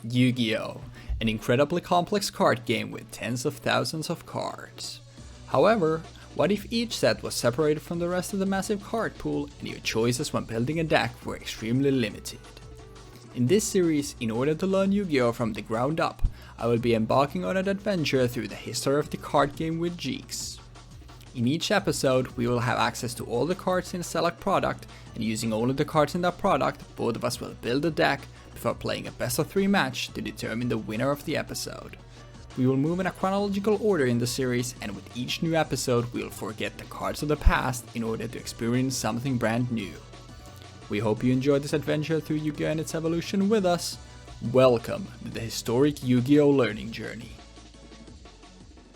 Yu-Gi-Oh! An incredibly complex card game with tens of thousands of cards. However, what if each set was separated from the rest of the massive card pool and your choices when building a deck were extremely limited? In this series, in order to learn Yu-Gi-Oh! From the ground up, I will be embarking on an adventure through the history of the card game with Jeexx. In each episode, we will have access to all the cards in a select product, and using only the cards in that product, both of us will build a deck before playing a best of 3 match to determine the winner of the episode. We will move in a chronological order in the series, and with each new episode, we will forget the cards of the past in order to experience something brand new. We hope you enjoyed this adventure through Yu-Gi-Oh! And its evolution with us. Welcome to the historic Yu-Gi-Oh! Learning journey.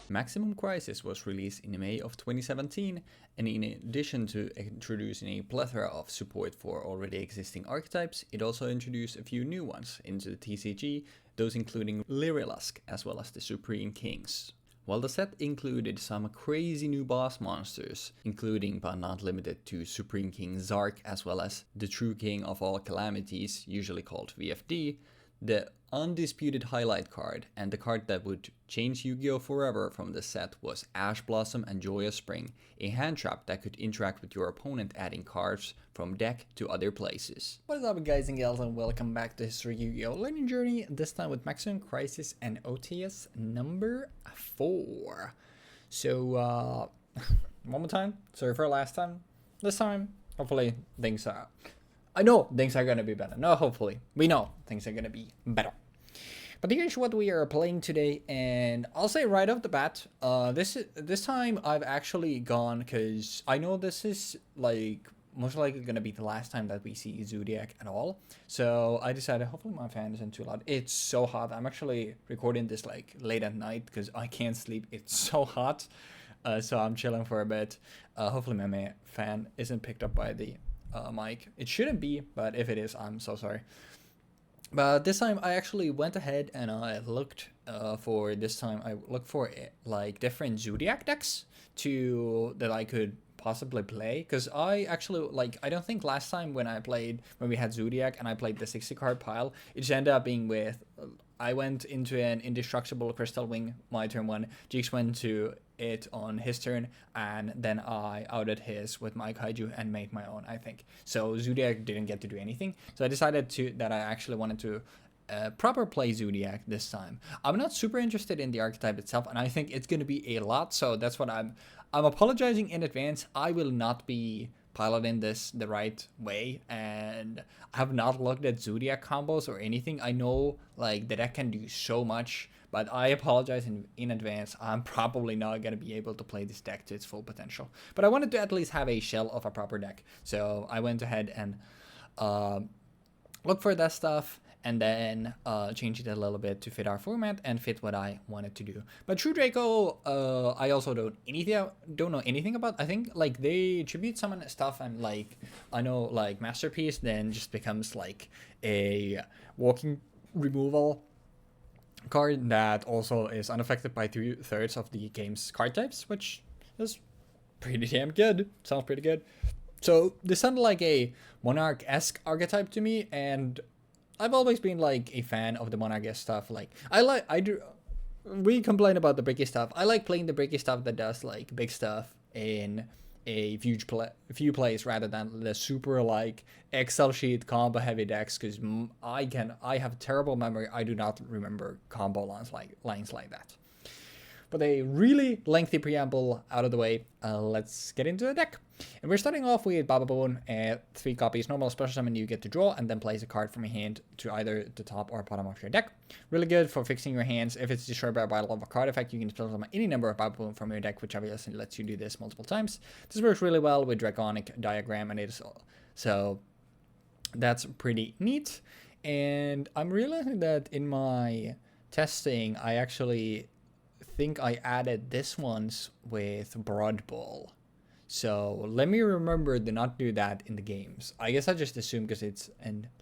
Maximum Crisis was released in May of 2017, and in addition to introducing a plethora of support for already existing archetypes, it also introduced a few new ones into the TCG, those including Lyrilusk as well as the Supreme Kings. While the set included some crazy new boss monsters, including but not limited to Supreme King Zark as well as the True King of All Calamities, usually called VFD, the undisputed highlight card and the card that would change Yu-Gi-Oh! Forever from the set was Ash Blossom and Joyous Spring, a hand trap that could interact with your opponent, adding cards from deck to other places. What is up, guys and gals, and welcome back to History Yu-Gi-Oh! Learning Journey, this time with Maximum Crisis and OTS number 4. So, one more time, sorry for last time. This time, hopefully things are... I know things are gonna be better. No, hopefully. We know things are gonna be better. But here's what we are playing today, and I'll say right off the bat, this time I've actually gone, because I know this is like most likely gonna be the last time that we see Zoodiac at all. So I decided, hopefully my fan isn't too loud. It's so hot. I'm actually recording this like late at night because I can't sleep. It's so hot. So I'm chilling for a bit. Hopefully my fan isn't picked up by the mic. It shouldn't be, but if it is, I'm so sorry. But this time I actually went ahead and I looked for like different Zoodiac decks that I could possibly play, because I actually I don't think last time when we had Zoodiac and I played the 60 card pile, it just ended up being with I went into an indestructible Crystal Wing my turn 1, Jeexx went to it on his turn, and then I outed his with my Kaiju and made my own, I think. So Zoodiac didn't get to do anything. So I decided that I actually wanted to proper play Zoodiac this time. I'm not super interested in the archetype itself, and I think it's going to be a lot, so that's what I'm apologizing in advance. I will not be piloting this the right way, and I have not looked at Zoodiac combos or anything. I know like the deck can do so much, but I apologize in advance. I'm probably not going to be able to play this deck to its full potential. But I wanted to at least have a shell of a proper deck. So I went ahead and looked for that stuff, and then change it a little bit to fit our format and fit what I wanted to do. But True Draco, I also don't know anything about. I think like they tribute summon stuff, and like I know like Masterpiece then just becomes like a walking removal card that also is unaffected by 2/3 of the game's card types, which is pretty damn good. Sounds pretty good. So this sounded like a Monarch-esque archetype to me, and I've always been like a fan of the Monarch-esque stuff. Like we complain about the bricky stuff. I like playing the bricky stuff that does like big stuff in a few plays rather than the super like Excel sheet combo heavy decks, because I have terrible memory. I do not remember combo lines like that. But a really lengthy preamble out of the way, let's get into the deck. And we're starting off with Bababoon at 3 copies. Normal special summon, you get to draw and then place a card from your hand to either the top or bottom of your deck. Really good for fixing your hands. If it's destroyed by a battle of a card effect, you can special summon any number of Bababoon from your deck, which obviously lets you do this multiple times. This works really well with Draconic Diagram, and it is so that's pretty neat. And I'm realizing that in my testing, I actually think I added this ones with Broad Ball. So let me remember to not do that in the games. I guess I just assume because it's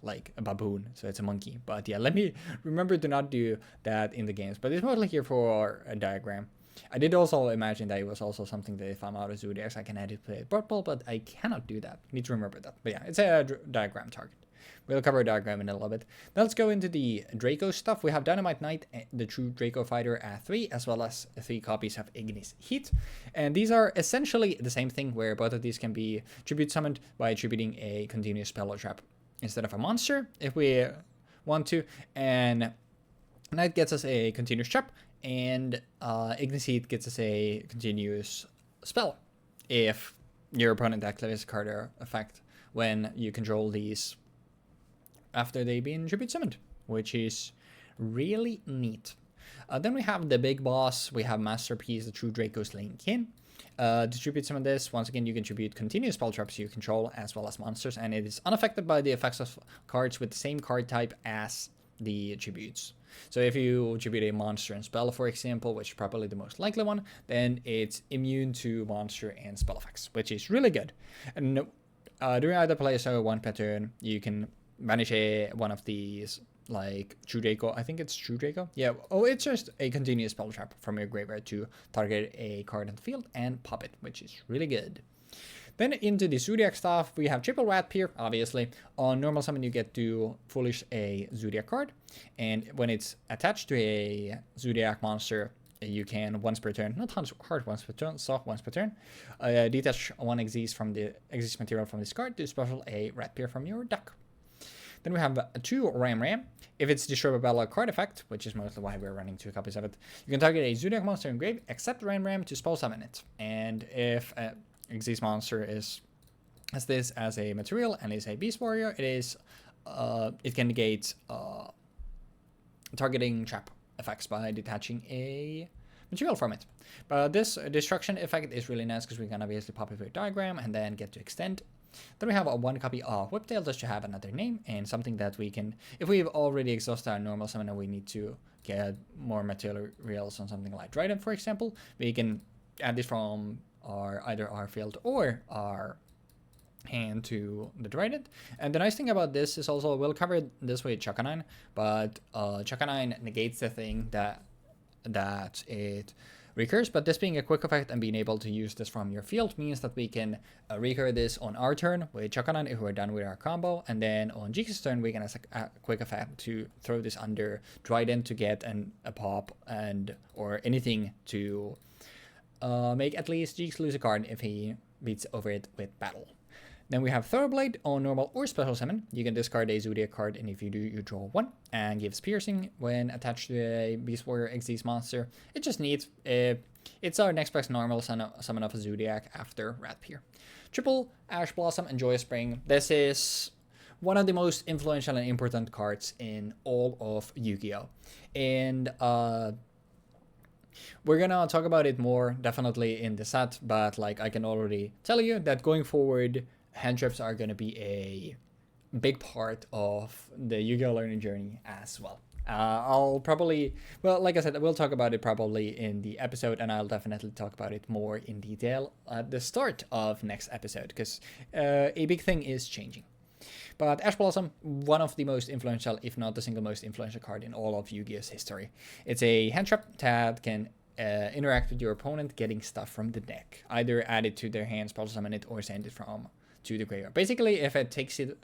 like a baboon, so it's a monkey. But yeah, let me remember to not do that in the games. But it's mostly here for a diagram. I did also imagine that it was also something that if I'm out of Zoodiacs, I can edit play Broad Ball, but I cannot do that. Need to remember that. But yeah, it's a diagram target. We'll cover a diagram in a little bit. Now let's go into the Draco stuff. We have Dynamite Knight, the true Draco fighter at 3, as well as 3 copies of Ignis Heat. And these are essentially the same thing, where both of these can be tribute summoned by attributing a continuous spell or trap instead of a monster, if we want to. And Knight gets us a continuous trap, and Ignis Heat gets us a continuous spell if your opponent activates a card or effect when you control these after they've been tribute summoned, which is really neat. Then we have the big boss. We have Masterpiece, the true Draco Slaying Kin. To tribute summon this, once again, you can tribute continuous spell traps you control as well as monsters, and it is unaffected by the effects of cards with the same card type as the attributes. So if you tribute a monster and spell, for example, which is probably the most likely one, then it's immune to monster and spell effects, which is really good. And during either play or one pattern, you can banish one of these, like True Draco. I think it's True Draco. Yeah. Oh, it's just a continuous spell trap from your graveyard to target a card on the field and pop it, which is really good. Then into the Zoodiac stuff, we have triple Rat Peer, obviously. On normal summon, you get to Foolish a Zoodiac card, and when it's attached to a Zoodiac monster, you can once per turn, not hard once per turn, soft once per turn, detach one Xyz material from this card to special a Rat Peer from your deck. Then we have 2 Ram. If it's destroyed by a card effect, which is mostly why we're running 2 copies of it, you can target a Zoodiac monster in grave, except Ram to spell summon it. And if Xyz monster has this as a material and is a Beast Warrior, it can negate targeting trap effects by detaching a material from it. But this destruction effect is really nice because we can obviously pop it with a diagram and then get to extend. Then we have a 1 copy of Whiptail just to have another name and something that we can, if we've already exhausted our normal summon and we need to get more materials on something like Trident, for example, we can add this from either our field or our hand to the Trident. And the nice thing about this is also, we'll cover this with Chakanine, but Chakanine negates the thing that it recurs, but this being a quick effect and being able to use this from your field means that we can recur this on our turn with Chakanine if we're done with our combo, and then on Jeexx's turn we can have a quick effect to throw this under Trident to get a pop or anything to make at least Jeexx lose a card if he beats over it with battle. Then we have Thoroughblade on normal or special summon. You can discard a Zoodiac card, and if you do, you draw 1 and gives piercing when attached to a Beast Warrior Xyz monster. It just needs it's our next best normal summon of a Zoodiac after Rat Peer. Triple Ash Blossom and Joyous Spring. This is one of the most influential and important cards in all of Yu-Gi-Oh! And we're gonna talk about it more definitely in the set, but like I can already tell you that going forward, hand traps are going to be a big part of the Yu-Gi-Oh! Learning journey as well. I'll probably, well, like I said, we'll talk about it probably in the episode, and I'll definitely talk about it more in detail at the start of next episode, because a big thing is changing. But Ash Blossom, one of the most influential, if not the single most influential card in all of Yu-Gi-Oh's history. It's a hand trap that can interact with your opponent, getting stuff from the deck. Either add it to their hand, special summon it, or send it to the graveyard. Basically, if it takes it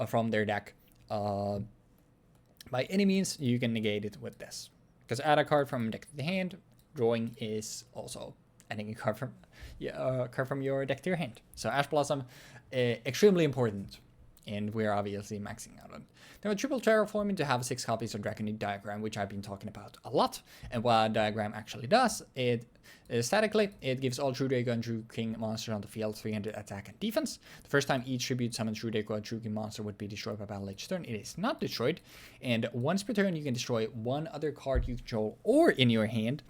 from their deck, by any means, you can negate it with this. Because add a card from deck to the hand, drawing is also adding a card from your deck to your hand. So Ash Blossom, extremely important, and we're obviously maxing out on it. Now, a triple terraforming to have 6 copies of Draconic Diagram, which I've been talking about a lot. And what Diagram actually does, statically, it gives all True Draco and True King monsters on the field 300 attack and defense. The first time each tribute summon True Draco or True King monster would be destroyed by battle each turn, it is not destroyed. And once per turn, you can destroy one other card you control or in your hand.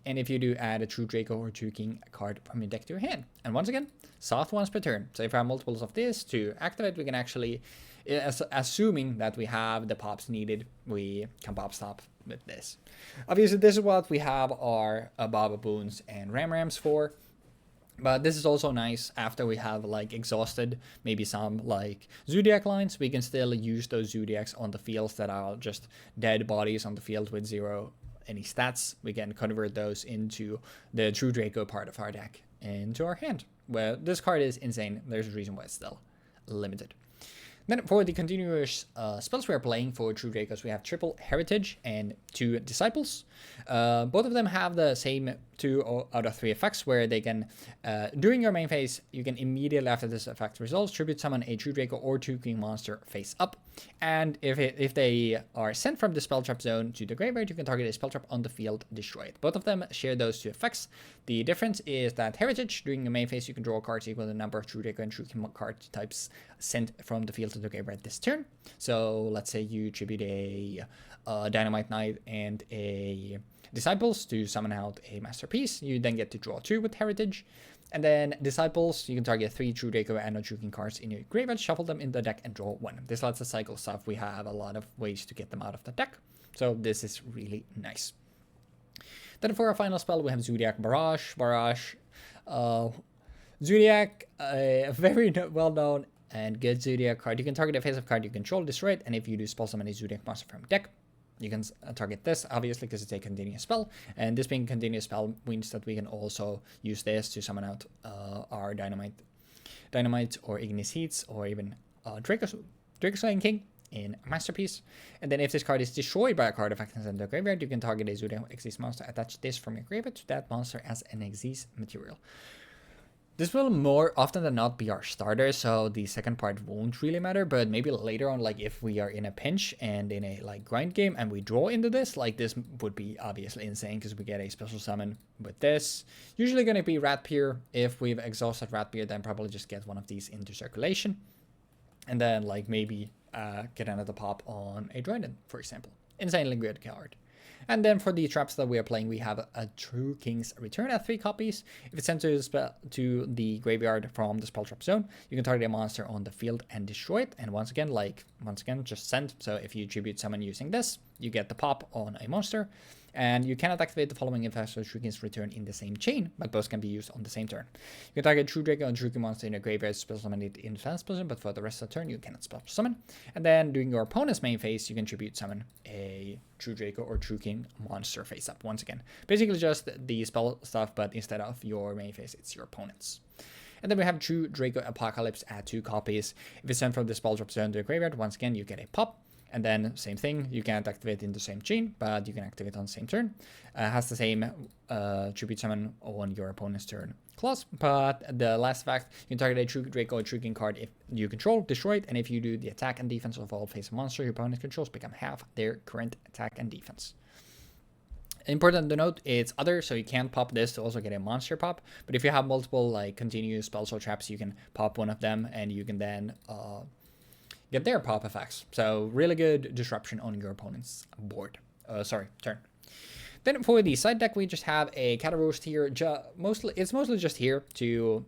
And if you do, add a True Draco or True King card from your deck to your hand. And once again, soft once per turn. So if I have multiples of this to activate, we can actually, assuming that we have the pops needed, we can pop stop with this. Obviously, this is what we have our Baba Boons and Rams for. But this is also nice after we have like exhausted maybe some like Zoodiac lines. We can still use those Zoodiacs on the fields that are just dead bodies on the field with zero any stats. We can convert those into the True Draco part of our deck into our hand. Well, this card is insane. There's a reason why it's still limited. Then for the continuous spells we are playing for True Dracos, we have triple Heritage and 2 Disciples. Both of them have the same 2 out of 3 effects, where they can, during your main phase, you can immediately after this effect resolves, tribute summon a True Draco or 2 King monster face up. And if they are sent from the spell trap zone to the graveyard, you can target a spell trap on the field, destroy it. Both of them share those 2 effects. The difference is that Heritage, during your main phase, you can draw cards equal to the number of True Draco and True King card types sent from the field to the graveyard this turn. So let's say you tribute a Dynamite Knight and a Disciples to summon out a Masterpiece. You then get to draw 2 with Heritage. And then Disciples, you can target 3 True Draco and no True King cards in your graveyard, shuffle them in the deck, and draw 1. This lets us cycle stuff. We have a lot of ways to get them out of the deck. So this is really nice. Then for our final spell, we have Zoodiac Barrage. Zoodiac, a very well-known and good Zoodiac card. You can target a face-up card you control, destroy it, and if you do spell summon a Zoodiac monster from deck, you can target this, obviously, because it's a continuous spell. And this being a continuous spell means that we can also use this to summon out our Dynamite or Ignis Heats, or even Draco Slaying King in Masterpiece. And then if this card is destroyed by a card effect in the graveyard, you can target a Zoodiac Xyz monster, attach this from your graveyard to that monster as an Xyz material. This will more often than not be our starter, so the second part won't really matter, but maybe later on, like if we are in a pinch and in a like grind game and we draw into this, like this would be obviously insane because we get a special summon with this. Usually going to be Ratpier. If we've exhausted Ratpier, then probably just get one of these into circulation. And then like maybe get another pop on a Dryden, for example. Insanely good card. And then for the traps that we are playing, we have a True King's Return at 3 copies. If it's sent to the graveyard from the spell trap zone, you can target a monster on the field and destroy it. And once again, just send. So if you tribute summon using this, you get the pop on a monster. And you cannot activate the following effects for True King's Return in the same chain, but both can be used on the same turn. You can target True Draco and True King monster in your graveyard, special summon it in defense position, but for the rest of the turn, you cannot special summon. And then during your opponent's main phase, you can tribute summon a True Draco or True King monster face up once again. Basically just the spell stuff, but instead of your main phase, it's your opponent's. And then we have True Draco Apocalypse at 2 copies. If it's sent from the spell drop zone to the graveyard, once again, you get a pop. And then same thing, you can't activate in the same chain, but you can activate on the same turn. Has the same tribute summon on your opponent's turn clause, but the last fact, you can target a True Draco or True King card if you control, destroy it, and if you do, the attack and defense of all face monster your opponent controls become half their current attack and defense. Important to note, it's other, so you can't pop this to also get a monster pop, but if you have multiple like continuous spells or traps, you can pop one of them, and you can then get their pop effects. So really good disruption on your opponent's board. Turn. Then for the side deck, we just have a Cataroost here. It's mostly just here to...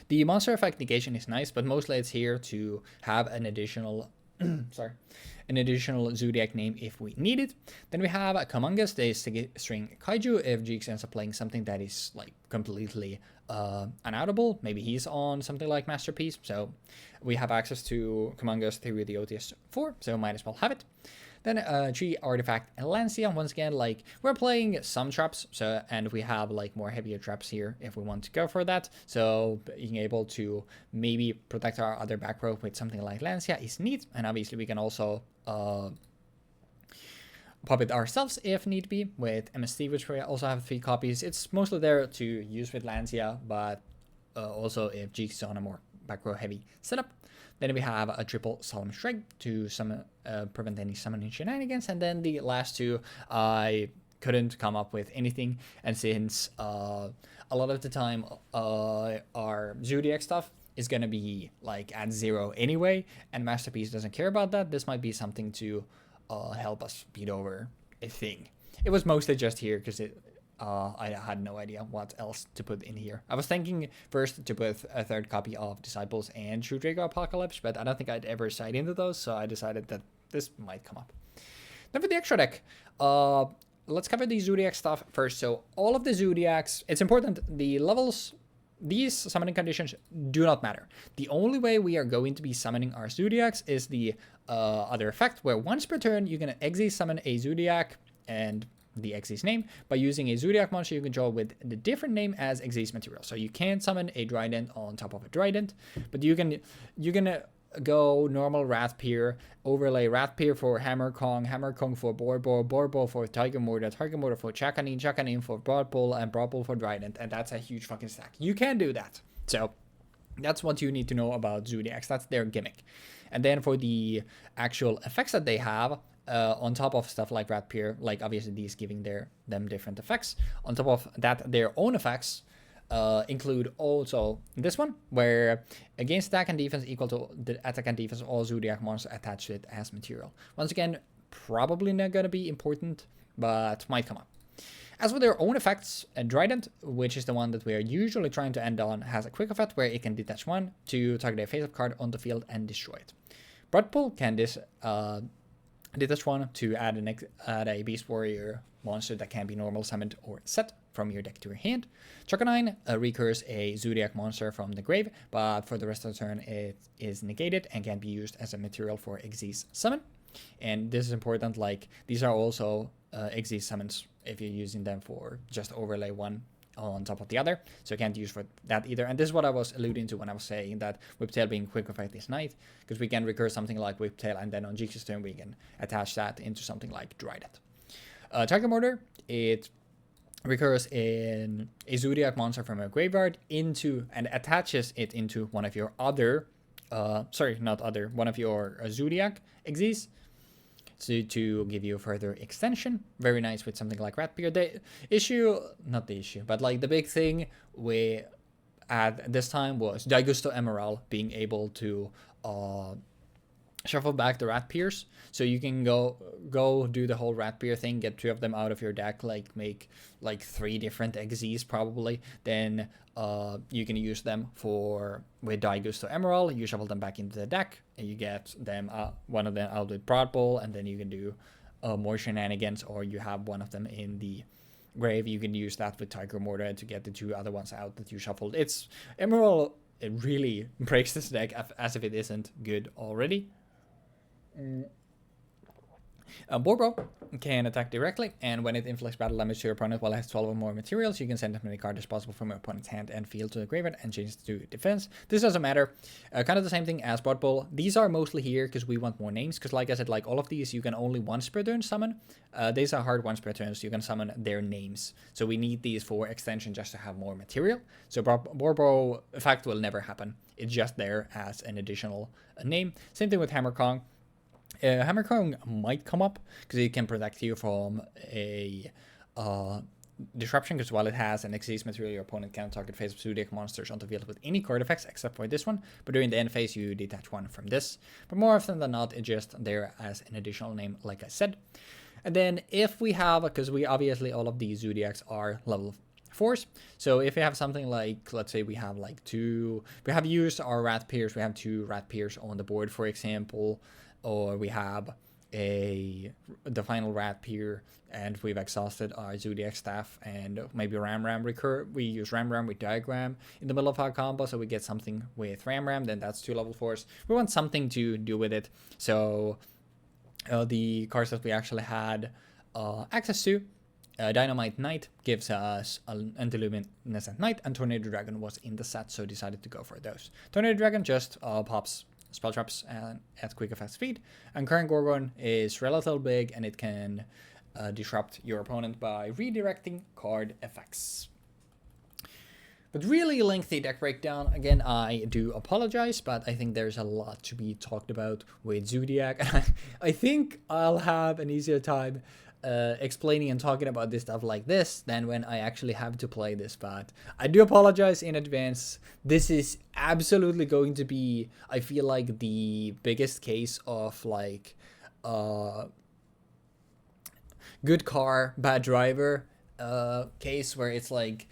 The monster effect negation is nice, but mostly it's here to have an additional... an additional Zoodiac name if we need it. Then we have a Kamungus, the string Kaiju, if Jeexx ends up playing something that is like completely unoutable. Maybe he's on something like Masterpiece, so we have access to Kamungus through the OTS 4, so might as well have it. Then Tree Artifact and Lancia. Once again, like we're playing some traps, so and we have like more heavier traps here if we want to go for that. So being able to maybe protect our other back row with something like Lancia is neat, and obviously we can also pop it ourselves if need be with MST, which we also have 3 copies. It's mostly there to use with Lancia, but also if Jeexx is on a more back row heavy setup. Then we have a triple Solemn Strike to prevent any summoning shenanigans. And then the last 2, I couldn't come up with anything. And since a lot of the time our Zoodiac stuff is going to be like at 0 anyway, and Masterpiece doesn't care about that, this might be something to help us beat over a thing. It was mostly just here because I had no idea what else to put in here. I was thinking first to put a 3rd copy of Disciples and True Draco Apocalypse, but I don't think I'd ever side into those, so I decided that this might come up. Then for the extra deck, let's cover the Zoodiac stuff first. So all of the Zoodiacs, it's important, the levels, these summoning conditions do not matter. The only way we are going to be summoning our Zoodiacs is the other effect, where once per turn you can Xyz summon a Zoodiac and the Xyz name by using a Zoodiac monster you control with the different name as Xyz material. So you can't summon a Trident on top of a Trident, but you can go normal Ratpier, overlay Ratpier for Hammer Kong for Borbo for Tiger Mortar for Chakanin for Broad Bull, and Broad Bull for Trident, and that's a huge fucking stack. You can do that. So that's what you need to know about Zoodiacs. That's their gimmick. And then for the actual effects that they have, on top of stuff like Ratpier, like obviously these giving them different effects, on top of that, their own effects include also this one, where against attack and defense equal to the attack and defense, all Zoodiac monsters attached to it as material. Once again, probably not going to be important, but might come up. As for their own effects, Trident, which is the one that we are usually trying to end on, has a quick effect where it can detach one to target a face-up card on the field and destroy it. Broad Bull can detach one to add a Beast Warrior monster that can be normal summoned or set from your deck to your hand. Chakanin recurs a Zoodiac monster from the grave, but for the rest of the turn it is negated and can be used as a material for Xyz summon. And this is important, like these are also Xyz summons if you're using them for just overlay one on top of the other, so I can't use for that either. And this is what I was alluding to when I was saying that Whiptail being quick effect is nice, because we can recur something like Whiptail, and then on Jeexx's turn we can attach that into something like Trident. Tiger Mortar, it recurs in a Zoodiac monster from a graveyard into and attaches it into one of your other, one of your Zoodiac Xyz. So to give you further extension, very nice with something like Ratpier. The big thing we at this time was Daigusto Emerald being able to shuffle back the Ratpiers, so you can go do the whole Ratpier thing, get 2 of them out of your deck, like make like 3 different Xyzs probably, then you can use them with Daigusto Emerald, you shuffle them back into the deck, and you get them one of them out with Broad Bull, and then you can do more shenanigans, or you have one of them in the grave, you can use that with Tiger Mortar to get the 2 other ones out that you shuffled. It's Emerald, it really breaks this deck as if it isn't good already. Borbo can attack directly, and when it inflicts battle damage to your opponent while it has 12 or more materials, you can send as many cards as possible from your opponent's hand and field to the graveyard and change it to defense. This doesn't matter. Kind of the same thing as Broad Bull. These are mostly here because we want more names, because like I said, like all of these you can only once per turn summon. These are hard once per turn, so you can summon their names. So we need these for extension just to have more material. So Borbo effect will never happen. It's just there as an additional name. Same thing with Hammer Kong. Hammer Kong might come up because it can protect you from a disruption, because while it has an Xyz material, your opponent can target face of Zoodiac monsters on the field with any card effects except for this one, but during the end phase you detach one from this. But more often than not, it's just there as an additional name, like I said. And then if we have, because we obviously all of these Zoodiacs are level 4s, so if we have something like, let's say we have like we have used our Ratpiers, we have 2 Ratpiers on the board, for example, or we have the final Ratpier and we've exhausted our Zoodiac staff, and maybe Ram recur. We use Ram with Diagram in the middle of our combo, so we get something with Ram, then that's 2 level 4s. We want something to do with it, so the cards that we actually had access to, Dynamite Knight gives us an Antiluminescent Knight, and Tornado Dragon was in the set, so decided to go for those. Tornado Dragon just pops spell traps at quick effect speed, and Current Gorgon is relatively big, and it can disrupt your opponent by redirecting card effects. But really lengthy deck breakdown. Again, I do apologize, but I think there's a lot to be talked about with Zoodiac. I think I'll have an easier time explaining and talking about this stuff like this than when I actually have to play this, but I do apologize in advance. This is absolutely going to be, I feel like, the biggest case of like good car, bad driver case, where it's like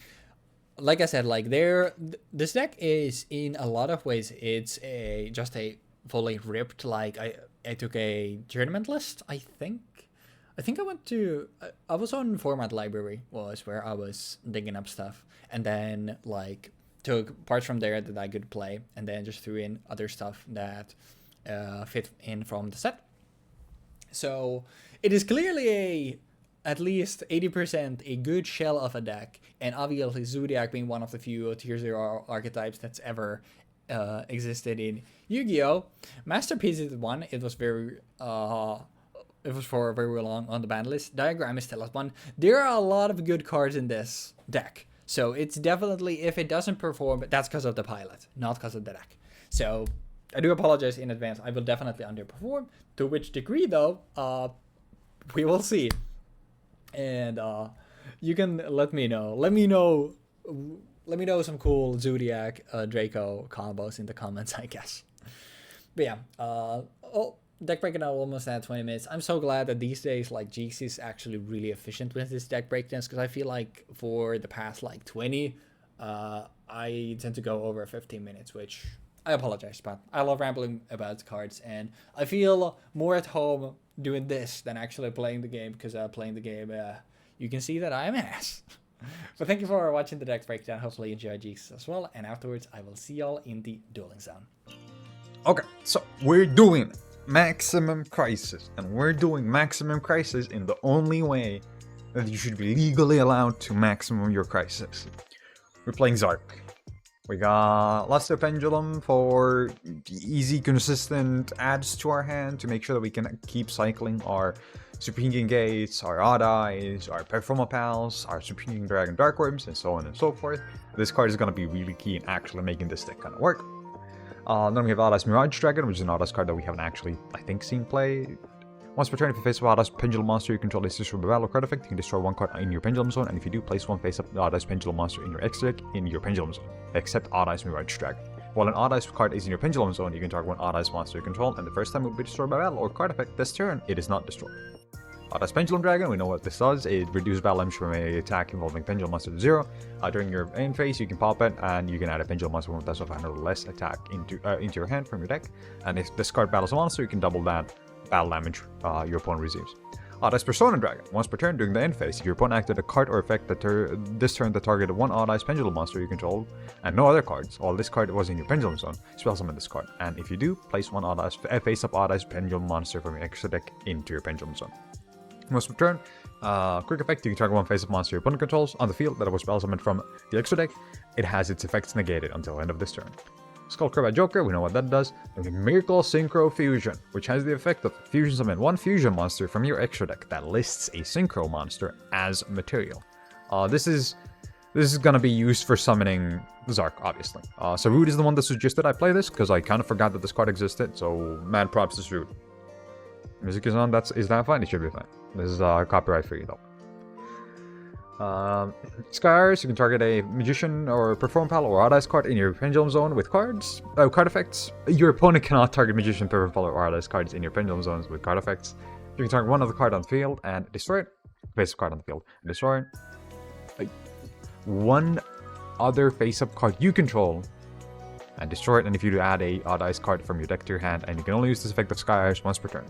I said, like this deck is in a lot of ways, it's just a fully ripped, like I took a tournament list, I think I was on Format Library, was where I was digging up stuff, and then like took parts from there that I could play, and then just threw in other stuff that fit in from the set. So it is clearly at least 80% a good shell of a deck, and obviously Zoodiac being one of the few tier 0 archetypes that's ever existed in Yu-Gi-Oh! Masterpiece is one. It was very it was for very long on the ban list. Diagram is still at one. There are a lot of good cards in this deck. So it's definitely, if it doesn't perform, that's because of the pilot, not because of the deck. So I do apologize in advance. I will definitely underperform. To which degree, though, we will see. And you can let me know. Let me know some cool Zoodiac Draco combos in the comments, I guess. But yeah, deck breakdown almost at 20 minutes. I'm so glad that these days, like, Jeexx is actually really efficient with his deck breakdowns, because I feel like for the past, like, 20, I tend to go over 15 minutes, which I apologize, but I love rambling about cards, and I feel more at home doing this than actually playing the game, because playing the game, you can see that I'm ass. But thank you for watching the deck breakdown. Hopefully you enjoyed Jeexx as well, and afterwards I will see y'all in the dueling zone. Okay, so we're doing Maximum Crisis, and we're doing Maximum Crisis in the only way that you should be legally allowed to maximum your crisis. We're playing Zark. We got Luster Pendulum for easy, consistent adds to our hand to make sure that we can keep cycling our Supreme Gates, our Odd Eyes, our Performapals, our Supreme Dragon Darkworms, and so on and so forth. This card is going to be really key in actually making this deck kind of work. Then we have Odd Eyes Mirage Dragon, which is an Odd Eyes card that we haven't actually, I think, seen play. Once per turn, if you face a Odd Eyes Pendulum monster you control is destroyed by battle card effect, you can destroy one card in your Pendulum Zone, and if you do, place one face-up Odd Eyes Pendulum monster in your extra deck in your Pendulum Zone, except Odd Eyes Mirage Dragon. While an Odd Eyes card is in your Pendulum Zone, you can target one Odd Eyes monster you control, and the first time it will be destroyed by battle or card effect this turn, it is not destroyed. Odd Eyes Pendulum Dragon, we know what this does. It reduces battle damage from an attack involving Pendulum Monster to 0. During your end phase, you can pop it, and you can add a Pendulum Monster with a 100 or less attack into your hand from your deck. And if this card battles a monster, you can double that battle damage your opponent receives. Odd Eyes Persona Dragon. Once per turn during the end phase, if your opponent acted a card or effect that this turn that targeted one Odd Eyes Pendulum Monster you control, and no other cards, while this card was in your Pendulum Zone, spell summon this card. And if you do, place one face-up Odd Eyes Pendulum Monster from your extra deck into your Pendulum Zone. Once per turn, quick effect, you can target one face-up monster your opponent controls on the field that was spell summoned from the extra deck. It has its effects negated until the end of this turn. Skullcrab Joker, we know what that does. And we have Miracle Synchro Fusion, which has the effect of fusion summon one fusion monster from your extra deck that lists a Synchro monster as material. This is gonna be used for summoning Zark, obviously. So Rude is the one that suggested I play this, because I kind of forgot that this card existed, so mad props to Rude. Music is on, is that fine? It should be fine. This is copyright free though. Scars, you can target a Magician or Performapal or Odd Eyes card in your Pendulum Zone with card effects. Your opponent cannot target Magician, Performapal or Odd Eyes cards in your Pendulum Zones with card effects. You can target one other card on the field and destroy it. Face-up card on the field and destroy it. One other face-up card you control and destroy it. And if you do, add a Odd Eyes card from your deck to your hand, and you can only use this effect of Scars once per turn.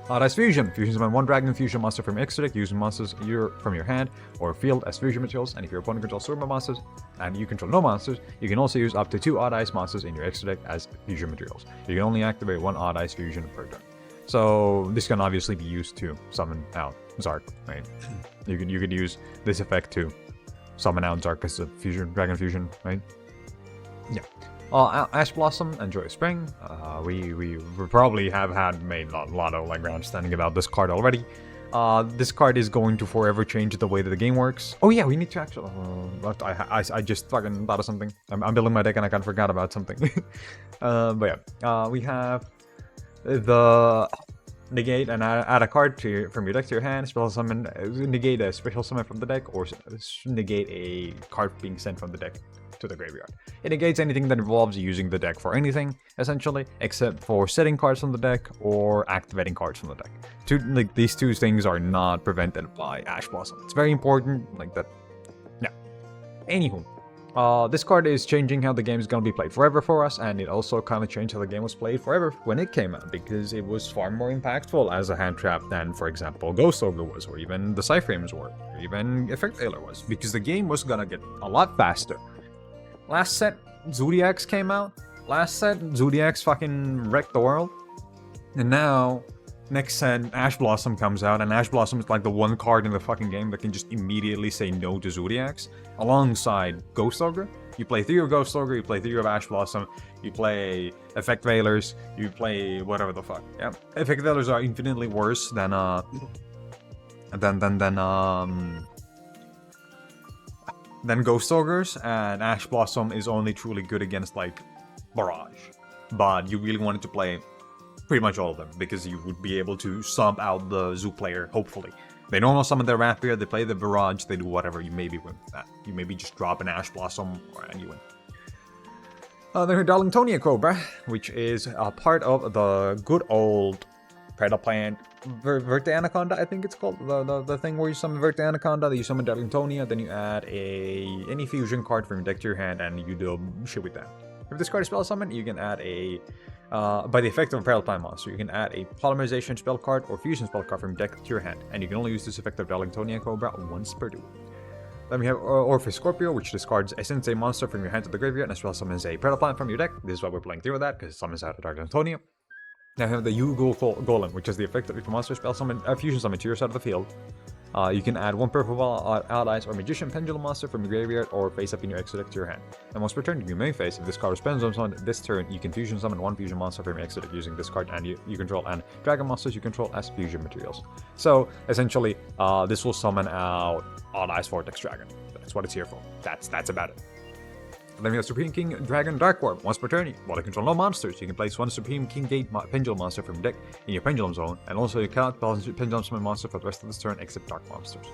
Odd Eyes Fusion. Fusion summon one Dragon Fusion monster from your extra deck using monsters from your hand or field as fusion materials, and if your opponent controls Surma monsters and you control no monsters, you can also use up to 2 Odd Eyes monsters in your extra deck as fusion materials. You can only activate 1 Odd Eyes Fusion per turn. So this can obviously be used to summon out Zark, right? you could use this effect to summon out Zark as a fusion, Dragon Fusion, right? Yeah. Ash Blossom and Joy of Spring. We probably have made a lot of like grandstanding about this card already. This card is going to forever change the way that the game works. Oh yeah, we need to actually. I just fucking thought of something. I'm building my deck and I kind of forgot about something. But yeah, we have the negate and add a card from your deck to your hand. Special summon, negate a special summon from the deck, or negate a card being sent from the deck to the graveyard. It negates anything that involves using the deck for anything, essentially, except for setting cards from the deck or activating cards from the deck. These two things are not prevented by Ash Blossom. It's very important, like that. Yeah. Anywho, this card is changing how the game is going to be played forever for us, and it also kind of changed how the game was played forever when it came out, because it was far more impactful as a hand trap than, for example, Ghost Ogre was, or even the Cyframes were, or even Effect Tailor was, because the game was gonna get a lot faster. Last set, Zoodiacs came out. Last set, Zoodiacs fucking wrecked the world. And now, next set, Ash Blossom comes out, and Ash Blossom is like the one card in the fucking game that can just immediately say no to Zoodiacs, alongside Ghost Ogre. You play 3 of Ghost Ogre, you play 3 of Ash Blossom, you play Effect Veilers, you play whatever the fuck. Yeah, Effect Veilers are infinitely worse than Ghost Ogres, and Ash Blossom is only truly good against like Barrage. But you really wanted to play pretty much all of them because you would be able to stomp out the Zoo player, hopefully. They normal summon their Rapier, they play the Barrage, they do whatever, you maybe win with that. You maybe just drop an Ash Blossom and you win. Then Darlingtonia Cobra, which is a part of the good old Predaplant Verte Anaconda, I think it's called. The thing where you summon Verte Anaconda, then you summon Darlingtonia, then you add any fusion card from your deck to your hand and you do shit with that. If this card is spell summoned, you can add by the effect of a Predaplant monster, you can add a Polymerization spell card or fusion spell card from your deck to your hand, and you can only use this effect of Darlingtonia Cobra once per duel. Then we have Orpheus Scorpio, which discards a Sensei monster from your hand to the graveyard and as well summons a Predaplant from your deck. This is why we're playing through with that, because it summons out a Darlingtonia. Now we have the Yu-Gul Golem, which is the effect of if a monster spell summon a fusion summon to your side of the field. You can add 1 purple allies or Magician Pendulum monster from your graveyard or face up in your extra deck to your hand. And once per turn, in your main phase, if this card is Pendulum on this turn, you can fusion summon 1 fusion monster from your extra deck using this card and you control, and dragon monsters you control as fusion materials. So essentially, this will summon out Allies Vortex Dragon. That's what it's here for. That's about it. Then we have Supreme King Dragon Dark Orb. Once per turn, while you control no monsters, you can place 1 Supreme King Gate Pendulum monster from your deck in your Pendulum Zone, and also you cannot Pendulum summon monster for the rest of this turn except Dark monsters.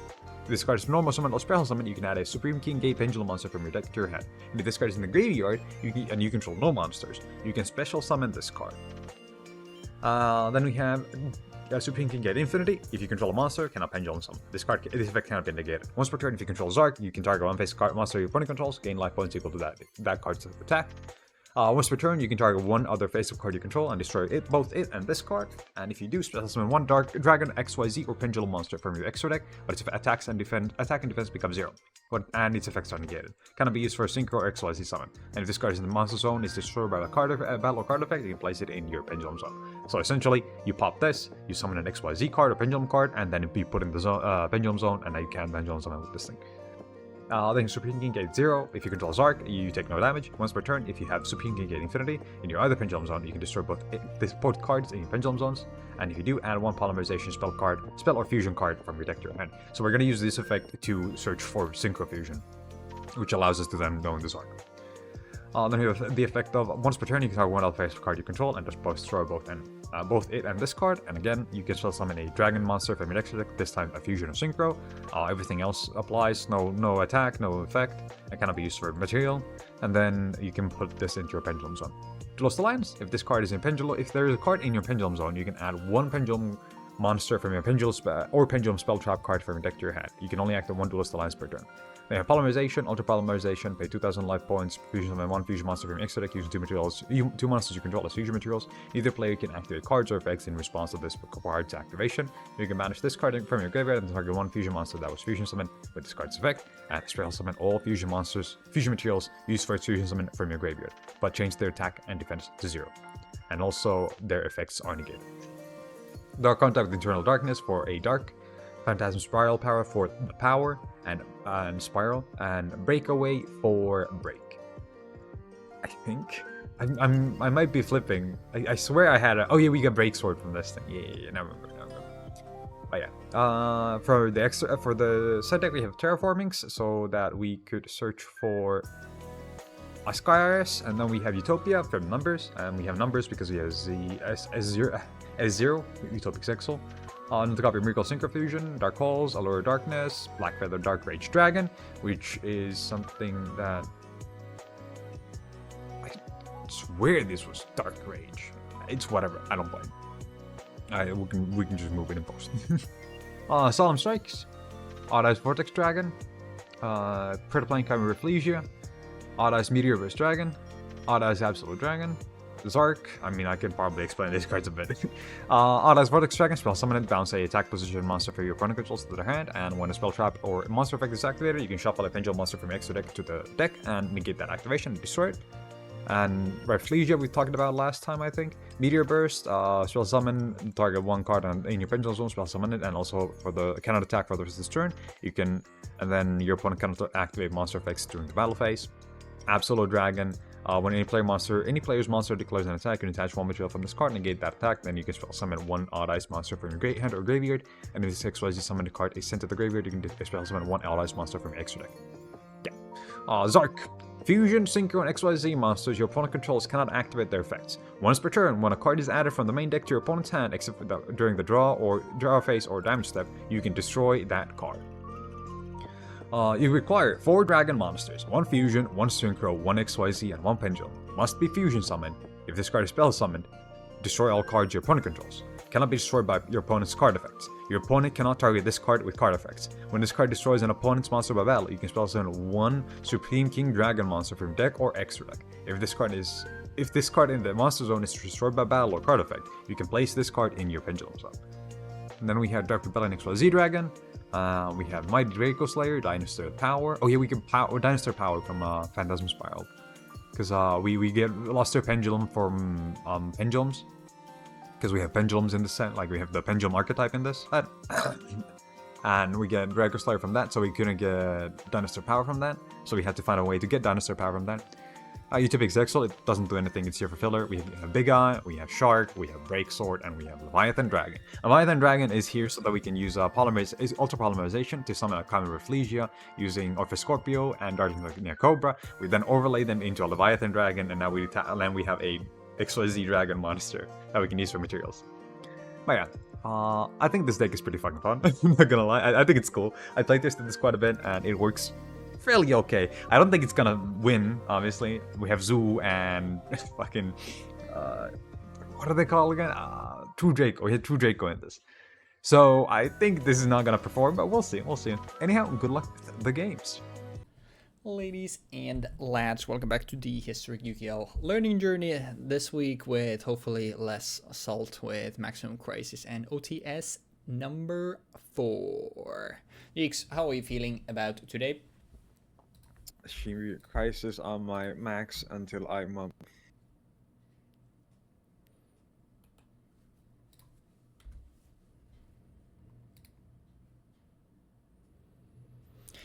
If this card is normal summon or special summon, you can add a Supreme King Gate Pendulum monster from your deck to your hand. And if this card is in the graveyard and you control no monsters, you can special summon this card. Then we have Supreme King Gate Infinity. If you control a monster, cannot Pendulum summon. This effect cannot be negated. Once per turn, if you control Zark, you can target one face card monster your opponent controls, gain life points equal to that card's attack. Once per turn, you can target one other face-up card you control and destroy both it and this card. And if you do, special summon 1 Dark Dragon, XYZ, or Pendulum monster from your extra deck, but its attack and defense become 0. And its effects are negated. Cannot be used for a Synchro or XYZ summon. And if this card is in the monster zone, is destroyed by a battle or card effect, you can place it in your Pendulum zone. So essentially, you pop this, you summon an XYZ card or Pendulum card, and then you put in the Pendulum zone, and now you can Pendulum summon with this thing. Then Supreme King Gate 0, if you control Zark, you take no damage. Once per turn, if you have Supreme King Gate Infinity in your other Pendulum Zone, you can destroy both cards in your Pendulum Zones. And if you do, add 1 Polymerization spell or fusion card from your deck to your hand. So we're going to use this effect to search for Synchro Fusion, which allows us to then go into Zark. Then we have the effect of once per turn, you can target 1 face card you control and just destroy both it and this card. And again, you can still summon a dragon monster from your extra deck, this time a fusion or synchro. Everything else applies, no attack, no effect. It cannot be used for material. And then you can put this into your Pendulum Zone. Duelist Alliance, if this card is in Pendulum, if there is a card in your Pendulum Zone, you can add 1 Pendulum monster from your Pendulum Spell Trap card from your deck to your hand. You can only activate 1 Duelist Alliance per turn. They have Polymerization, Ultra Polymerization, pay 2,000 life points, fusion summon 1 fusion monster from your extra deck using 2 monsters you control as fusion materials. Either player can activate cards or effects in response to this card's activation. You can banish this card from your graveyard and target 1 fusion monster that was fusion summoned with this card's effect, and special summon all fusion materials used for its fusion summon from your graveyard, but change their attack and defense to 0. And also, their effects are negated. Dark Contact with Internal Darkness for a Dark, Phantasm Spiral Power for the Power, and Spiral, and Breakaway for Break. I think I might be flipping. I swear I had oh yeah, we got Break Sword from this thing. Yeah, now I remember. But yeah, for the side deck we have Terraformings, so that we could search for Ascaris, and then we have Utopia from numbers, and we have numbers because we have S0 Utopic Sexual. On the copy of Miracle Synchro Fusion, Dark Halls, Allure Darkness, Black Feather Dark Rage Dragon, which is something that I swear this was Dark Rage. It's whatever, I don't blame. We can just move it in post. Solemn Strikes, Odd Eyes Vortex Dragon, Predaplant Chimera Reflegia, Odd Eyes Meteorverse Dragon, Odd Eyes Absolute Dragon, Zark, I mean, I can probably explain these cards a bit. Odd Eyes Vortex Dragon, spell summon it, bounce a attack position monster for your opponent controls to their hand, and when a spell trap or monster effect is activated, you can shuffle a Pendulum monster from your extra deck to the deck and negate that activation and destroy it. And Reflegia we talked about last time, I think. Meteor Burst, spell summon, target 1 card in your Pendulum Zone, spell summon it, and also for the cannot attack for the rest of this turn, you can, and then your opponent cannot activate monster effects during the battle phase. Absolute Dragon. When any player's monster declares an attack, you can attach one material from this card and negate that attack. Then you can spell summon one odd ice monster from your hand or graveyard. And if this XYZ summon the card is sent to the graveyard, you can spell summon one odd ice monster from your extra deck. Yeah. Zark. Fusion, Synchro, and XYZ monsters your opponent controls cannot activate their effects. Once per turn, when a card is added from the main deck to your opponent's hand, except for during the draw phase or damage step, you can destroy that card. You require 4 dragon monsters, 1 fusion, 1 synchro, 1 XYZ, and 1 pendulum. Must be fusion summoned. If this card is spell summoned, destroy all cards your opponent controls. Cannot be destroyed by your opponent's card effects. Your opponent cannot target this card with card effects. When this card destroys an opponent's monster by battle, you can spell summon 1 Supreme King Dragon monster from deck or extra deck. If this card in the monster zone is destroyed by battle or card effect, you can place this card in your pendulum zone. And then we have Dark Rebellion XYZ Dragon. We have Mighty Draco Slayer, Dinosaur Power. Oh yeah, we can Dinosaur Power from Phantasm Spiral. Because we get Luster Pendulum from Pendulums. Because we have Pendulums in this set, like we have the Pendulum archetype in this set. And we get Draco Slayer from that, so we couldn't get Dinosaur Power from that. So we had to find a way to get Dinosaur Power from that. Utopia Zexal, it doesn't do anything, it's here for filler. We have Big Eye, we have Shark, we have Break Sword, and we have Leviathan Dragon. Leviathan Dragon is here so that we can use Ultra Polymerization to summon a Chimera Reflegia using Orpheus Scorpio and Darting Near Cobra. We then overlay them into a Leviathan Dragon, and now we have a XYZ Dragon monster that we can use for materials. But yeah, I think this deck is pretty fucking fun. I'm not gonna lie, I think it's cool. I playtested this quite a bit, and it works fairly okay. I don't think it's gonna win, obviously. We have Zoo and fucking what are they called again? True Draco. We had True Draco in this. So I think this is not gonna perform, but we'll see. We'll see. Anyhow, good luck with the games. Ladies and lads, welcome back to the Historic Yu-Gi-Oh! Learning journey this week with hopefully less assault with Maximum Crisis and OTS number 4. Jeexx, how are you feeling about today? Crisis on my max until I'm up.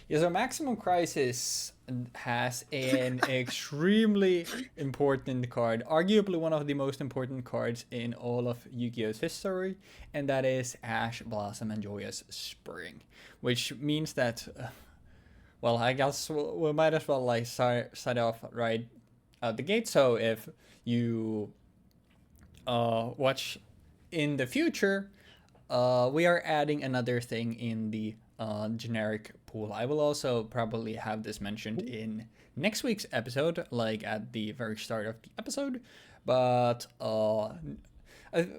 Yeah, so Maximum Crisis has an extremely important card, arguably one of the most important cards in all of Yu-Gi-Oh's history, and that is Ash Blossom and Joyous Spring, which means that, well, I guess we might as well like start off right out the gate. So if you watch in the future, we are adding another thing in the generic pool. I will also probably have this mentioned in next week's episode, like at the very start of the episode. But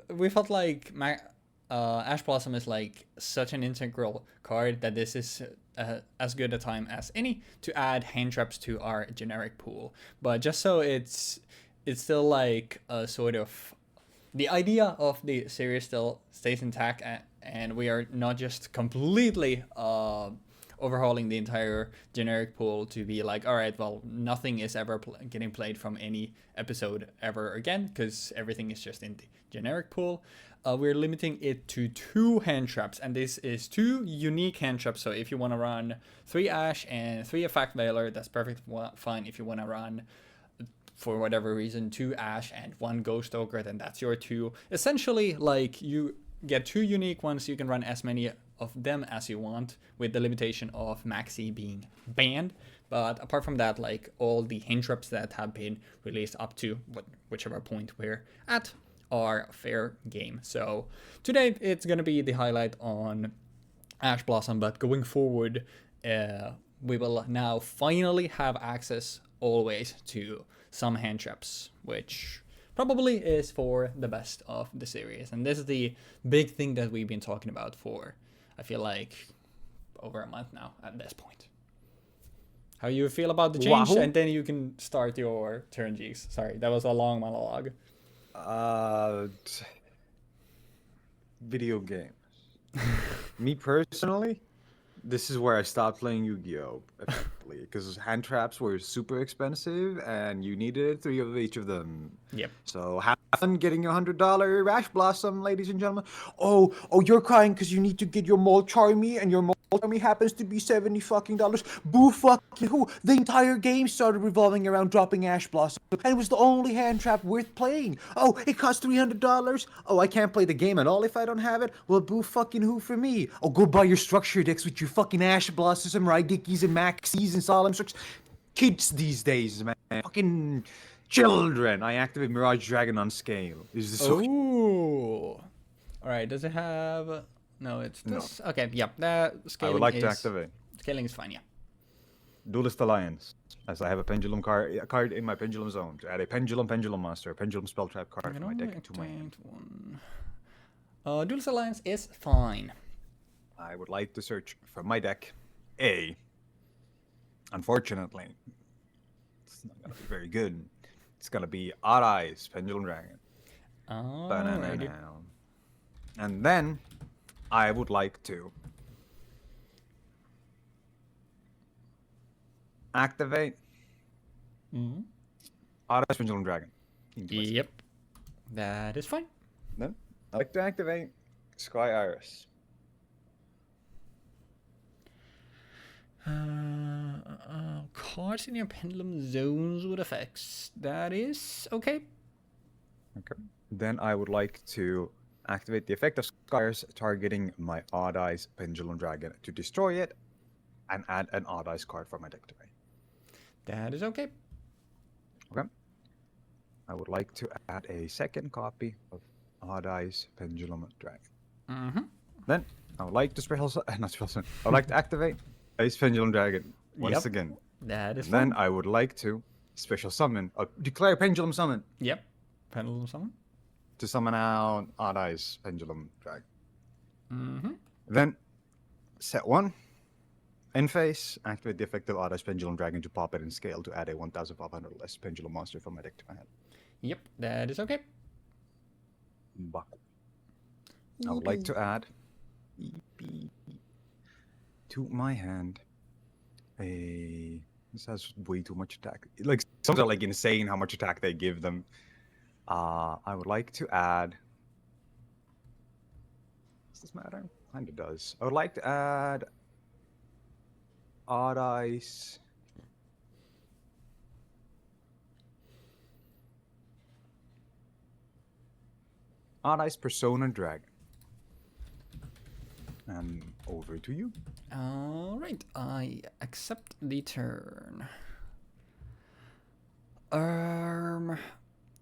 we felt like Ash Blossom is like such an integral card that this is as good a time as any to add hand traps to our generic pool. But just so it's still like a sort of the idea of the series still stays intact, and we are not just completely overhauling the entire generic pool to be like, all right, well, nothing is ever getting played from any episode ever again because everything is just in the generic pool. We're limiting it to 2 hand traps, and this is 2 unique hand traps. So if you want to run 3 Ash and 3 Effect Veiler, that's perfect fine. If you want to run, for whatever reason, 2 Ash and 1 Ghost Ogre, then that's your 2. Essentially, like, you get 2 unique ones. You can run as many of them as you want, with the limitation of Maxi being banned. But apart from that, like, all the hand traps that have been released up to whichever point we're at are fair game. So today it's gonna be the highlight on Ash Blossom, but going forward, we will now finally have access always to some hand traps, which probably is for the best of the series. And this is the big thing that we've been talking about for, I feel like, over a month now at this point. How you feel about the change? Wahoo. And then you can start your turn, Jeexx. Sorry, that was a long monologue. Video games. Me personally, this is where I stopped playing Yu-Gi-Oh! Effectively, because hand traps were super expensive and you needed 3 of each of them. Yep. So have fun getting your $100 Ash Blossom, ladies and gentlemen. Oh, you're crying because you need to get your Mole Charmy and your Mole tell me happens to be $70 fucking. Boo fucking who? The entire game started revolving around dropping Ash Blossom, and it was the only hand trap worth playing. Oh, it costs $300. Oh, I can't play the game at all if I don't have it. Well, boo fucking who for me? Oh, go buy your structure decks with your fucking Ash Blossoms and Raidikis and Maxis and Solemn Structures. Kids these days, man. Fucking children. I activate Mirage Dragon on scale. Is this okay? Ooh. All right. Does it have? No, it's this. No. Okay. Yeah. Scaling I would like is, to activate. Scaling is fine. Yeah. Duelist Alliance, as I have a pendulum card in my pendulum zone to add a pendulum monster, a pendulum spell trap card from my deck to my hand. Duelist Alliance is fine. I would like to search from my deck a. Unfortunately, it's not gonna be very good. It's gonna be Odd Eyes Pendulum Dragon. Alrighty. And then I would like to activate Odd Eyes Pendulum Dragon. Yep. That is fine. Then I'd like to activate Sky Iris. Cards in your pendulum zones with effects. That is okay. Okay. Then I would like to activate the effect of Sky Iris targeting my Odd Eyes Pendulum Dragon to destroy it and add an Odd Eyes card from my deck to me. That is okay. Okay. I would like to add a second copy of Odd Eyes Pendulum Dragon. Then I would like to I would like to activate Ice Pendulum Dragon once again. That is and fine. Then I would like to special summon, declare Pendulum Summon. Yep. Pendulum summon. To summon out Odd Eyes Pendulum Dragon. Then set 1. In phase, activate the effect of Odd Eyes Pendulum Dragon to pop it in scale to add a 1,500 less pendulum monster from my deck to my hand. Yep, that is okay. I would like to add to my hand this has way too much attack. Like some are like insane how much attack they give them. I would like to add. Does this matter? Kinda does. I would like to add Odd Eyes. Odd Eyes Persona Dragon. And over to you. Alright, I accept the turn.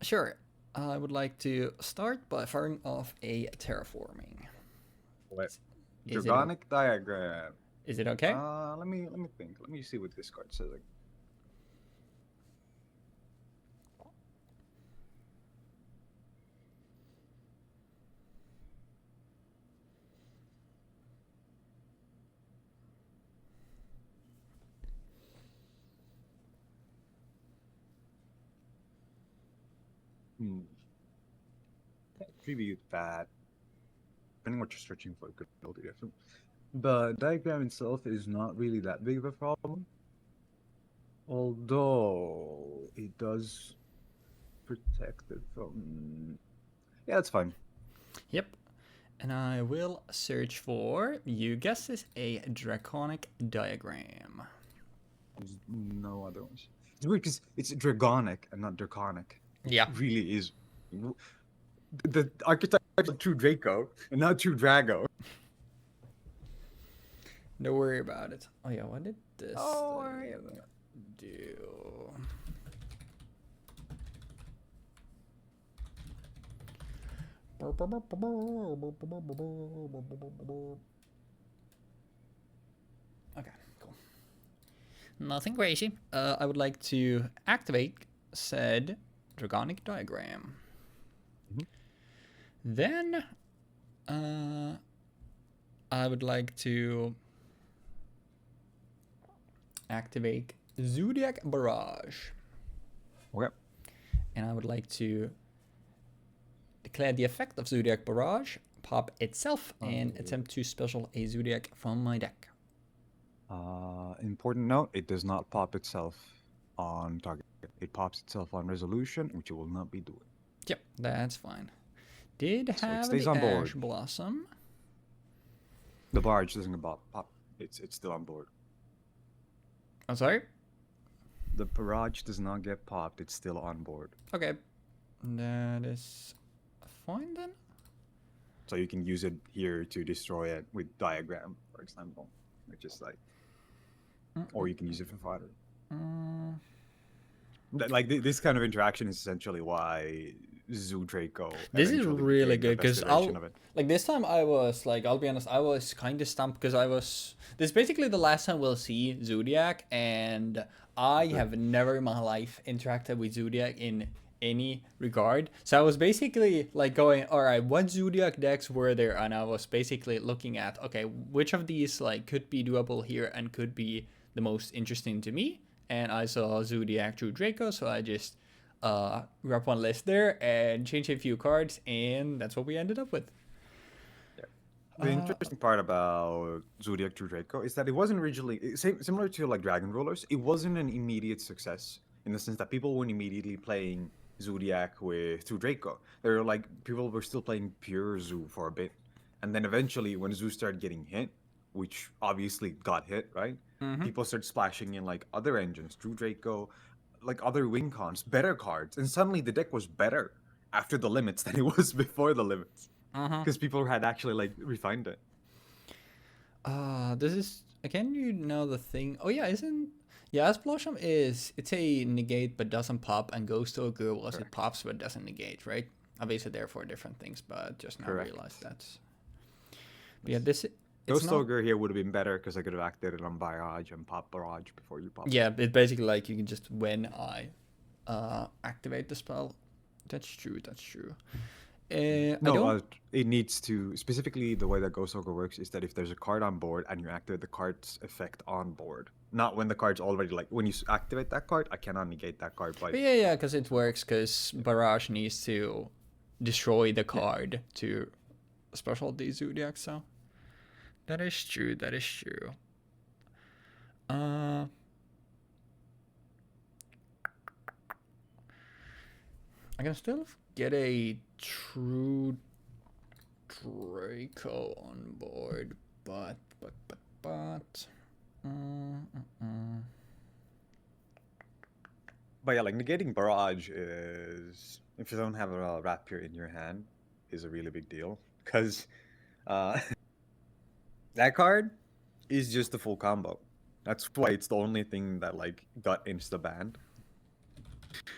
Sure. I would like to start by firing off a terraforming. What? Dragonic diagram. Is it okay? Let me think. Let me see what this card says. Tribute that. Depending what you're searching for, it could be different. The diagram itself is not really that big of a problem. Although it does protect it from. Yeah, that's fine. Yep. And I will search for, you guessed it, a draconic diagram. There's no other ones. It's weird because it's dragonic and not draconic. Yeah. It really is. The archetype of true Draco and not true Drago. Don't worry about it. Oh yeah, what did this do? Okay, cool. Nothing crazy. I would like to activate said dragonic diagram. Then, I would like to activate Zoodiac Barrage. Okay. And I would like to declare the effect of Zoodiac Barrage, pop itself, and attempt to special a Zoodiac from my deck. Important note, it does not pop itself on target. It pops itself on resolution, which it will not be doing. Yep, that's fine. Did So it have stays the on board. Ash Blossom. The barge doesn't pop. It's still on board. I'm sorry? The barrage does not get popped. It's still on board. Okay. That is fine then. So you can use it here to destroy it with diagram, for example, which is like, or you can use it for fodder. Like this kind of interaction is essentially why Zoo Draco. This is eventually really became the good best because iteration of it. like this time I was like, I'll be honest, I was kind of stumped because this is basically the last time we'll see Zoodiac, and I have never in my life interacted with Zoodiac in any regard. So I was basically like going, all right, what Zoodiac decks were there? And I was basically looking at, okay, which of these like could be doable here and could be the most interesting to me. And I saw Zoodiac through Draco, so I just grab one list there and change a few cards, and that's what we ended up with. The interesting part about Zoodiac through Draco is that it wasn't originally similar to like Dragon Rulers. It wasn't an immediate success in the sense that people weren't immediately playing Zoodiac through Draco. They were like people were still playing pure Zoo for a bit, and then eventually when Zoo started getting hit, which obviously got hit, right? People started splashing in like other engines, through Draco, like other win cons, better cards, and suddenly the deck was better after the limits than it was before the limits. Because people had actually like refined it. This is again, you know the thing. Oh yeah, as Blossom it's a negate but doesn't pop, and goes to a girl was it pops but doesn't negate, right? Obviously they're for different things, but just now realized that's. But yeah, Ghost Ogre here would have been better because I could have activated on Barrage and pop Barrage before you pop. Yeah, it's basically like you can just when I activate the spell. That's true. It needs to specifically the way that Ghost Ogre works is that if there's a card on board and you activate the card's effect on board, not when the card's already like when you activate that card, I cannot negate that card. By yeah, because it works because Barrage needs to destroy the card to special the Zoodiac. So that is true. I can still get a true Draco on board, but yeah, like negating Barrage is if you don't have a Rapier in your hand is a really big deal because that card is just a full combo. That's why it's the only thing that like got insta banned.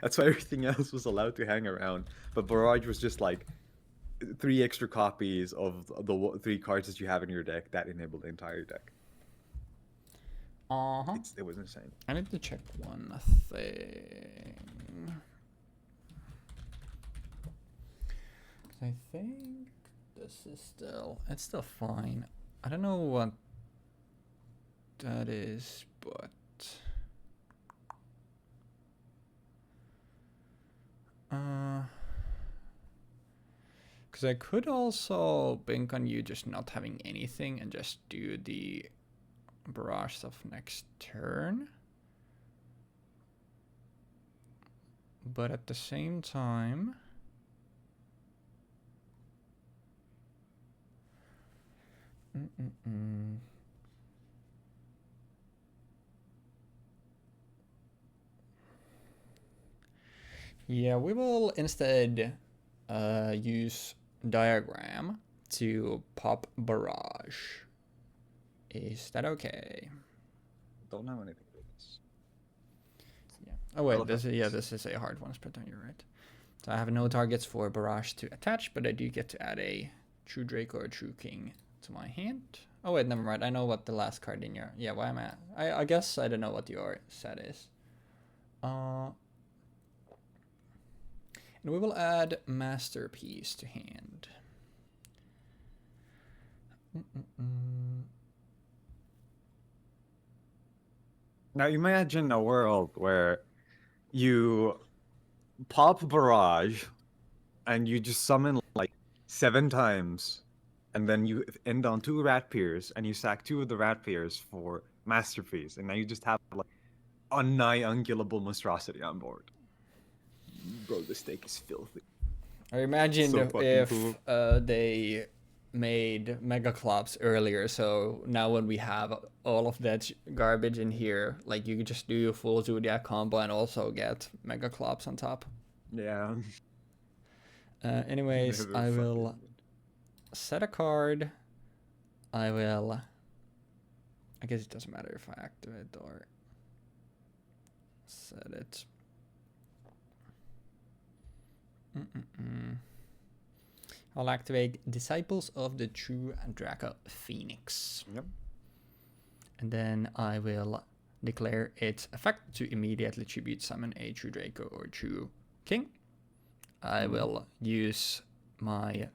That's why everything else was allowed to hang around. But Barrage was just like 3 extra copies of the 3 cards that you have in your deck that enabled the entire deck. It was insane. I need to check one thing. I think this is it's still fine. I don't know what that is, but because I could also bank on you just not having anything and just do the Barrage stuff next turn. But at the same time, yeah, we will instead use Diagram to pop Barrage. Is that okay? Don't have anything for this. Yeah. Oh wait, this is a hard one, Spread, you're right. So I have no targets for Barrage to attach, but I do get to add a True Draco or True King to my hand. Oh wait, never mind. I know what the last card in your why am I guess I don't know what your set is. And we will add Masterpiece to hand. Now imagine a world where you pop Barrage and you just summon like 7 times, and then you end on 2 Ratpiers and you sack 2 of the Ratpiers for Masterpiece, and now you just have like a nigh unkillable monstrosity on board. Bro, this deck is filthy. I imagine So fucking if cool. they made Mega Clops earlier, so now when we have all of that garbage in here, like you could just do a full Zoodiac combo and also get Mega Clops on top. Yeah. Anyways, Never I will fucking- set a card. I will... I guess it doesn't matter if I activate or set it. I'll activate Disciples of the True Draco Phoenix. Yep. And then I will declare its effect to immediately tribute summon a True Draco or True King. I will use my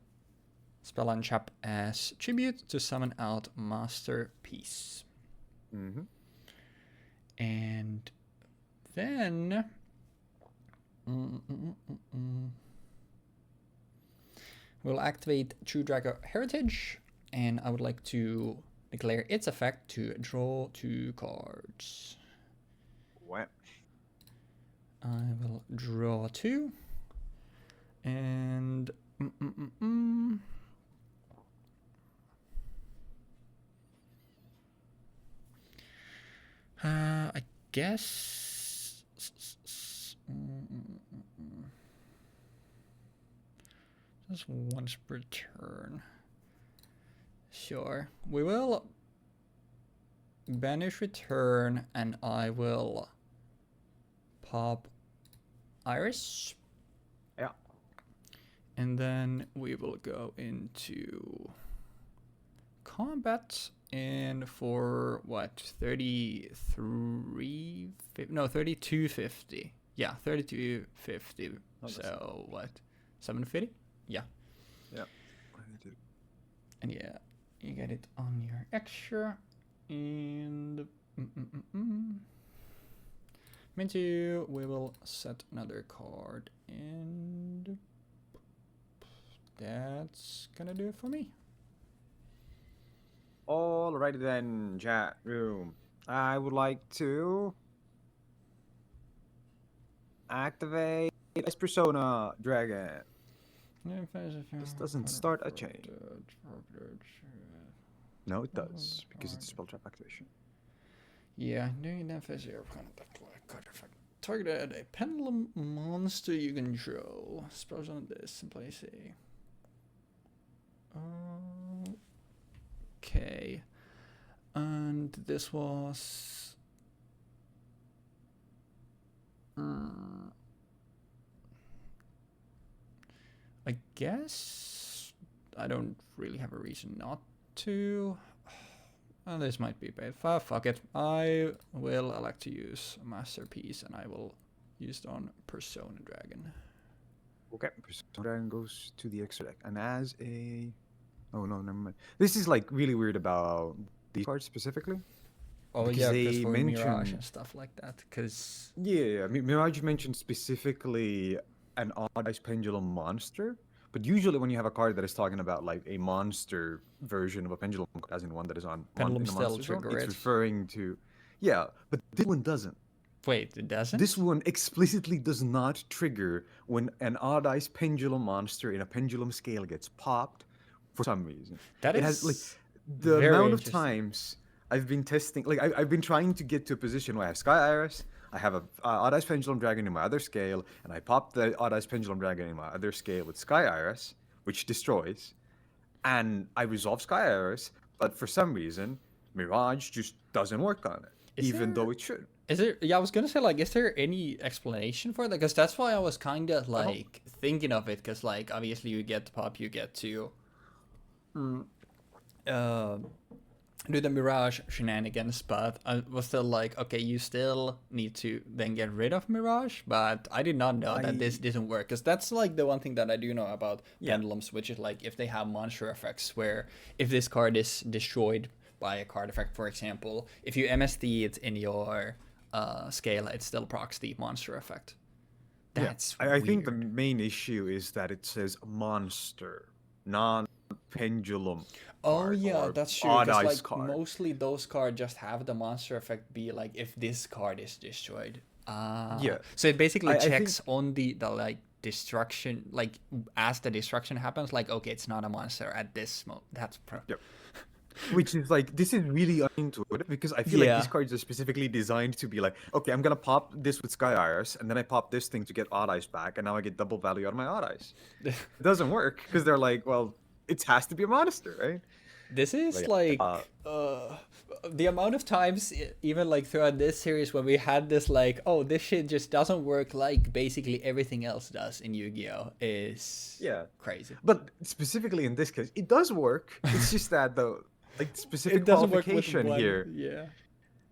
spell unchap as tribute to summon out Masterpiece. Mm-hmm. And then we'll activate True Draco Heritage, and I would like to declare its effect to draw 2 cards. What? I will draw 2, and I guess just once per turn. Sure, we will banish return, and I will pop Iris. Yeah. And then we will go into combat, and for what, 3250. Yeah, 3250. Oh, that's So what, 750? Yeah. Yeah. And yeah, you get it on your extra. And Mintu, we will set another card, and that's gonna do it for me. Alrighty then, chat room. I would like to activate Ice Persona Dragon. This doesn't start a chain. No, it does, because it's a spell trap activation. Yeah, doing that phase here. Card effect. Targeted a pendulum monster you control. Spells on this and place a. Okay. And this was. I guess I don't really have a reason not to. This might be bad. Fuck it. I will elect to use Masterpiece, and I will use it on Persona Dragon. Okay, Persona Dragon goes to the extra deck, and as a. Oh no, never mind. This is like really weird about these cards specifically. Oh Because yeah, they because for Mirage mention- and stuff like that. Because Yeah, Mirage mentioned specifically an odd ice pendulum monster, but usually when you have a card that is talking about like a monster version of a pendulum card, as in one that is on Pendulum in a still monster zone, trigger it's it. referring to. Yeah, but this one doesn't. wait, it doesn't. This one explicitly does not trigger when an odd ice pendulum monster in a pendulum scale gets popped for some reason. That It has like is the very amount of interesting. times I've been testing, like I've been trying to get to a position where I have Sky Iris, I have a Odd Ice Pendulum Dragon in my other scale, and I pop the Odd Ice Pendulum Dragon in my other scale with Sky Iris, which destroys, and I resolve Sky Iris, but for some reason, Mirage just doesn't work on it, Is even though there- it should. Is there? Yeah, I was gonna say, like, is there any explanation for that? Because that's why I was kind of like thinking of it. Because like, obviously, you get the pop, you get to do the Mirage shenanigans, but I was still like, okay, you still need to then get rid of Mirage. But I did not know that this didn't work, because that's like the one thing that I do know about pendulums, which is like if they have monster effects, where if this card is destroyed by a card effect, for example, if you MSD it in your scale, it still procs the monster effect. That's I think the weird. main issue is that it says monster, not pendulum. Oh card yeah, or that's true. odd Because ice like card. mostly those cards just have the monster effect be like if this card is destroyed. Yeah. So it basically I think- checks on the like destruction, like as the destruction happens, like okay, it's not a monster at this moment. That's Yep. Which is like, this is really unintuitive because I feel like these cards are specifically designed to be like, okay, I'm gonna pop this with Sky Iris, and then I pop this thing to get Odd Eyes back, and now I get double value out of my Odd Eyes. It doesn't work because they're like, well, it has to be a monster, right? This is But like the amount of times, even like throughout this series, when we had this like, oh, this shit just doesn't work like basically everything else does in Yu-Gi-Oh! Is crazy. But specifically in this case, it does work. It's just that the like specific It doesn't work with qualification one. here.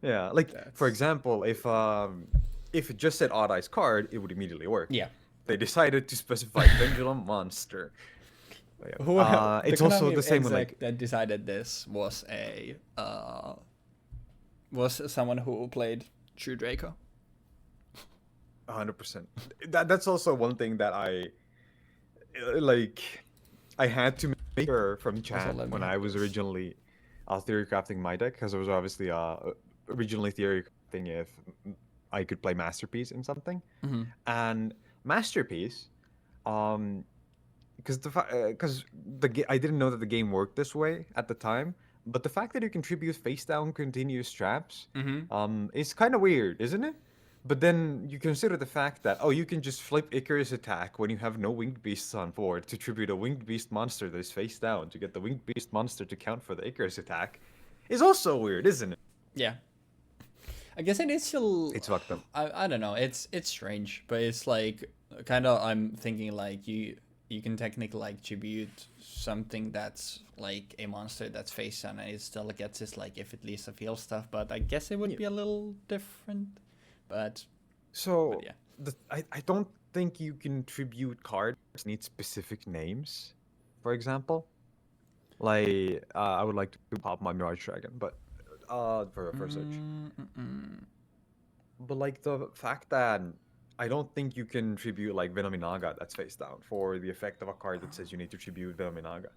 Yeah. Like for example, if it just said Odd Eyes card, it would immediately work. Yeah. They decided to specify Pendulum Monster. Yeah. It's also the same with like that decided this was someone who played True Draco. 100%. That's also one thing that I had to make sure from chat when I was originally theory crafting my deck, because I was obviously originally theory crafting if I could play Masterpiece in something. And Masterpiece, because I didn't know that the game worked this way at the time, but the fact that you contribute face down continuous traps is kind of weird, isn't it? But then you consider the fact that, oh, you can just flip Icarus attack when you have no Winged Beasts on board to tribute a Winged Beast monster that is face down to get the Winged Beast monster to count for the Icarus attack, is also weird, isn't it? Yeah. I guess it is still... It's fucked up. I don't know. It's strange, but it's like, kind of, I'm thinking like you can technically like tribute something that's like a monster that's face down and it still gets its like if it leaves the field stuff, but I guess it would be a little different. But yeah, I don't think you can tribute cards that need specific names. For example, like I would like to pop my Mirage Dragon, but for search. But like the fact that I don't think you can tribute like Venominaga that's face down for the effect of a card that says you need to tribute Venominaga,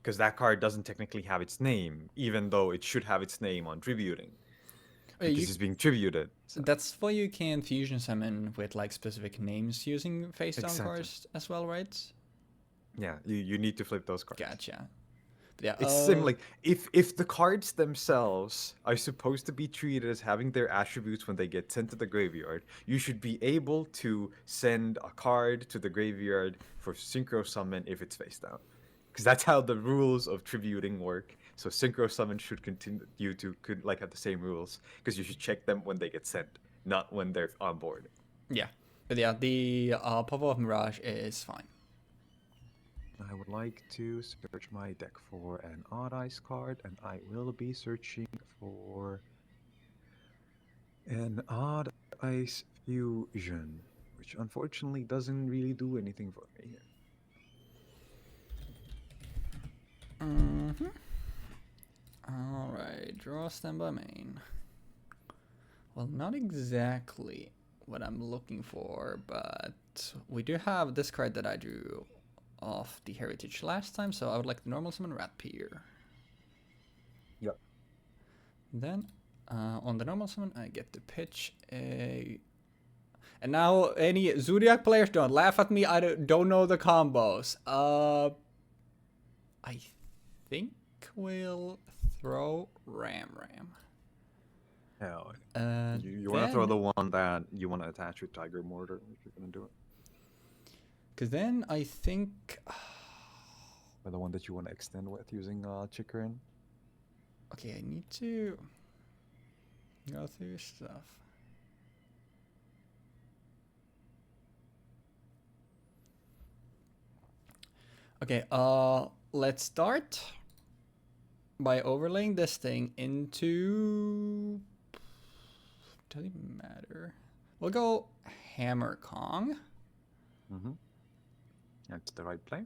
because that card doesn't technically have its name, even though it should have its name on tributing. Because it's being tributed. So. That's why you can fusion summon with like specific names using face down cards as well, right? Yeah, you need to flip those cards. Gotcha. But yeah, it's similar. Like if the cards themselves are supposed to be treated as having their attributes when they get sent to the graveyard, you should be able to send a card to the graveyard for synchro summon if it's face down, because that's how the rules of tributing work. So synchro summon should continue to have the same rules, because you should check them when they get sent, not when they're on board. Yeah, but yeah, the pop of Mirage is fine. I would like to search my deck for an Odd Eyes card, and I will be searching for an Odd Eyes Fusion, which unfortunately doesn't really do anything for me here. Alright, draw standby main. Well, not exactly what I'm looking for, but we do have this card that I drew off the Heritage last time, so I would like to normal summon Ratpier. Yep. Then, on the normal summon, I get to pitch a... And now, any Zoodiac players, don't laugh at me, I don't know the combos. I think we'll throw Ram. Hell, you want to throw the one that you want to attach with Tiger Mortar if you're going to do it. Because then I think... Or the one that you want to extend with using Chikrin. Okay, I need to go through stuff. Okay, let's start by overlaying this thing into... Doesn't matter. We'll go Hammer Kong. That's the right play.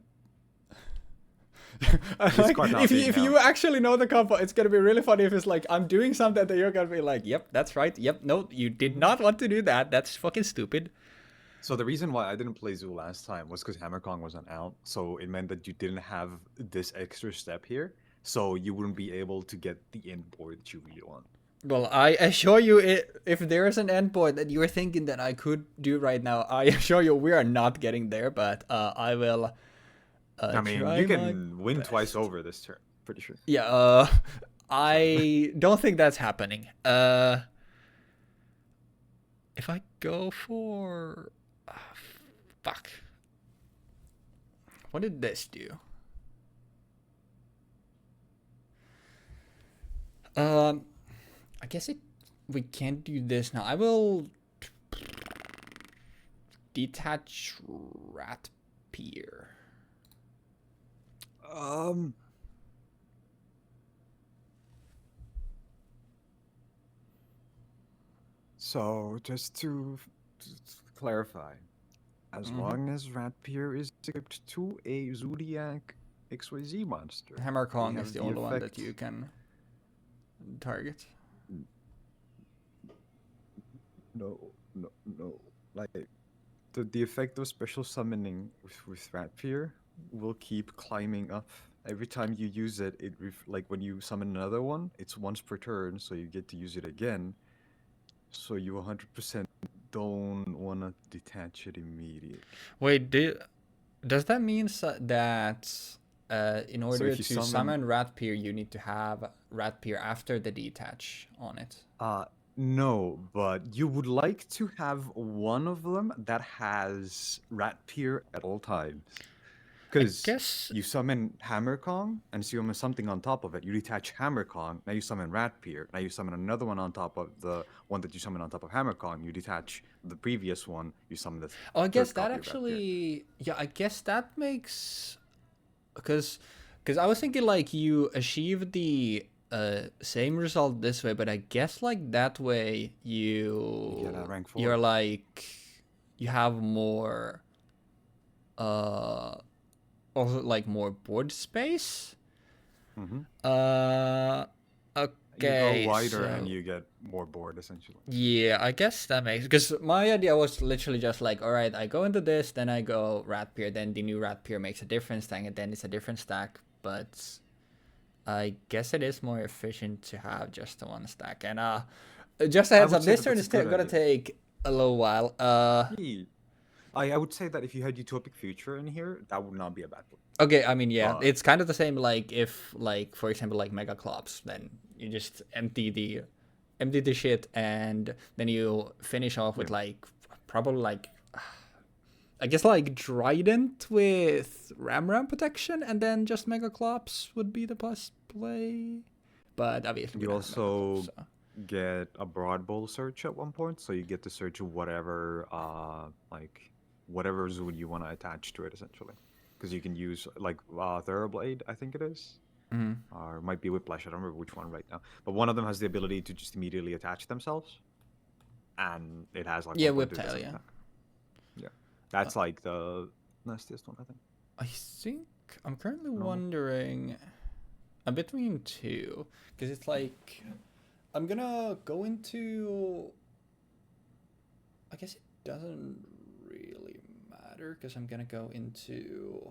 Like, if you actually know the combo, it's gonna be really funny if it's like I'm doing something that you're gonna be like, yep, that's right. Yep, no, you did not want to do that. That's fucking stupid. So the reason why I didn't play Zoo last time was because Hammer Kong wasn't out, so it meant that you didn't have this extra step here, so you wouldn't be able to get the end board that you really want. Well, I assure you, if there is an endpoint that you are thinking that I could do right now, I assure you we are not getting there. But I will. I mean, try you my can win twice best. over this turn. Pretty sure. Yeah. I don't think that's happening. If I go for, fuck. What did this do? I guess we can't do this now. I will detach rat pier. So just to clarify, as long as Rat Pier is equipped to a Zoodiac XYZ monster, Hammer we Kong have is the only one that effect- you can target. No. Like the effect of special summoning with Rat Pier will keep climbing up. Every time you use it, like when you summon another one, it's once per turn, so you get to use it again. So you 100% don't want to detach it immediately. Wait, does that mean that in order if you to summon rat pier, you need to have rat pier after the detach on it? No, but you would like to have one of them that has Rat Pier at all times. Because guess- you summon Hammer Kong, and so you summon something on top of it. You detach Hammer Kong, now you summon Rat Pier. Now you summon another one on top of the one that you summon on top of Hammer Kong. You detach the previous one, you summon this. Oh, I guess third that copy of Rat Pier. actually, yeah, I guess that makes, because I was thinking like you achieve the same result this way, but I guess like that way You get a rank 4. you're like, you have more also like more board space. Okay, You go wider so and you get more board, essentially. yeah, I guess that makes, because my idea was literally just like, all right, I go into this, then I go rat pier, then the new rat pier makes a different stack, and then it's a different stack. But I guess it is more efficient to have just the one stack. And just a heads would up, say this that turn that's is a good gonna idea. take a little while. I would say that if you had Utopic Future in here, that would not be a bad one. Okay, I mean, yeah, But- it's kind of the same. Like if, like for example, like Mega Clops, then you just empty the shit, and then you finish off with like probably like, I guess like Trident with Ram protection, and then just Mega Clops would be the best play. But obviously, we You don't have Mega also Clops, so. get a Broad Bowl search at one point, so you get to search whatever whatever Zood you want to attach to it, essentially. Because you can use like Therablade, I think it is. Or it might be Whiplash, I don't remember which one right now. But one of them has the ability to just immediately attach themselves. And it has like Yeah, 1.2% Whiptail, yeah. attack. Yeah. That's like the nastiest one, I think. I think I'm currently wondering, I'm between two, because it's like, I'm gonna go into, I guess it doesn't really matter, because I'm gonna go into,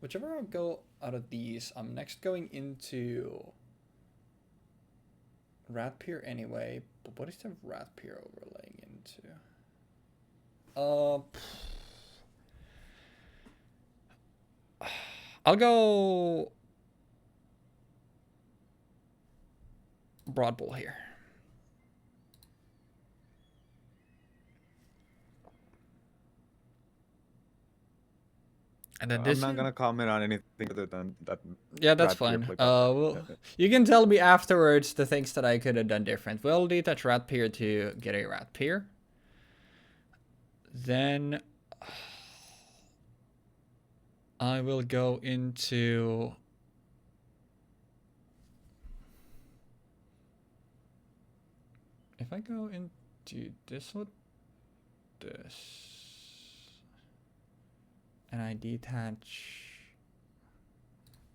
whichever I go out of these, I'm next going into Rat Pier anyway, but what is the Rat Pier overlaying into? I'll go Broad Bull here. And then this. I'm not gonna comment on anything other than that. Yeah, that's Rat Pier fine. play. Well, you can tell me afterwards the things that I could have done different. We'll detach Rat Pier to get a Rat Pier. Then I will go into. If I go into this with this, and I detach.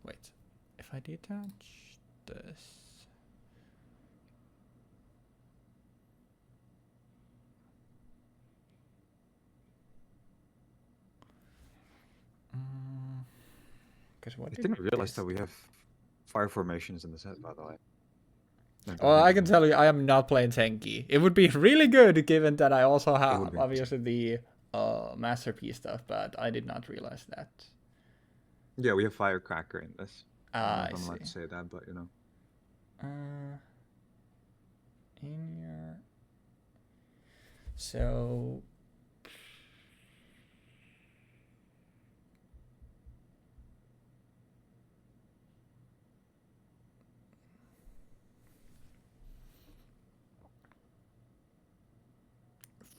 Wait, if I detach this. Because what I didn't realize that we have fire formations in the set, by the way. Well, I can tell you, I am not playing tanky. It would be really good given that I also have obviously the masterpiece stuff, but I did not realize that. Yeah, we have Firecracker in this. I I'm see. allowed to say that, but you know. In your so.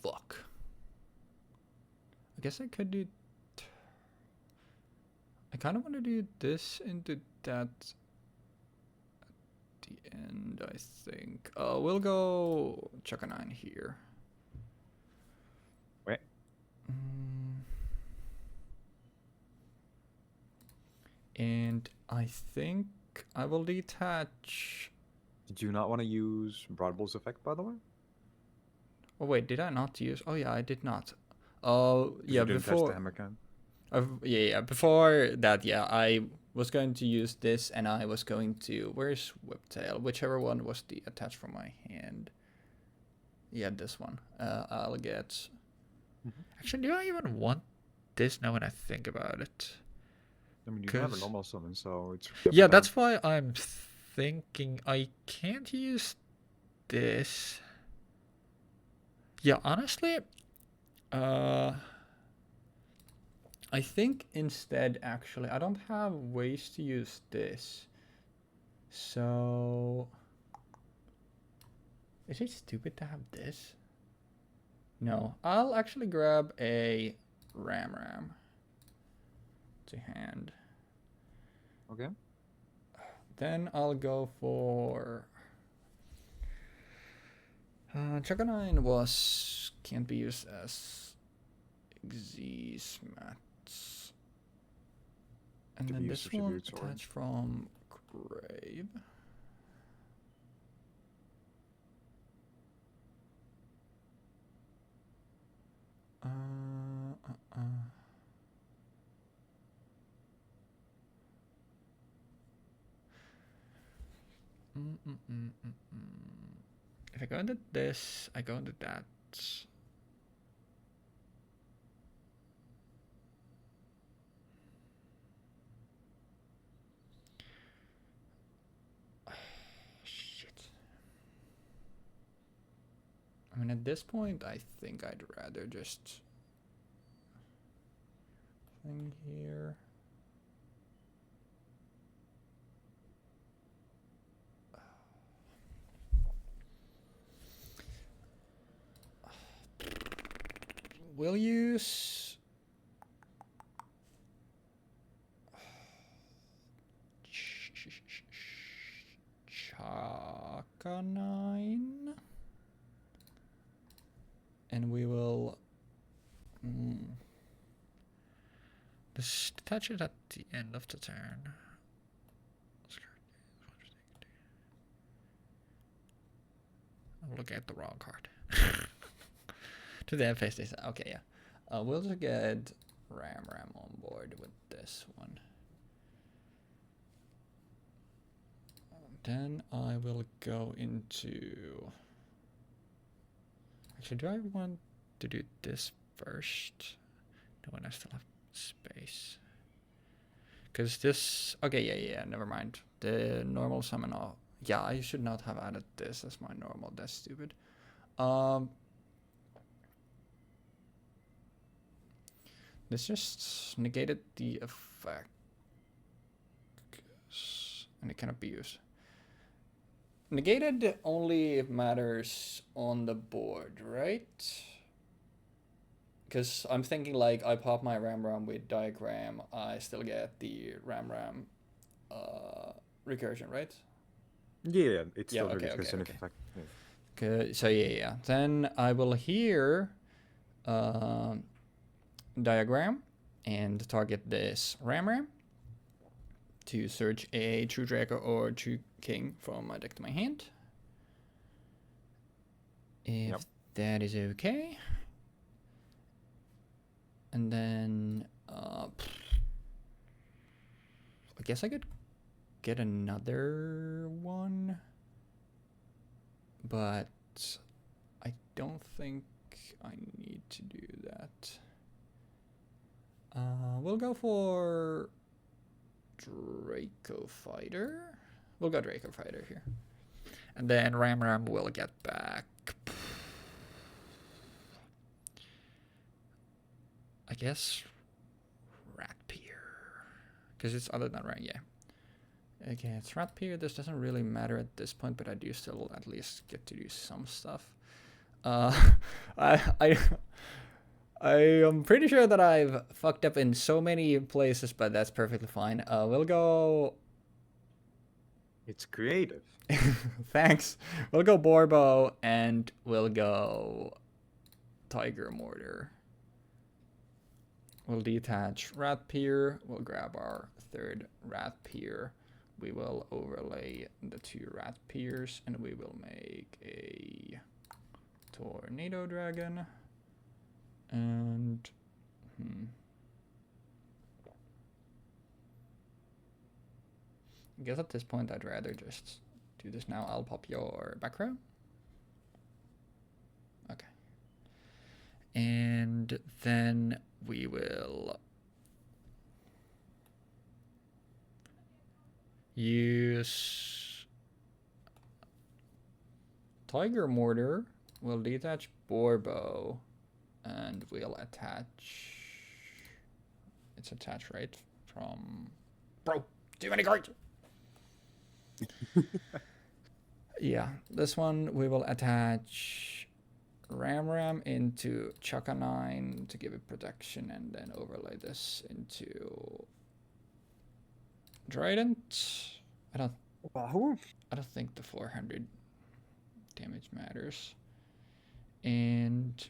Fuck. I guess I could do. I kind of want to do this into that at the end, I think. We'll go Chuck 9 here. Wait. And I think I will detach. Did you not want to use Broadbull's effect, by the way? Oh wait, did I not use? Oh yeah, I did not. Oh yeah, you didn't before. Touch the hammer can. Yeah. Before that, yeah, I was going to use this, and I was going to. Where's Whiptail? Whichever one was the attached from my hand. Yeah, this one. I'll get. Actually, do I even want this now when I think about it? I mean, you can have a normal summon, so it's. Yeah, that's why I'm thinking I can't use this. Yeah, honestly, I think instead, actually, I don't have ways to use this. So, is it stupid to have this? No, I'll actually grab a Ram to hand. Okay. Then I'll go for Draco 9 can't be used as Xyz mats. And then this one attached from Grave. If I go into this, I go into that. Shit. I mean, at this point, I think I'd rather just thing here. We'll use Chaka 9, and we will just touch it at the end of the turn. I'm looking at the wrong card. To the face, they say, okay, yeah. We'll just get Ram on board with this one. Then I will go into. Actually, do I want to do this first? No, when I still have space. Because this. Okay, yeah, never mind. The normal summon. Yeah, I should not have added this as my normal. That's stupid. This just negated the effect, and it cannot be used. Negated only matters on the board, right? Because I'm thinking like I pop my Ram with diagram, I still get the Ram recursion, right? Yeah, it's still okay, really specific effect. Yeah. Okay, so yeah. Then I will hear diagram and target this Ram to search a True Draco or True King from my deck to my hand. If that is okay. And then I guess I could get another one, but I don't think I need to do that. We'll go for Draco Fighter. We'll go Draco Fighter here. And then Ram will get back. I guess Rat Pier. Because it's other than Rat, yeah. Okay, it's Rat Pier. This doesn't really matter at this point, but I do still at least get to do some stuff. I am pretty sure that I've fucked up in so many places, but that's perfectly fine. We'll go... It's creative. Thanks. We'll go Borbo and we'll go Tiger Mortar. We'll detach Rat Pier. We'll grab our third Rat Pier. We will overlay the 2 Rat Piers and we will make a Tornado Dragon. And I guess at this point I'd rather just do this now. I'll pop your back row. Okay. And then we will use Tiger Mortar. We'll detach Borbo and we'll attach. It's attached right from. Bro, too many cards. Yeah, this one we will attach Ram into Chaka 9 to give it protection, and then overlay this into Trident. I don't think the 400 damage matters. And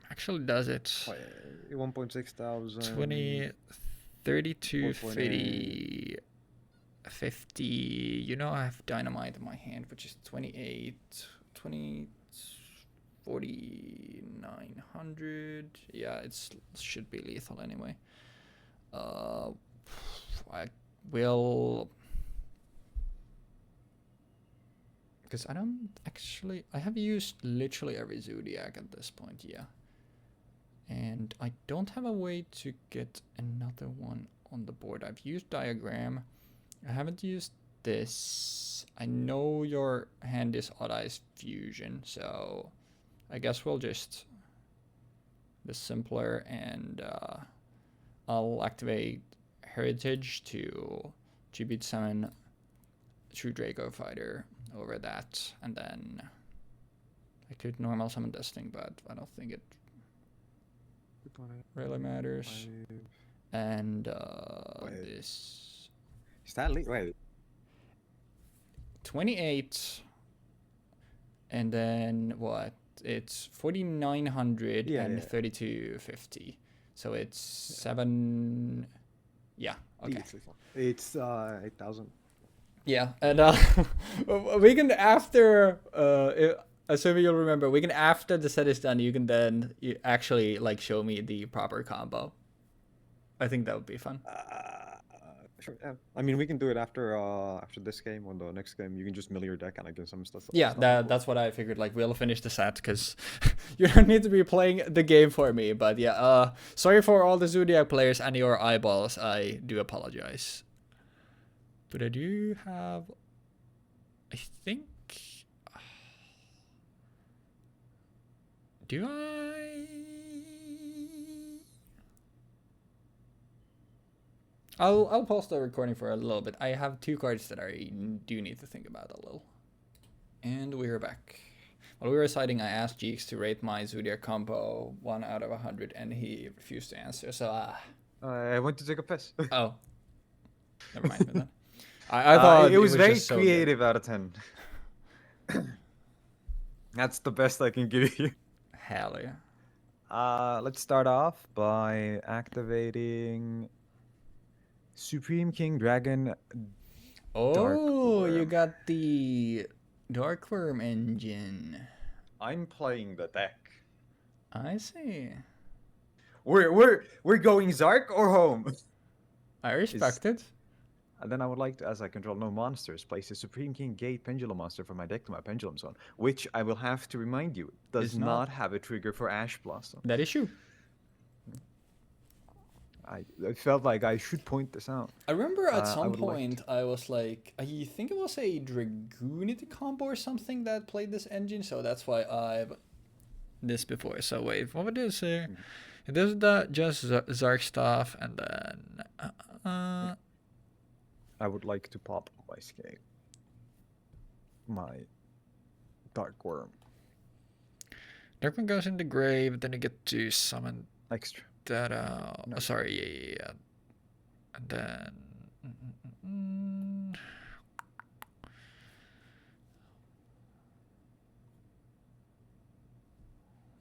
actually does it. 1.6 thousand. 20, 32, 50, 50. You know, I have dynamite in my hand, which is 28, 20, 4900. Yeah, it should be lethal anyway. I will, because I don't actually, I have used literally every Zoodiac at this point, yeah. And I don't have a way to get another one on the board. I've used Diagram. I haven't used this. I know your hand is Odd Eyes Fusion, so I guess we'll just be simpler, and I'll activate Heritage to GP summon True Draco Fighter over that, and then I could normal summon this thing, but I don't think it really matters. And this Is that late? Wait. 28, and then what? It's 4900 and 3250. So it's 7. Yeah. Okay. It's 8,000. Yeah, and we can after assuming you'll remember, we can after the set is done, you can then actually like show me the proper combo. I think that would be fun. Sure. Yeah. I mean, we can do it after this game. On the next game, you can just mill your deck and I get some stuff. Yeah, that's what I figured. Like, we'll finish the set because you don't need to be playing the game for me. But yeah, sorry for all the Zoodiac players and your eyeballs. I do apologize. But I do have, I think, do I? I'll pause the recording for a little bit. I have 2 cards that I do need to think about a little. And we're back. While we were reciting, I asked Jeexx to rate my Zoodiac combo 1 out of 100, and he refused to answer. So I went to take a piss. Oh, never mind then. I thought it was very so creative out of 10. That's the best I can give you. Hell yeah. Let's start off by activating Supreme King Dragon. Oh, you got the Dark Worm engine. I'm playing the deck. I see. We're going Zark or home? I respect it. And then I would like to, as I control no monsters, place a Supreme King Gate Pendulum monster from my deck to my Pendulum Zone, which I will have to remind you does It's not not. have a trigger for Ash Blossom. That is true. I felt like I should point this out. I remember at I some would like point I was like, I think it was a Dragoonity combo or something that played this engine, so that's why I've this before. So wait, what would this say? It does that just Zark stuff, and then I would like to pop my scale. My Dark Worm. Dark one goes in the grave, then you get to summon Extra. that No. oh, sorry, yeah. And then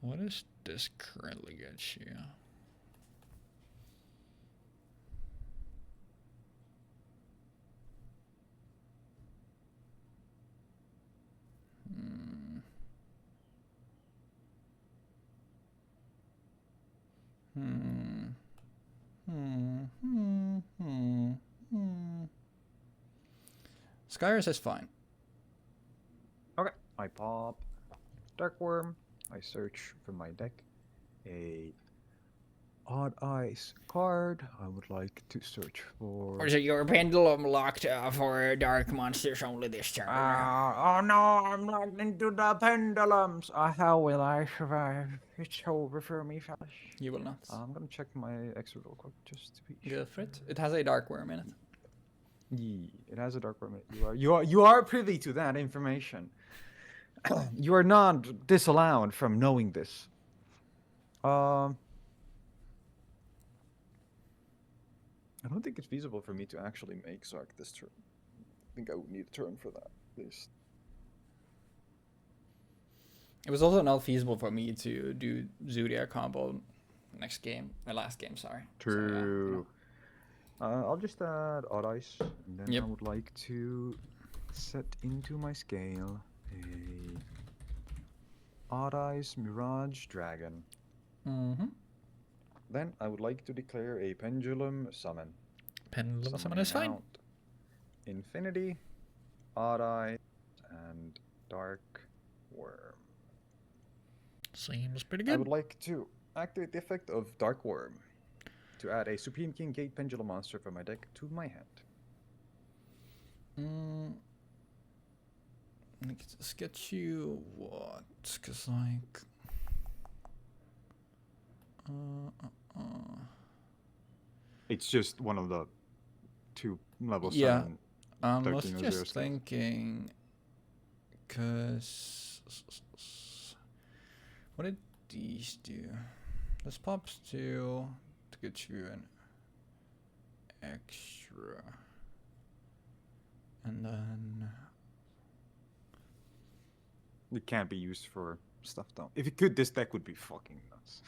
what is this currently get you? Skyrus is fine. Okay. I pop Dark Worm. I search from my deck a Odd Eyes card. I would like to search for. Or is it your pendulum locked for dark monsters only this turn? Oh no, I'm locked into the pendulums. How will I survive? It's over for me, fellas. You will not. I'm gonna check my extra real quick just to be sure. Go for it. It has a dark worm in it. It has a dark worm. You are privy to that information. You are not disallowed from knowing this. I don't think it's feasible for me to actually make Zark this turn. I think I would need a turn for that, at least. It was also not feasible for me to do Zoodiac combo next game, last game, sorry. True. So, yeah, you know. I'll just add Odd Eyes, and then Yep. I would like to set into my scale a Odd Eyes Mirage Dragon. Mm-hmm. Then I would like to declare a Pendulum Summon. Pendulum summon Summoning is fine. out Infinity, Odd Eyes, and Dark Worm. Seems pretty I good. would like to activate the effect of Dark Worm to add a Supreme King Gate Pendulum monster from my deck to my hand. Let's get you what? Cause like, It's just one of the two level Yeah. 7. I was 13 or 0 just skills. thinking, cause what did these do? This pops to get you an extra, and then It can't be used for stuff though. If it could, this deck would be fucking nuts.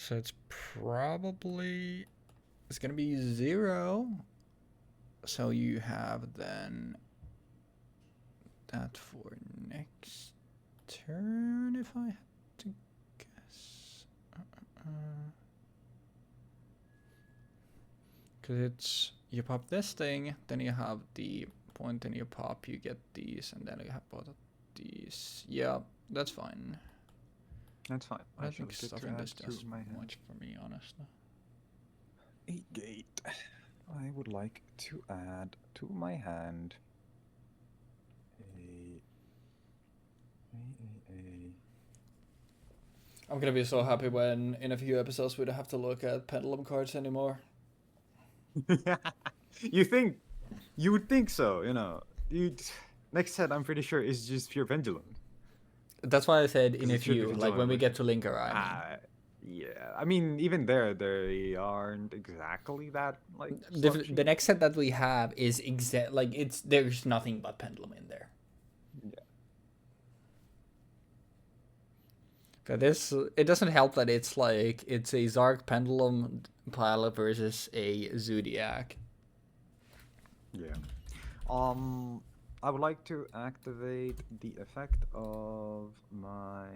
so it's probably it's gonna be 0. So you have then that for next turn, if I had to guess. Because it's you pop this thing, then you have the point, and you pop, you get these, and then you have both of these. Yeah, that's fine. That's fine. I shall think get stuff to in add this to does my hand. much for me, honestly. A gate. I would like to add to my hand a I'm gonna be so happy when in a few episodes we don't have to look at pendulum cards anymore. You would think so, you know. Next set I'm pretty sure is just pure pendulum. That's why I said in a It should be few, like pendulum when we version. get to Linker, I mean. Yeah. I mean even there they aren't exactly that like The next set that we have is like there's nothing but pendulum in there. Yeah. But it doesn't help that it's like it's a Zark pendulum pile versus a Zoodiac. Yeah. I would like to activate the effect of my.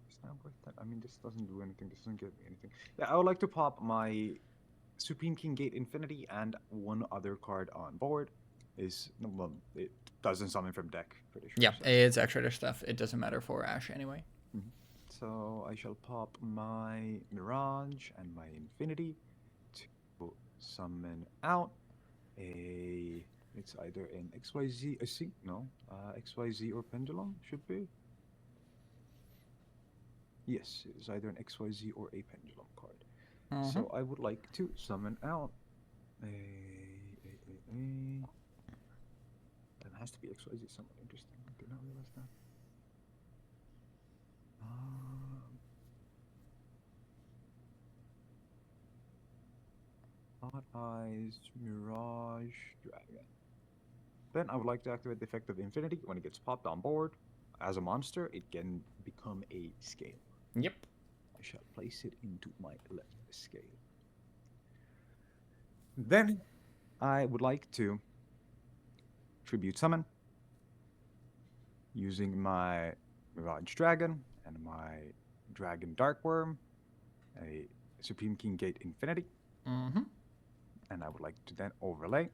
Is that worth that? I mean, this doesn't do anything. This doesn't give me anything. Yeah, I would like to pop my Supreme King Gate Infinity and one other card on board. Well, it doesn't summon from deck. Pretty sure. Yeah, so. it's extra stuff. It doesn't matter for Ash anyway. So I shall pop my Mirage and my Infinity to summon out a. It's either an XYZ. I think no. XYZ or Pendulum should be. Yes, it is either an XYZ or a Pendulum card. So I would like to summon out a. That has to be XYZ. Somewhat interesting. I did not realize that. Hot Eyes, Mirage, Dragon. Then I would like to activate the effect of Infinity. When it gets popped on board as a monster, it can become a scale. Yep. I shall place it into my left scale. Then I would like to tribute summon using my Mirage Dragon and my Dragon Darkworm, a Supreme King Gate Infinity. And I would like to then overlay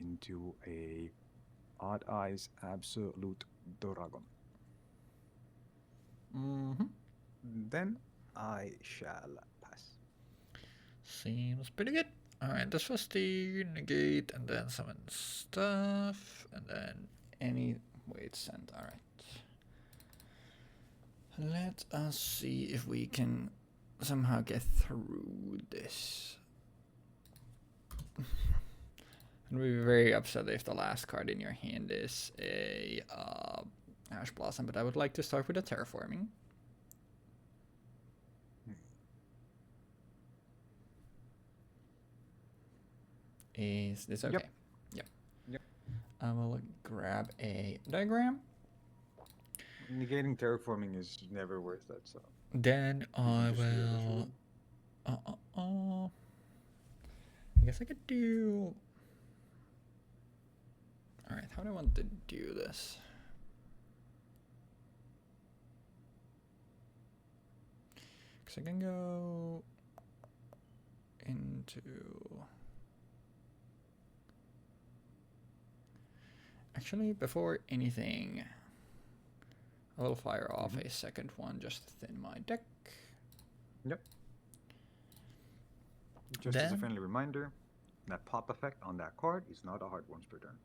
into a Odd Eyes Absolute Dragon. Then I shall pass. Seems pretty good. Alright, this was the negate and then summon stuff and then any wait sent. Alright. Let us see if we can somehow get through this. And we'd be very upset if the last card in your hand is a Ash Blossom, but I would like to start with a Terraforming. Is this okay? Yep. I will grab a diagram. Negating Terraforming is never worth it, so. Then I just do will. I guess I could do. Alright, how do I want to do this? Because I can go into. Actually, before anything, I will fire off a second one just to thin my deck. Yep. Just as a friendly reminder, that pop effect on that card is not a hard once per turn.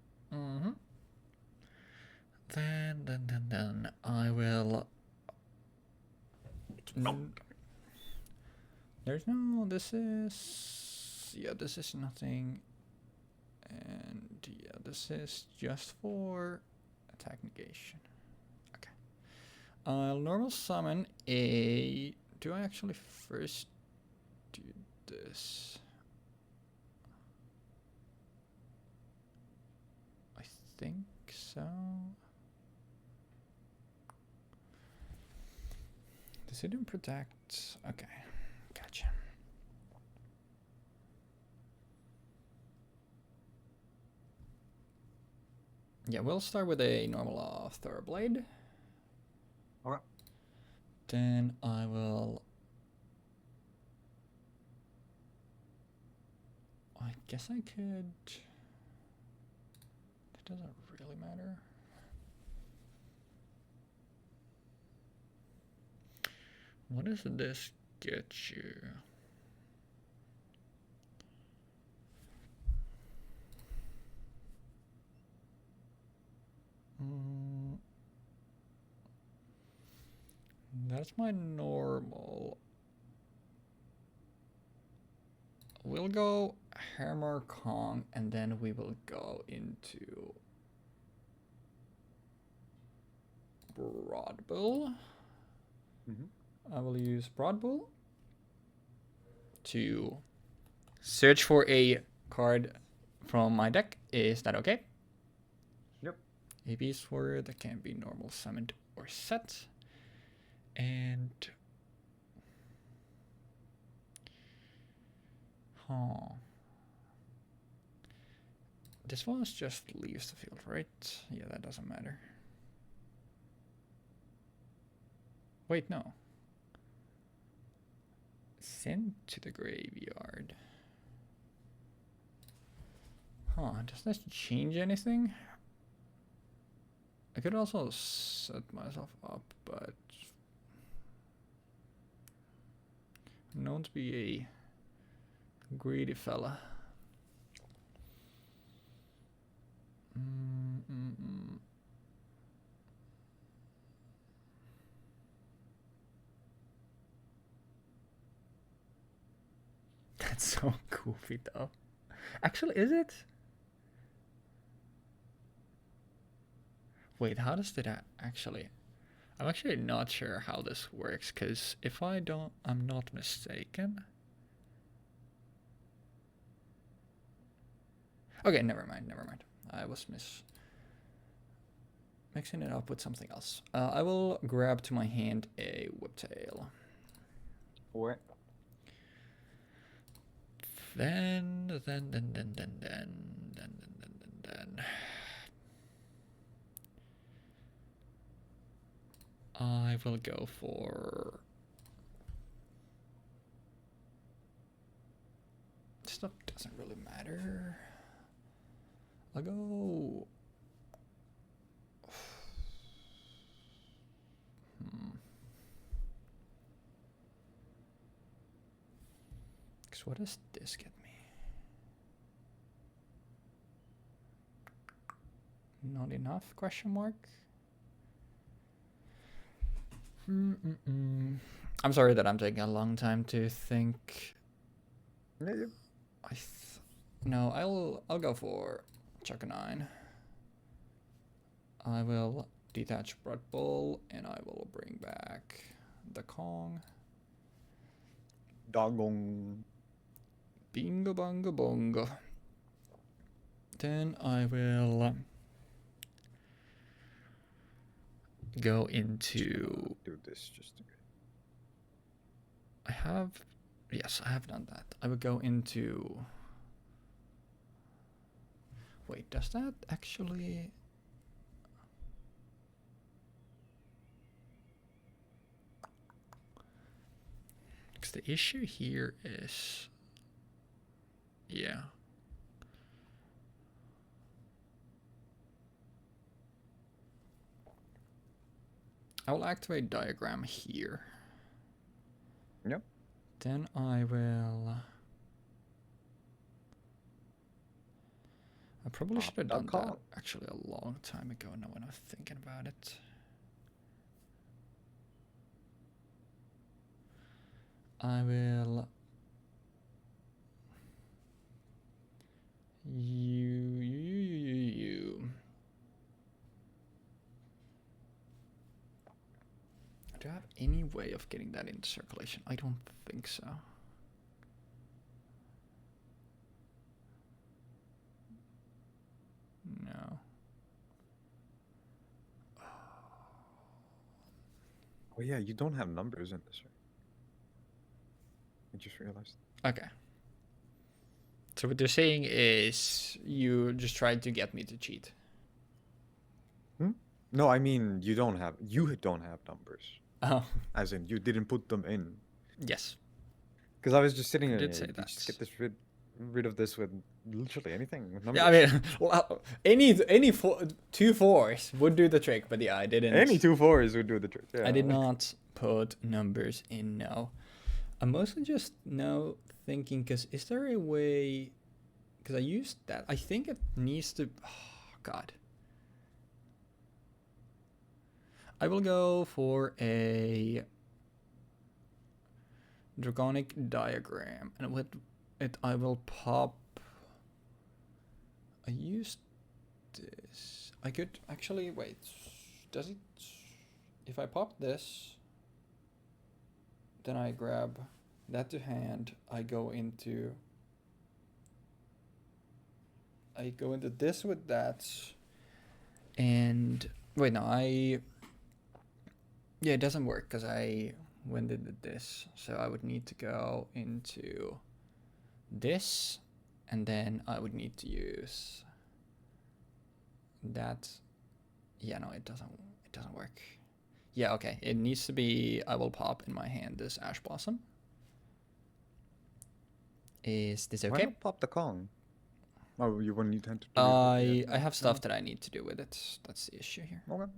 Then I will. There's no. This is. Yeah, this is nothing. And yeah, this is just for attack negation. Okay. I'll normal summon a. Do I actually first do this? I think so. Does it protect? Okay, gotcha. Yeah, we'll start with a normal Thoroughblade. Alright. Then I will. I guess I could. That doesn't really matter. What does this get you? That's my normal. We'll go Hammer Kong and then we will go into Broadbull. I will use Broadbull to search for a card from my deck. Is that okay? Yep. A beast warrior that can be normal summoned or set. And This was just leaves the field, right? Yeah, that doesn't matter. Wait, no. Sent to the graveyard. Huh, does this change anything? I could also set myself up, but I'm known to be a greedy fella. That's so goofy though. Actually, is it? Wait, how does that actually? I'm actually not sure how this works, because if I'm not mistaken. Okay, never mind. I was mixing it up with something else. I will grab to my hand a whiptail. What? Then. I will go for stuff doesn't really matter. I'll go. Cause what does this get me? Not enough? Question mark. I'm sorry that I'm taking a long time to think. No, I'll go for Chuck a 9. I will detach Blood Bowl and I will bring back the Kong. Dogong. Bingo bongo bongo. Then I will go into. Do this just to. I have done that. I would go into. Wait, does that actually? Because the issue here is, yeah. I will activate diagram here. Yep. Then I will. I probably should have done that actually a long time ago now when I'm thinking about it. I will. You. Do I have any way of getting that into circulation? I don't think so. No. Oh yeah, you don't have numbers in this, right? I just realized. Okay. So what they're saying is you just tried to get me to cheat. No, I mean you don't have numbers. Oh. As in you didn't put them in. Yes. Because I was just sitting there. Did say you that. just get this rid of this with literally anything. With numbers. Yeah, I mean, well, any 2 4s would do the trick, but yeah, I didn't. Any 2 4s would do the trick. Yeah. I did not put numbers in. No, I'm mostly just now thinking, because is there a way? Because I used that. I think it needs to. Oh God. I will go for a draconic diagram, and with it I will pop. I used this. I could actually wait. Does it? If I pop this, then I grab that to hand. I go into this with that, and wait, no, yeah, it doesn't work because I went and did this. So I would need to go into this, and then I would need to use That, yeah, no, it doesn't work. Yeah, okay, it needs to be, I will pop in my hand this Ash Blossom. Is this Why okay? not pop the Kong? Oh, you wouldn't intend to do I it. have stuff that I need to do with it. That's the issue here. Okay.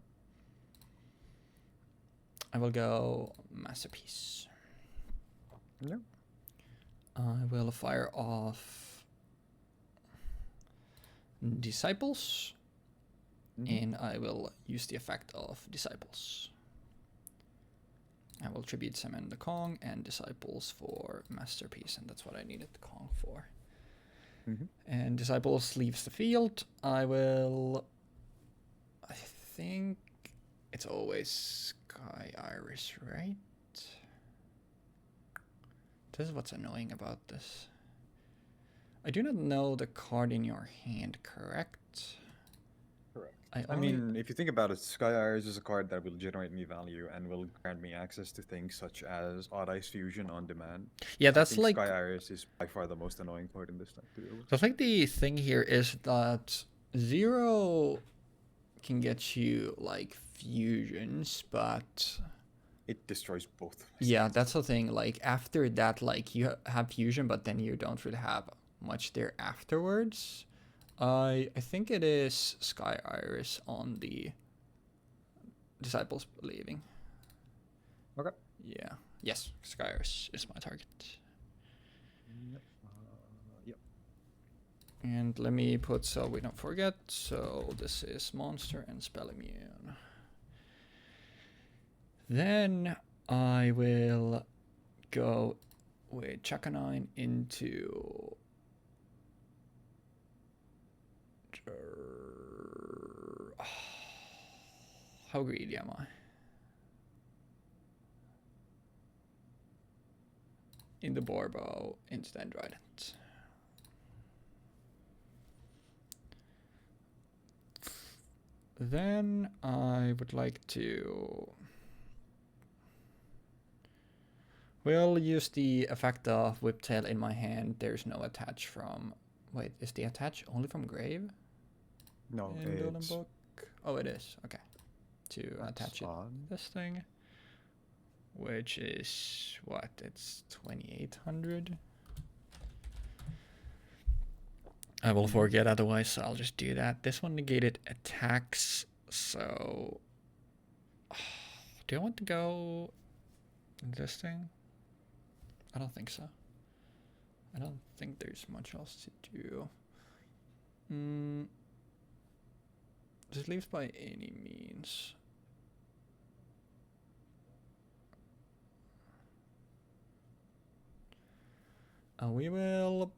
I will go Masterpiece. Yeah. I will fire off Disciples, and I will use the effect of Disciples. I will tribute summon the Kong and Disciples for Masterpiece, and that's what I needed the Kong for. And Disciples leaves the field. I think it's always Sky Iris, right? This is what's annoying about this. I do not know the card in your hand, correct? Correct. I mean, if you think about it, Sky Iris is a card that will generate me value and will grant me access to things such as Odd Eyes Fusion on demand. yeah, I that's think like Sky Iris is by far the most annoying card in this deck to deal with. that's like the thing here is that 0 can get you like fusions, but It destroys both. yeah, that's the thing. Like after that, like you have fusion, but then you don't really have much there afterwards. I think it is Sky Iris on the Disciples leaving. Okay. Yeah. Yes, Sky Iris is my target. Yep. Yep. And let me put, so we don't forget, so this is Monster and Spell Immune. Then I will go with Chakanine into how greedy am I? In the Borbo into the Dendrident. Then I would like to... We'll use the effect of Whiptail in my hand. There's no attach from... Wait, is the attach only from Grave? No, In Duel and it's Book? Oh, it is. Okay. To attach it. odd. This thing. Which is... What? It's 2,800. I will forget otherwise, so I'll just do that. This one negated attacks, so... Do I want to go... this thing? I don't think so. I don't think there's much else to do. This leaves by any means. We will...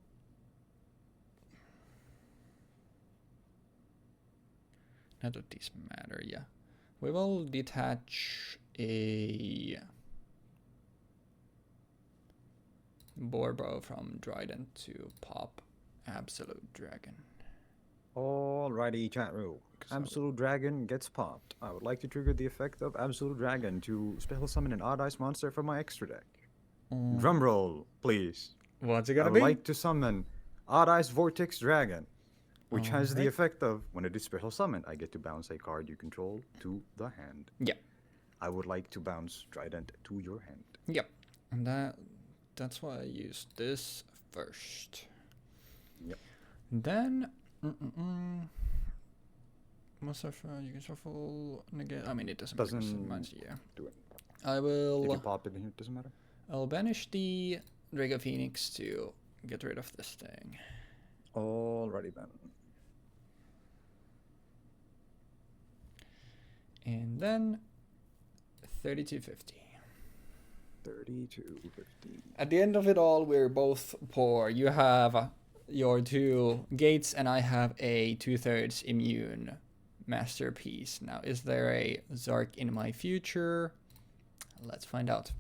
Not that these matter, yeah. We will detach a Borbo from Trident to pop Absolute Dragon. Alrighty, chat room. So- Absolute Dragon gets popped. I would like to trigger the effect of Absolute Dragon to special summon an Odd Eyes monster from my extra deck. Drum roll, please. What's it I gonna would be? like to summon Odd Eyes Vortex Dragon, which has the Alright. effect of, when it is special summoned, I get to bounce a card you control to the hand. Yeah. I would like to bounce Trident to your hand. Yep. And that's why I used this first. Yep. Then must have you can shuffle negate. I mean it doesn't matter so Doesn't much, yeah. do it. I If you will pop it in here, it doesn't matter. I'll banish the Draco Phoenix to get rid of this thing. Alrighty then. And then 3250. 3250. At the end of it all, we're both poor. You have your 2 gates, and I have a 2/3 immune masterpiece. Now, is there a Zark in my future? Let's find out.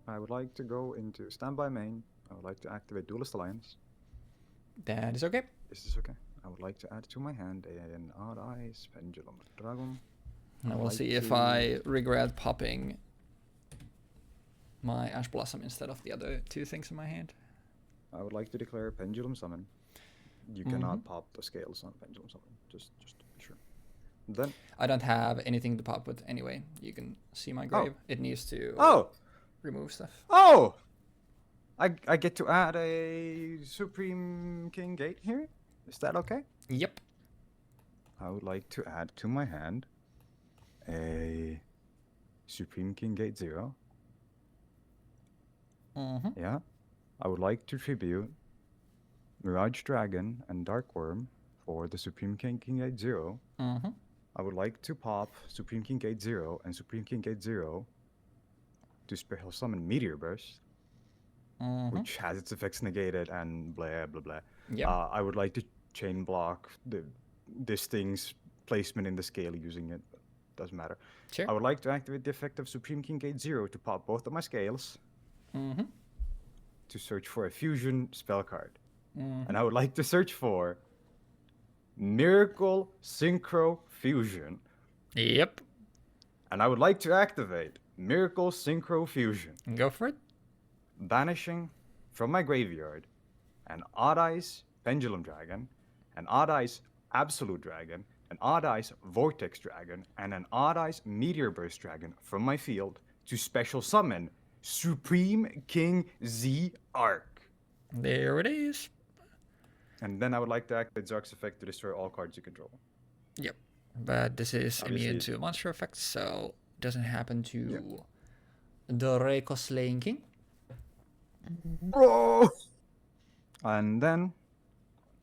I would like to go into standby main. I would like to activate Duelist Alliance. That is okay. Is this okay? I would like to add to my hand an Odd Eyes Pendulum Dragon. And I'd we'll like see if to- I regret popping my Ash Blossom instead of the other 2 things in my hand. I would like to declare Pendulum Summon. You cannot pop the scales on Pendulum Summon, just to be sure. Then. I don't have anything to pop with anyway. You can see my grave. It needs to Oh. remove stuff. Oh. I get to add a Supreme King Gate here. Is that okay? Yep. I would like to add to my hand a Supreme King Gate 0. Mm-hmm. Yeah. I would like to tribute Mirage Dragon and Dark Worm for the Supreme King Gate 0. Mm-hmm. I would like to pop Supreme King Gate 0 and Supreme King Gate 0 to special summon Meteor Burst, which has its effects negated and blah blah blah. Yep. I would like to chain block this thing's placement in the scale using it. Doesn't matter. Sure. I would like to activate the effect of Supreme King Gate 0 to pop both of my scales to search for a fusion spell card. And I would like to search for Miracle Synchro Fusion. Yep. And I would like to activate Miracle Synchro Fusion, Go for it. banishing from my graveyard an Odd Eyes Pendulum Dragon, an Odd Eyes Absolute Dragon, an Odd Eyes Vortex Dragon, and an Odd Eyes Meteor Burst Dragon from my field to special summon Supreme King Z Arc. There it is. And then I would like to activate Zark's effect to destroy all cards you control. Yep. But this is Obviously- immune to monster effects, so it doesn't happen to the Draco Slaying King. Bro! And then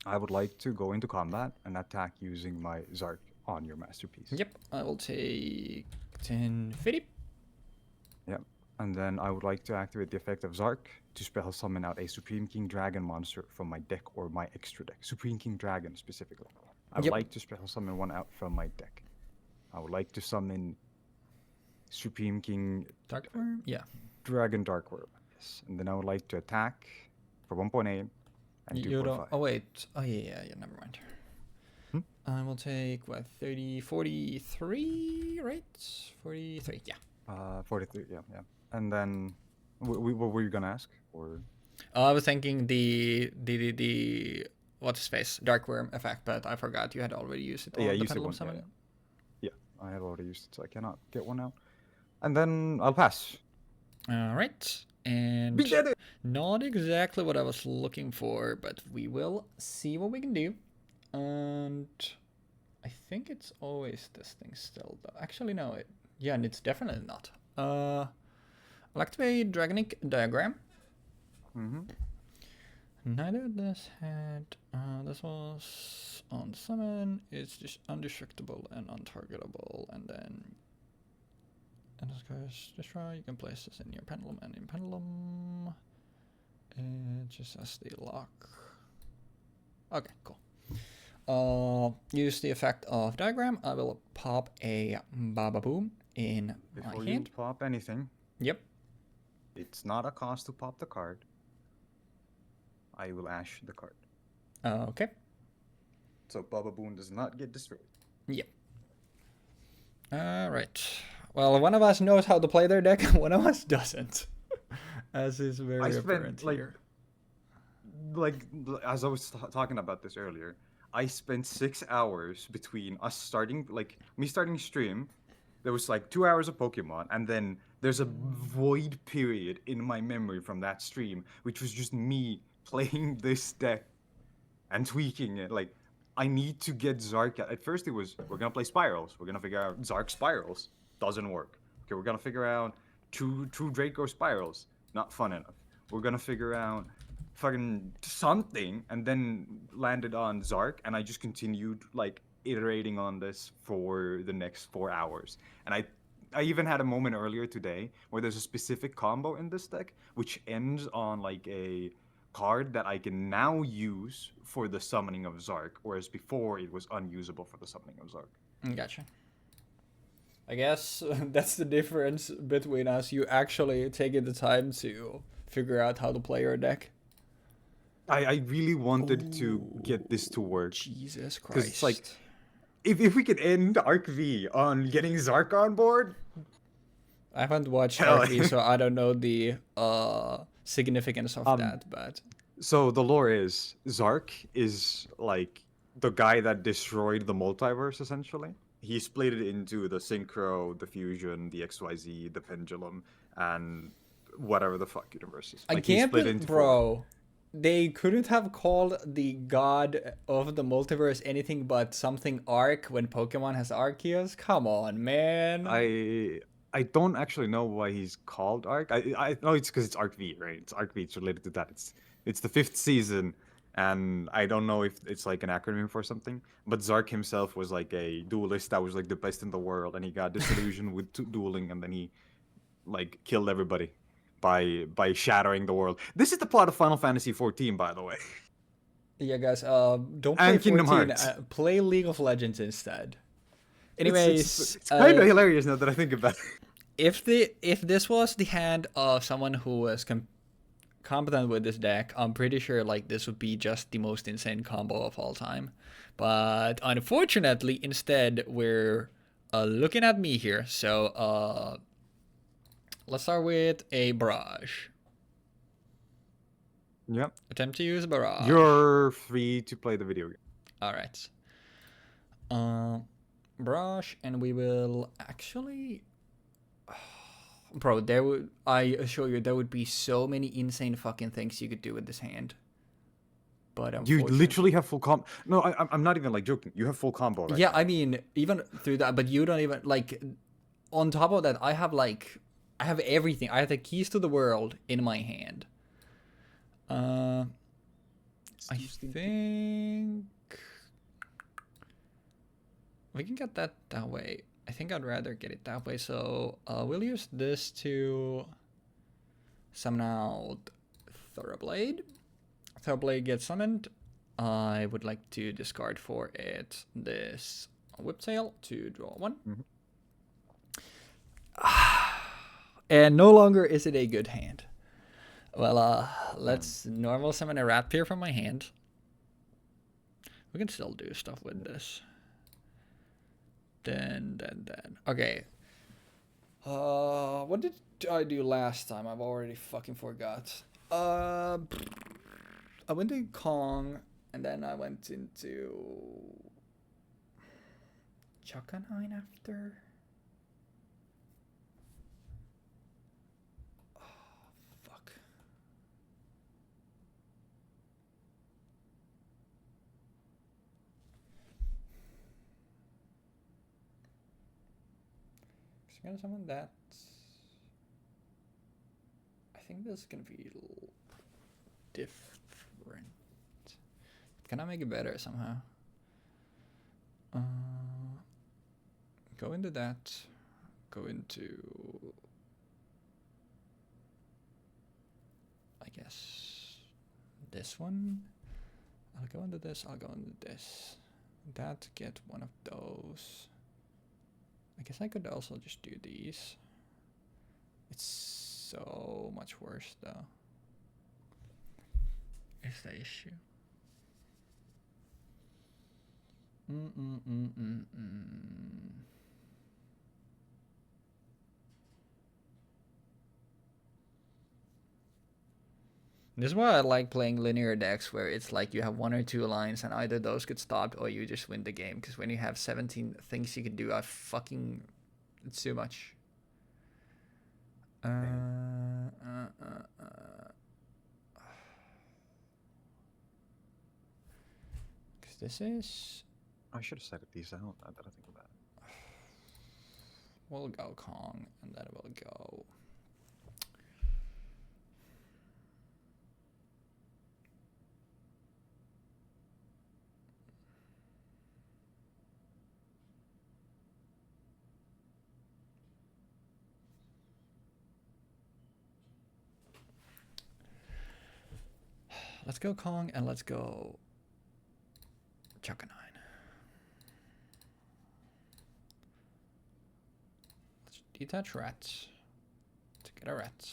I would like to go into combat and attack using my Zark on your masterpiece. Yep. I will take 1050. Yep. And then I would like to activate the effect of Zark to special summon out a Supreme King Dragon monster from my deck or my extra deck. Supreme King Dragon specifically. I would Yep. like to special summon one out from my deck. I would like to summon Supreme King Dark Worm? Yeah. Dragon Dark Worm. Yes. And then I would like to attack for 1.8 and You don't. 2.5. Oh, wait. Oh, yeah. Never mind. I will take, what, 30, 43, right? 43, yeah. 43, yeah. And then, what were you gonna ask? Or I was thinking the what's his face Dark Worm effect, but I forgot you had already used it. Yeah, I on the used it Pendulum once, yeah, Summon. yeah, I have already used it, so I cannot get one out. And then I'll pass. All right, and We did it! not exactly what I was looking for, but we will see what we can do. And I think it's always this thing still, though. Actually, no. Yeah, and it's definitely not. I'll activate Dragonic Diagram. Neither of this had. This was on summon. It's just undestructible and untargetable, and then. And this goes destroy. You can place this in your pendulum and in pendulum. It just has the lock. Okay, cool. Use the effect of diagram. I will pop a Baba Boom in Before my you hand. pop anything, Yep. it's not a cost to pop the card. I will ash the card. Okay. So Baba Boon does not get destroyed. Yep. All right. Well, one of us knows how to play their deck, one of us doesn't. As is very I apparent spent here. like as I was talking about this earlier, I spent 6 hours between us starting, like me starting stream. There was like 2 hours of Pokemon, and then there's a void period in my memory from that stream, which was just me playing this deck and tweaking it. Like, I need to get Zark. At first, it was we're gonna play Spirals. We're gonna figure out Zark Spirals. Doesn't work. Okay, we're gonna figure out true Draco Spirals. Not fun enough. We're gonna figure out fucking something, and then landed on Zark, and I just continued like iterating on this for the next 4 hours. And I even had a moment earlier today where there's a specific combo in this deck which ends on like a card that I can now use for the summoning of Zark, whereas before it was unusable for the summoning of Zark. Gotcha. I guess that's the difference between us. You actually taking the time to figure out how to play your deck. I really wanted to get this to work. Jesus Christ. Because it's like, if we could end Arc V on getting Zark on board, I haven't watched Hell. RP, so I don't know the significance of that, but so the lore is Zark is like the guy that destroyed the multiverse essentially. he split it into the synchro, the fusion, the XYZ, the pendulum, and whatever the fuck universes. I Like he can't split it into four. bro. They couldn't have called the god of the multiverse anything but something Arc when Pokemon has Arceus. Come on, man. I don't actually know why he's called Arc. I know it's because it's Arc V, right? It's Arc V. It's related to that. It's the 5th season, and I don't know if it's like an acronym for something. But Zark himself was like a duelist that was like the best in the world, and he got disillusioned with dueling, and then he like killed everybody by shattering the world. This is the plot of Final Fantasy 14, by the way. Yeah, guys. Don't play And Kingdom 14. Hearts. Play League of Legends instead. Anyways, it's kind of hilarious now that I think about it. if this was the hand of someone who was competent with this deck, I'm pretty sure like this would be just the most insane combo of all time. But unfortunately, instead we're looking at me here. So let's start with a barrage. Yep. Attempt to use barrage. You're free to play the video game. All right. Barrage, and we will actually. Bro, I assure you, there would be so many insane fucking things you could do with this hand. But You literally have full combo. No, I'm not even like joking. You have full combo. Right yeah, now. I mean, even through that, but you don't even like. On top of that, I have everything. I have the keys to the world in my hand. I think we can get that way. I think I'd rather get it that way. So we'll use this to summon out Thoroughblade. Thoroughblade gets summoned. I would like to discard for it this Whiptail to draw 1. And no longer is it a good hand. Well, let's normal summon a Ratpier from my hand. We can still do stuff with this. Then. Okay. What did I do last time? I've already fucking forgot. I went to Kong, and then I went into Chakanine after. Gonna summon that. I think this is gonna be a little different. Can I make it better somehow? Go into that. Go into. I guess this one. I'll go into this. I'll go into this. That get one of those. I guess I could also just do these. It's so much worse though. Is the issue. This is why I like playing linear decks where it's like you have 1 or 2 lines and either those get stopped or you just win the game. Because when you have 17 things you can do, it's too much. Because this is... I should have set these out. Now that I think about it. We'll go Kong and then we'll go... Let's go Kong and let's go Chakanine. Let's detach rats to get a rat.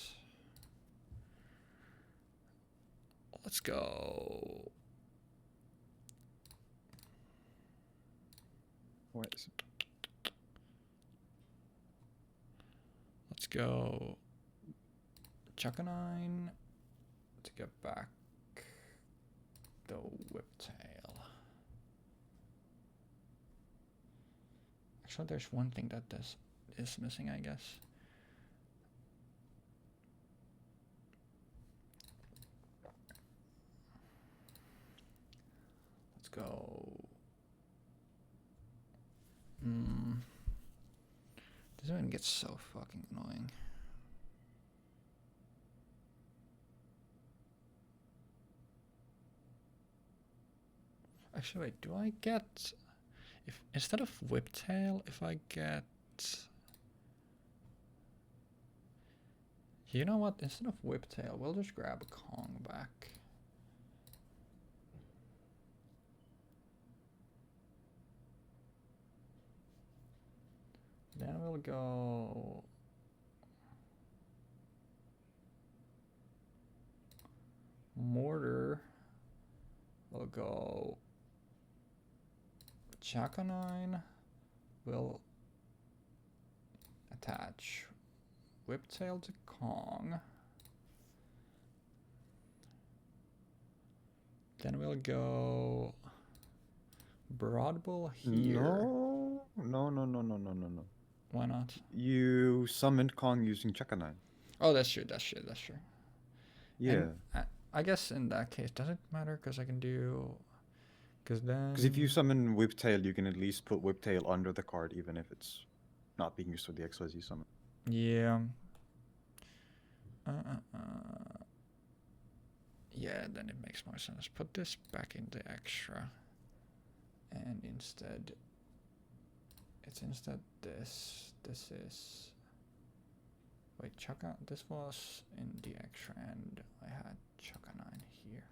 Let's go. Wait. Let's go Chakanine to get back the Whiptail. Actually, there's one thing that this is missing, I guess. Let's go. This one gets so fucking annoying. Actually, wait, do I get... If instead of whiptail, if I get... You know what? Instead of whiptail, we'll just grab Kong back. Then we'll go... Mortar. We'll go... Chakanine. We'll attach Whiptail to Kong. Then we'll go Broadbull here. No. Why not? You summoned Kong using Chakanine. Oh, that's true. Yeah. And I guess in that case, does it matter? Because I can do... Because if you summon Whiptail, you can at least put Whiptail under the card, even if it's not being used for the extras you summon. Yeah. Yeah, then it makes more sense. Put this back in the extra. And instead... It's instead this. This is... Wait, Chaka... This was in the extra and I had Chakanine here.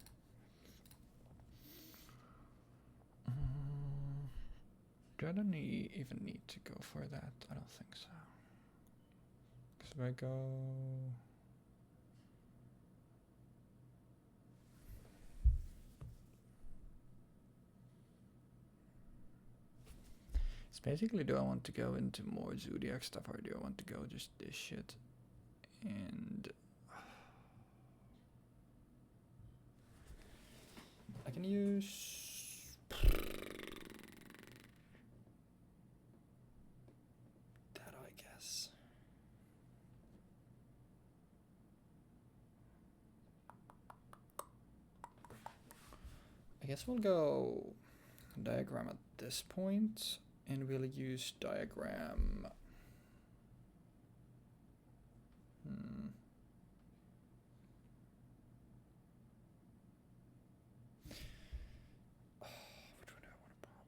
Do I don't even need to go for that? I don't think so. Because if I go... It's basically, do I want to go into more Zoodiac stuff or do I want to go just this shit? And... I can use... that, I guess. I guess we'll go diagram at this point, and we'll use diagram. Which one do I want to pop?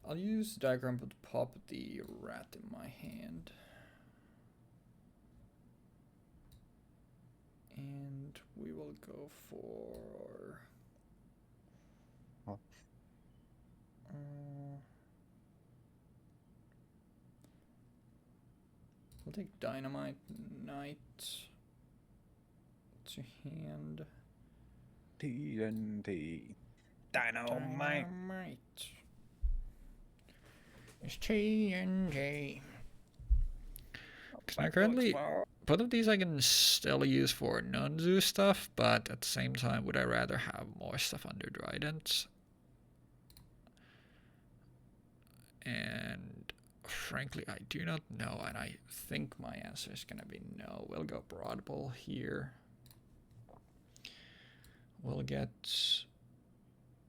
I'll use diagram to pop the rat in my hand. And we will go for... we'll take Dynamite Knight to hand. TNT. Dynamite. It's TNT. Because I currently... Both of these I can still use for non-zoo stuff, but at the same time, would I rather have more stuff under Trident? And frankly, I do not know, and I think my answer is gonna be no. We'll go Broadbull here. We'll get...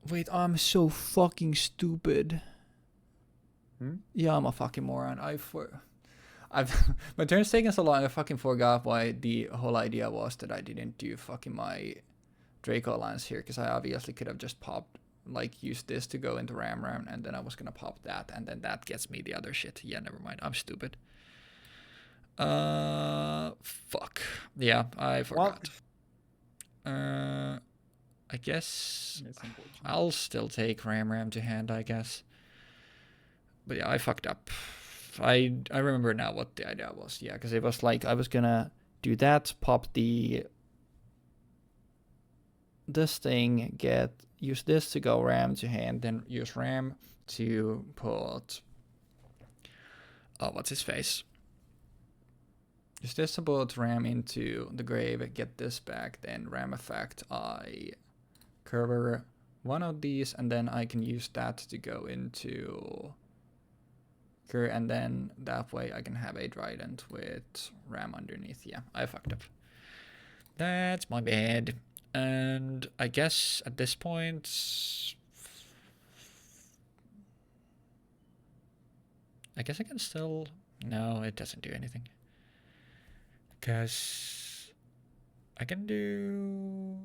Wait, I'm so fucking stupid. Yeah, I'm a fucking moron. My turn's taken so long, I fucking forgot why the whole idea was that I didn't do fucking my Draco Alliance here, because I obviously could have just popped, like, used this to go into Ram, and then I was gonna pop that, and then that gets me the other shit. Yeah, never mind. I'm stupid. Fuck. Yeah, I forgot. I guess I'll still take Ram to hand, I guess. But yeah, I fucked up. I remember now what the idea was. Yeah, because it was like I was gonna do that, pop this thing, use this to go Ram to hand, then use Ram to put what's his face? Is this about ram into the grave, get this back, then ram effect, I cover one of these, and then I can use that to go into and then that way I can have a trident with ram underneath. Yeah, I fucked up. That's my bad. And I guess at this point, I guess I can still... No, it doesn't do anything. Because I can do...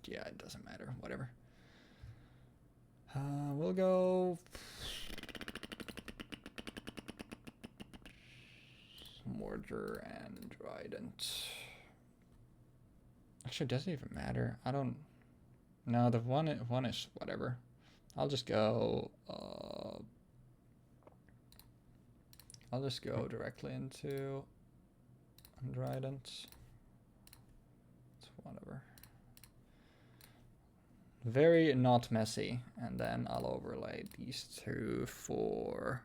Yeah, it doesn't matter. Whatever. We'll go... Mortar and trident. Actually, it doesn't even matter. I don't... No, the one is whatever. I'll just go... I'll just go directly into trident. It's whatever. Very not messy. And then I'll overlay these two for...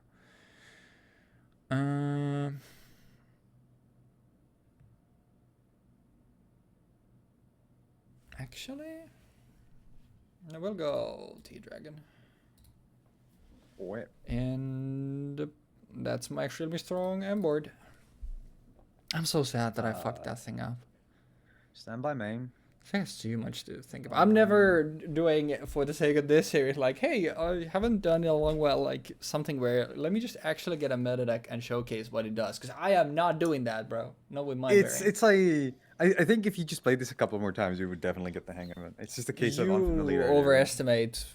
Actually, I will go T-Dragon. What? And that's my extremely strong M-board. I'm so sad that I fucked that thing up. Stand by main. I think it's too much to think about. I'm never doing it for the sake of this series, like, hey, I haven't done it a long while, like, something where, let me just actually get a meta deck and showcase what it does, because I am not doing that, bro. Not with my variant. It's like... I think if you just played this a couple more times, you would definitely get the hang of it. It's just a case of unfamiliar. You overestimate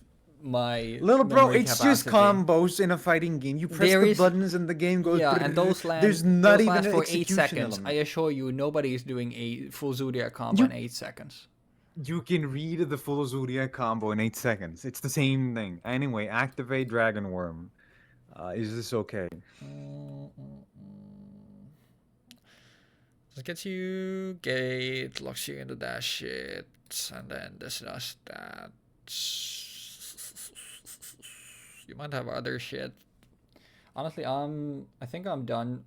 my little bro, memory it's just capacity. combos in a fighting game. You press There the is- buttons and the game goes. Yeah, and those land. There's not those even last an for 8 execution seconds. element. I assure you, nobody is doing a full Zoodiac combo You- in 8 seconds. You can read the full Zoodiac combo in 8 seconds. It's the same thing. Anyway, activate Dragon Worm. Is this okay? This gets you gate, locks you into that shit, and then this does that. You might have other shit. Honestly, I think I'm done.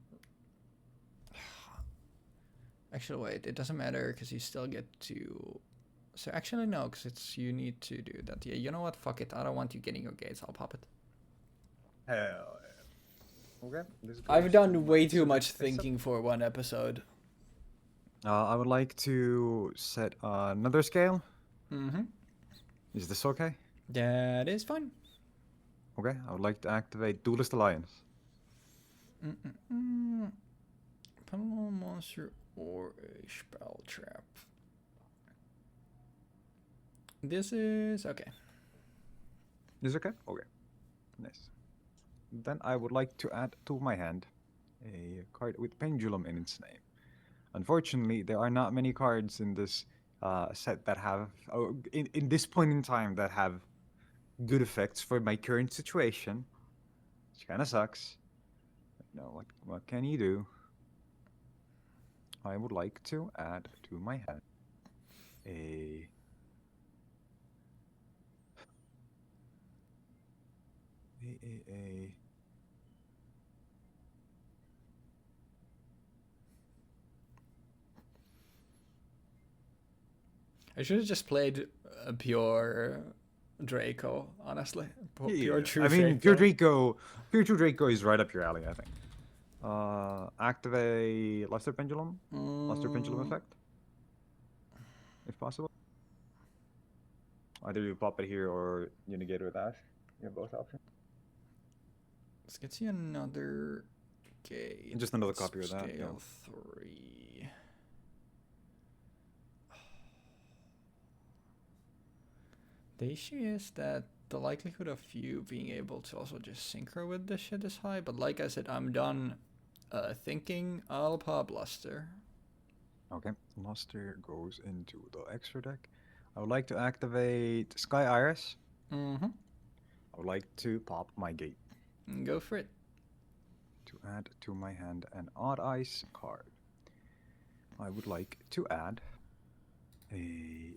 Actually, wait, it doesn't matter because you still get to. So actually, no, because it's you need to do that. Yeah, you know what? Fuck it. I don't want you getting your gates. I'll pop it. Hell yeah. Okay. I've done way too much thinking for one episode. I would like to set another scale. Mm-hmm. Is this okay? That is fine. Okay. I would like to activate Duelist Alliance. Pummel monster or a spell trap. This is okay. Is it okay? Okay. Nice. Then I would like to add to my hand a card with Pendulum in its name. Unfortunately, there are not many cards in this set that have, in this point in time, that have good effects for my current situation, which kind of sucks. You know, what can you do? I would like to add to my hand a I should have just played a pure Draco, honestly. Pure true I mean, Draco. Pure True Draco is right up your alley, I think. Activate Luster Pendulum, Luster Pendulum effect, if possible. Either you pop it here or you negate it with Ash. You have both options. This gets you another gate. Just another copy of that. Scale Yeah. 3. The issue is that the likelihood of you being able to also just synchro with this shit is high, but like I said, I'm done thinking. I'll pop Luster. Okay, Luster goes into the extra deck. I would like to activate Sky Iris. Mm-hmm. I would like to pop my gate Go for it. to add to my hand an Odd Ice card. I would like to add a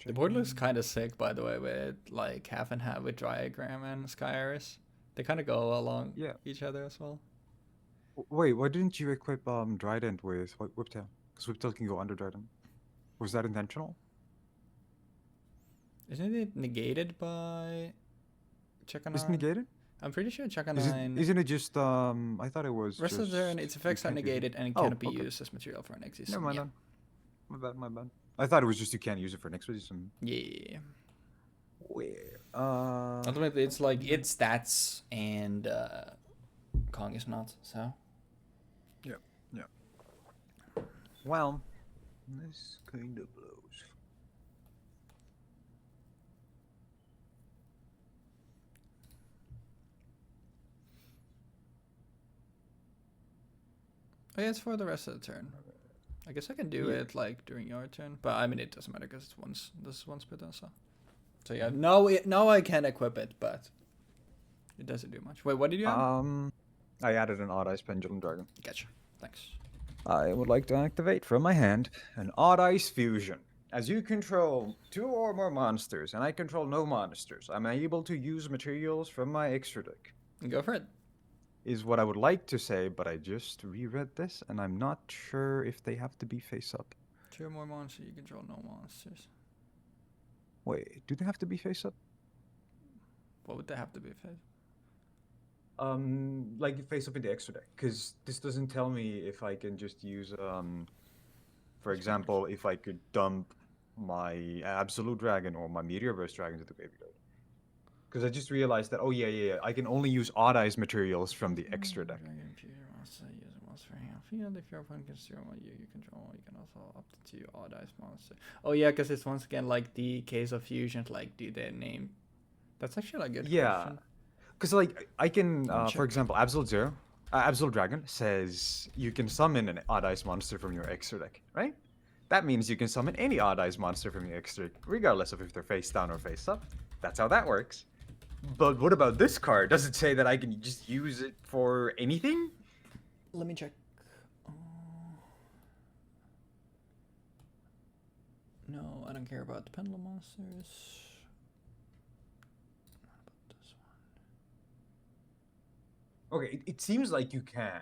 The board looks kind of sick, by the way, with like half and half with Diagram and Sky Iris. They kind of go along each other as well. Wait, why didn't you equip Trident with Whiptail? Because Whiptail can go under Trident. Was that intentional? Isn't it negated by Chaka 9? Is it negated? I'm pretty sure Chaka 9... Isn't it just, I thought it was rest of the turn, its effects are negated and it cannot be used as material for an existing. Never mind then. My bad. I thought it was just you can't use it for next position. Yeah. Where? Ultimately, it's like its stats and Kong is not, so. Yeah. Well, this kind of blows. Oh, yeah, it's for the rest of the turn. I guess I can do it like during your turn, but I mean it doesn't matter because this is one split also. So yeah, no, I can equip it, but it doesn't do much. Wait, what did you add? I added an Odd Eyes Pendulum Dragon. Gotcha. Thanks. I would like to activate from my hand an Odd Eyes Fusion. As you control 2 or more monsters, and I control no monsters, I'm able to use materials from my extra deck. Go for it. Is what I would like to say, but I just reread this, and I'm not sure if they have to be face up. 2 or more monsters, you control no monsters. Wait, do they have to be face up? What would they have to be face? Like face up in the extra deck, because this doesn't tell me if I can just use, for example, if I could dump my Absolute Dragon or my Meteor Burst Dragon to the graveyard. Because I just realized that, oh yeah, I can only use Odd Eyes materials from the extra deck. Field. If your opponent can steal one you control, you can also opt to Odd Eyes monster. Oh yeah, because it's once again like the case of fusions, like do they name? That's actually a good question. Because like I can, for example, Absolute Dragon says you can summon an Odd Eyes monster from your extra deck, right? That means you can summon any Odd Eyes monster from your extra deck, regardless of if they're face down or face up. That's how that works. But what about this card? Does it say that I can just use it for anything? Let me check. No, I don't care about the Pendulum monsters. Not about this one. Okay, it seems like you can.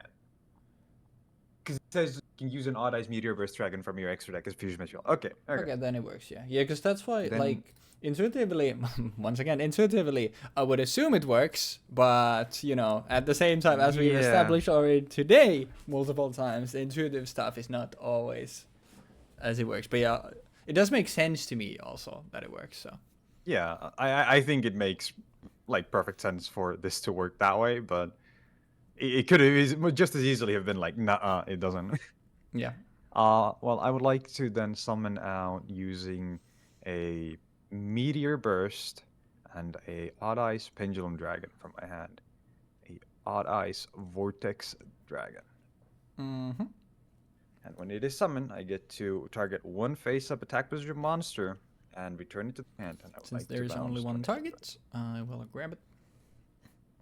Because it says you can use an Odd Eyes Meteor Burst Dragon from your extra deck as fusion material. Okay, then it works, yeah. Yeah, because that's why, like, intuitively, once again, intuitively, I would assume it works, but, you know, at the same time, as we've established already today, multiple times, the intuitive stuff is not always as it works. But yeah, it does make sense to me also that it works, so. Yeah, I think it makes, like, perfect sense for this to work that way, but it could have just as easily have been like, nah, it doesn't. Yeah. Well, I would like to then summon out using a Meteor Burst and a Odd Eyes Pendulum Dragon from my hand. A Odd Eyes Vortex Dragon. Mm-hmm. And when it is summoned, I get to target one face-up attack position monster and return it to the hand. And I would Since like there is only one target, I will grab it.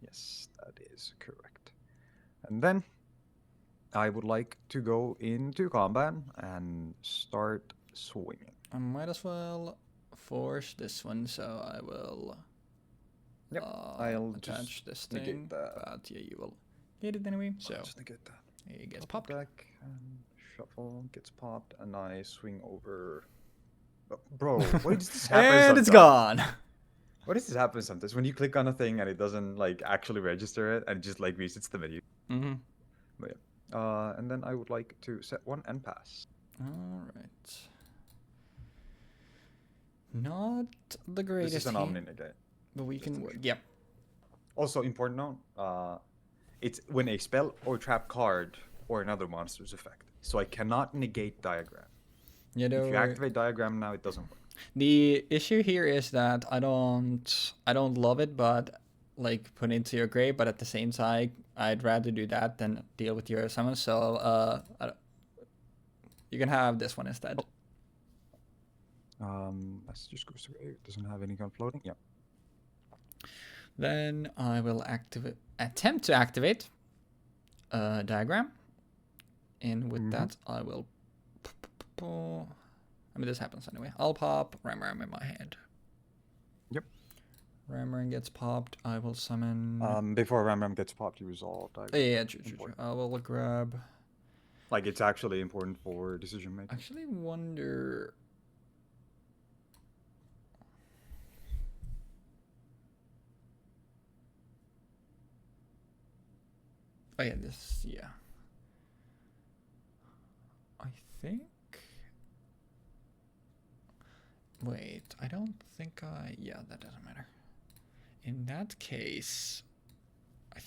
Yes, that is correct. And then I would like to go into combat and start swinging. I might as well force this one, so I will I'll attach just this thing. that. But yeah, you will get it anyway. So just negate that. It gets popped. Back and shuffle gets popped, and I swing over. Oh, bro, why does this happen? And it's gone. Why does this happen sometimes? When you click on a thing and it doesn't like actually register it, and it just like resets the menu. Mm-hmm. But yeah. And then I would like to set one and pass. All right. Not the greatest. This is an Omni negate. But we can. Yep. Also, important note. It's when a spell or trap card or another monster's effect. So I cannot negate Diagram. Yeah, if you activate Diagram now, it doesn't work. The issue here is that I don't love it, but like put it into your grave. But at the same time, I'd rather do that than deal with your summons. So you can have this one instead. Let's just go through. It doesn't have any gun floating. Yeah. Then I will attempt to activate Diagram, and with that I will. I mean, this happens anyway. I'll pop Ram in my hand. Yep. Ram gets popped. I will summon. Before Ram gets popped, you resolve. Yeah, true. I will grab. Like, it's actually important for decision making. Actually, wonder. Oh yeah, this. Yeah. I think. Wait, I don't think I. Yeah, that doesn't matter. In that case, I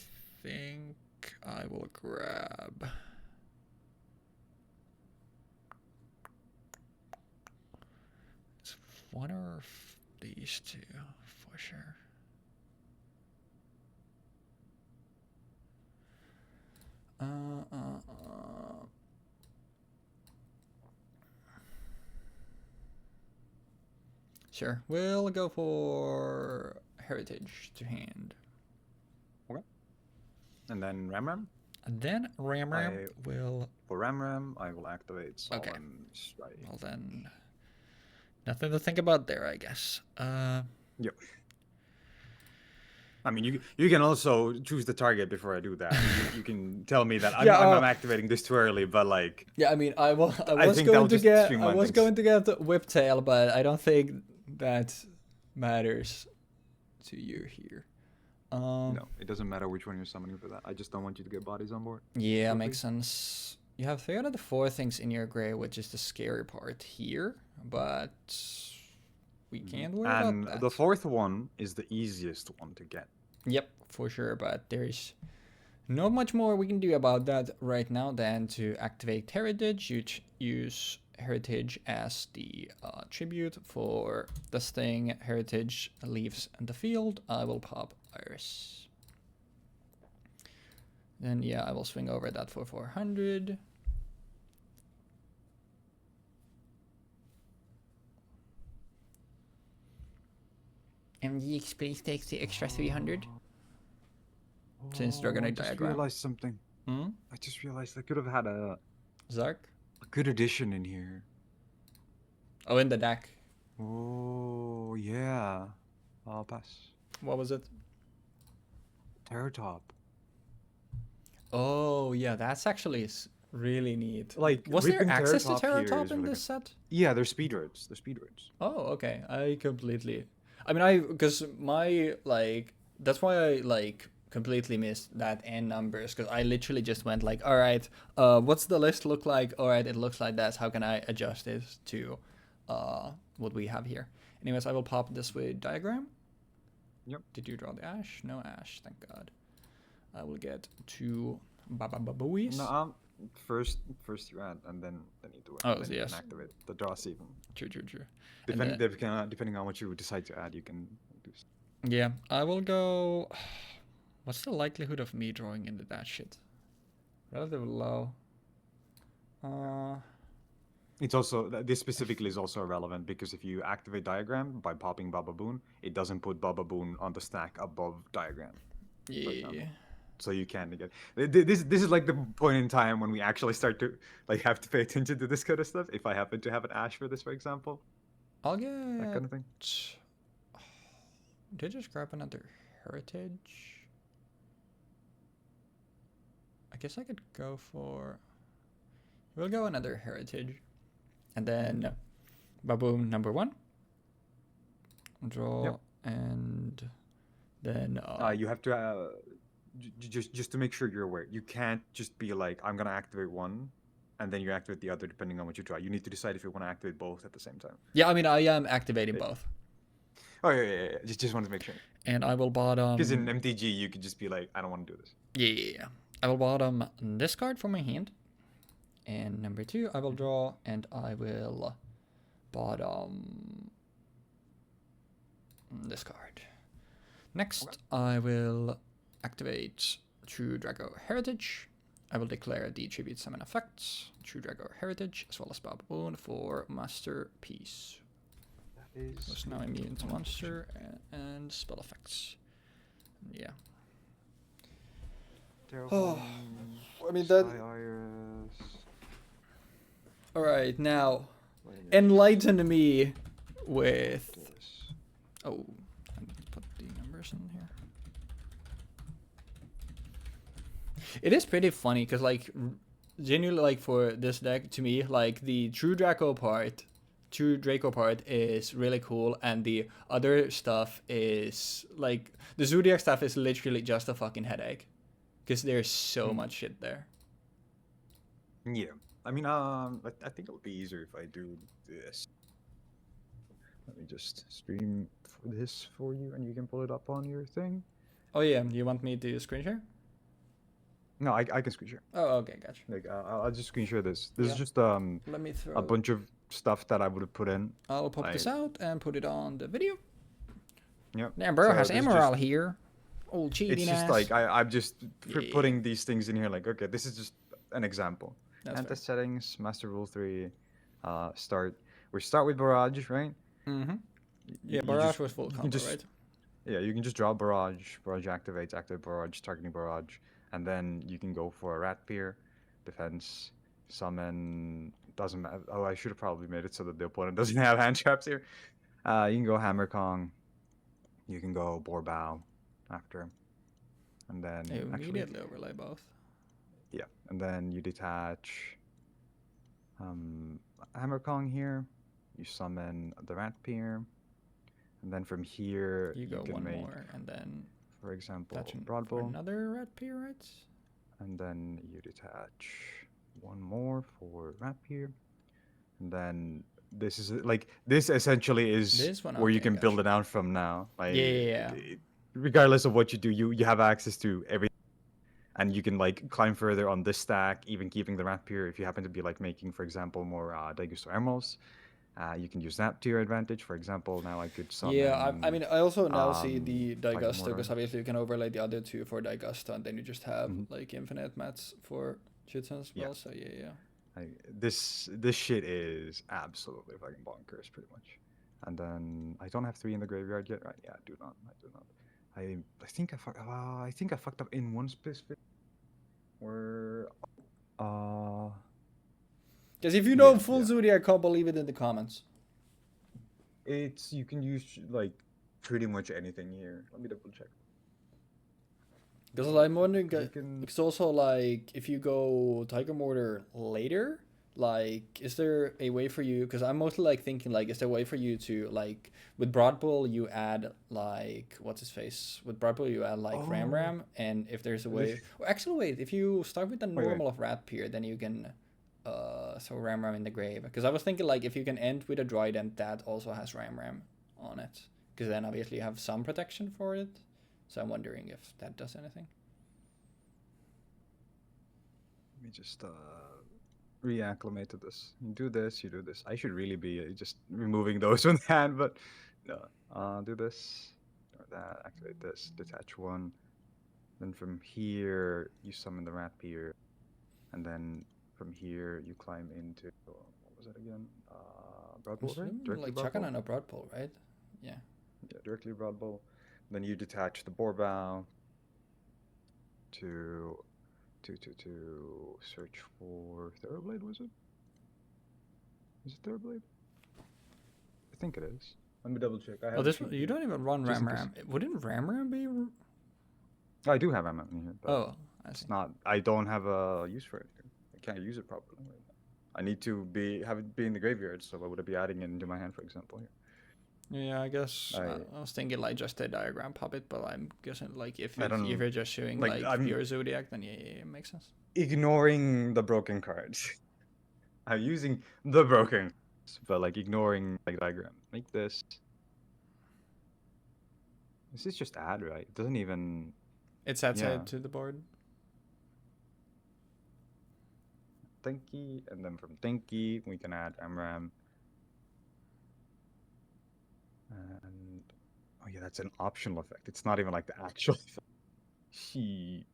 think I will grab. It's one of these two for sure. Sure, we'll go for heritage to hand. Okay. And then Ram? And then Ram will... For Ram, I will activate Solemn Okay. Strike. Well then, nothing to think about there, I guess. Yep. I mean, you can also choose the target before I do that. you can tell me that I'm activating this too early, but like... Yeah, I mean, I was think going to get things. Whiptail, but I don't think that matters to you here. No, it doesn't matter which one you're summoning for that. I just don't want you to get bodies on board. Yeah, makes sense. You have 3 out of the 4 things in your gray, which is the scary part here, but we can't worry about that. And the 4th one is the easiest one to get. Yep, for sure, but there's not much more we can do about that right now than to activate Heritage. You use Heritage as the tribute for this thing. Heritage leaves the field. I will pop Iris. Then, yeah, I will swing over that for 400. And Jeexx, please take the extra 300. Since Dragonite Diagram. I just realized something. I just realized I could have had a Zark? good addition in here. Oh, in the deck. Oh, yeah. I'll pass. What was it? Terratop. Oh, yeah, that's actually really neat. Like, was there ripping access to Terratop here Terratop is in really this set? Yeah, they're speedroads. They're speedroads. Oh, okay. I completely... I mean, because my, like... That's why I, like, completely missed that N numbers, because I literally just went like, all right, what's the list look like? All right, it looks like that. How can I adjust it to what we have here? Anyways, I will pop this with diagram. Yep. Did you draw the ash? No ash, thank God. I will get 2 Babababooies. No, first you add, and then you do it. Oh, then yes. You can activate the draw even. True. Depending on what you decide to add, you can do. Yeah, I will go... What's the likelihood of me drawing into that shit? Relatively low. It's also, this specifically is also relevant because if you activate diagram by popping Bababoon, it doesn't put Bababoon on the stack above diagram. Yeah. So you can get this is like the point in time when we actually start to like have to pay attention to this kind of stuff. If I happen to have an ash for this, for example, I'll get that kind of thing. Did I just grab another heritage? I guess I could go for... We'll go another heritage. And then Baboon number 1. Draw. Yep. And then... you have to... just to make sure you're aware, you can't just be like, I'm going to activate one, and then you activate the other depending on what you draw. You need to decide if you want to activate both at the same time. Yeah, I mean, I am activating both. Oh, yeah. Just wanted to make sure. And I will bottom... Because in MTG, you could just be like, I don't want to do this. Yeah. I will bottom this card from my hand. And number 2, I will draw, and I will bottom this card. Next, okay. I will activate True Draco Heritage. I will declare the tribute summon effects, True Draco Heritage, as well as Baboon for Masterpiece. So it's now immune to monster and spell effects. Yeah. Oh, I mean that. All right, now Enlighten me with... Oh, I need to put the numbers in here. It is pretty funny, because, like, genuinely, like, for this deck, to me, like, the true Draco part is really cool, and the other stuff is, like, the Zoodiac stuff is literally just a fucking headache. Because there's so much shit there. Yeah. I mean, I think it'll be easier if I do this. Let me just stream this for you, and you can pull it up on your thing. Oh yeah, you want me to screen share? No, I can screen share. Oh, okay, gotcha. Like, I'll just screen share this. This is just Let me throw a bunch of stuff that I would have put in. I'll pop this out and put it on the video. Yep. Damn, bro So has this is Emerald just- here. Old cheating It's just ass. like I'm just Yeah. putting these things in here. Like, okay, this is just an example. That's Enter fair. settings, master rule 3, start. We start with barrage, right? Mm-hmm. You Yeah, barrage just- was full you can combo, just- right? Yeah, you can just draw barrage. Barrage activates, activate barrage, targeting barrage, and then you can go for a rat peer, defense, summon. Doesn't matter. Oh, I should have probably made it so that the opponent doesn't have hand traps here. You can go hammer kong. You can go boar bow after, and then You actually, immediately overlay both. yeah, and then you detach hammer kong here. You summon the rat peer, and then from here You go can one make, more, and then for example, that's broad bow. another red peer, right? And then you detach one more for rapier. And then this is like this essentially is This one, where you okay, can build gotcha. it out from now. Like, Yeah. regardless of what you do, you have access to everything. And you can like climb further on this stack, even keeping the rapier if you happen to be like making, for example, more Daigusto emeralds. You can use that to your advantage. For example, now I could summon. Yeah, I mean, I also now see the like Daigusto, because mortar. obviously you can overlay the other two for Daigusto, and then you just have Mhm. like infinite mats for Jutsu as well. Yeah. So yeah. This shit is absolutely fucking bonkers, pretty much. And then I don't have 3 in the graveyard yet, right? Yeah, I do not. I think I fucked up in one specific where Because if you know Yeah, full yeah. Zoodiac combo, leave it in the comments. it's you can use like pretty much anything here. Let me double check. Because I'm wondering, You can it's also like if you go Tiger Mortar later, like is there a way for you? Because I'm mostly like thinking like, is there a way for you to like with Broad Bull you add like what's his face? With Broad Bull you add like Ram Oh. Ram, and if there's a way, or actually wait, if you start with the Wait. normal of Rat Pier, then you can throw Ram Ram in the grave. Because I was thinking like if you can end with a Dryden that also has Ram Ram on it, because then obviously you have some protection for it. So I'm wondering if that does anything. Let me just reacclimate to this. You do this, you do this. I should really be just removing those from the hand, but no. Do this or that. Activate this. Detach one. Then from here you summon the rat pier, and then from here you climb into what was that again? Broad Bowl, right? Directly Like Broad Chakan Bowl? and a Broad Bull, right? Yeah. Yeah, directly Broad Bowl. Then you detach the boar bow to search for Thoroughblade, was it? Is it Thoroughblade? I think it is. Let me double check. Oh, this one, you don't even run Just Ram in case. Ram. Wouldn't Ram Ram be? I do have ammo in here, but Oh, I see. it's not. I don't have a use for it here. I can't use it properly right now. I need to have it be in the graveyard, so I would be adding it into my hand, for example. Here. Yeah, I guess I was thinking like just a diagram puppet, but I'm guessing like if you're just showing like, like pure Zodiac, then yeah, it makes sense. Ignoring the broken cards. I'm using the broken, but like ignoring like diagram. Make this. This is just add, right? It doesn't even. It's adds Yeah. it to the board. Thinky, and then from Thinky we can add Amram. And oh yeah, that's an optional effect. It's not even like the actual effect. She.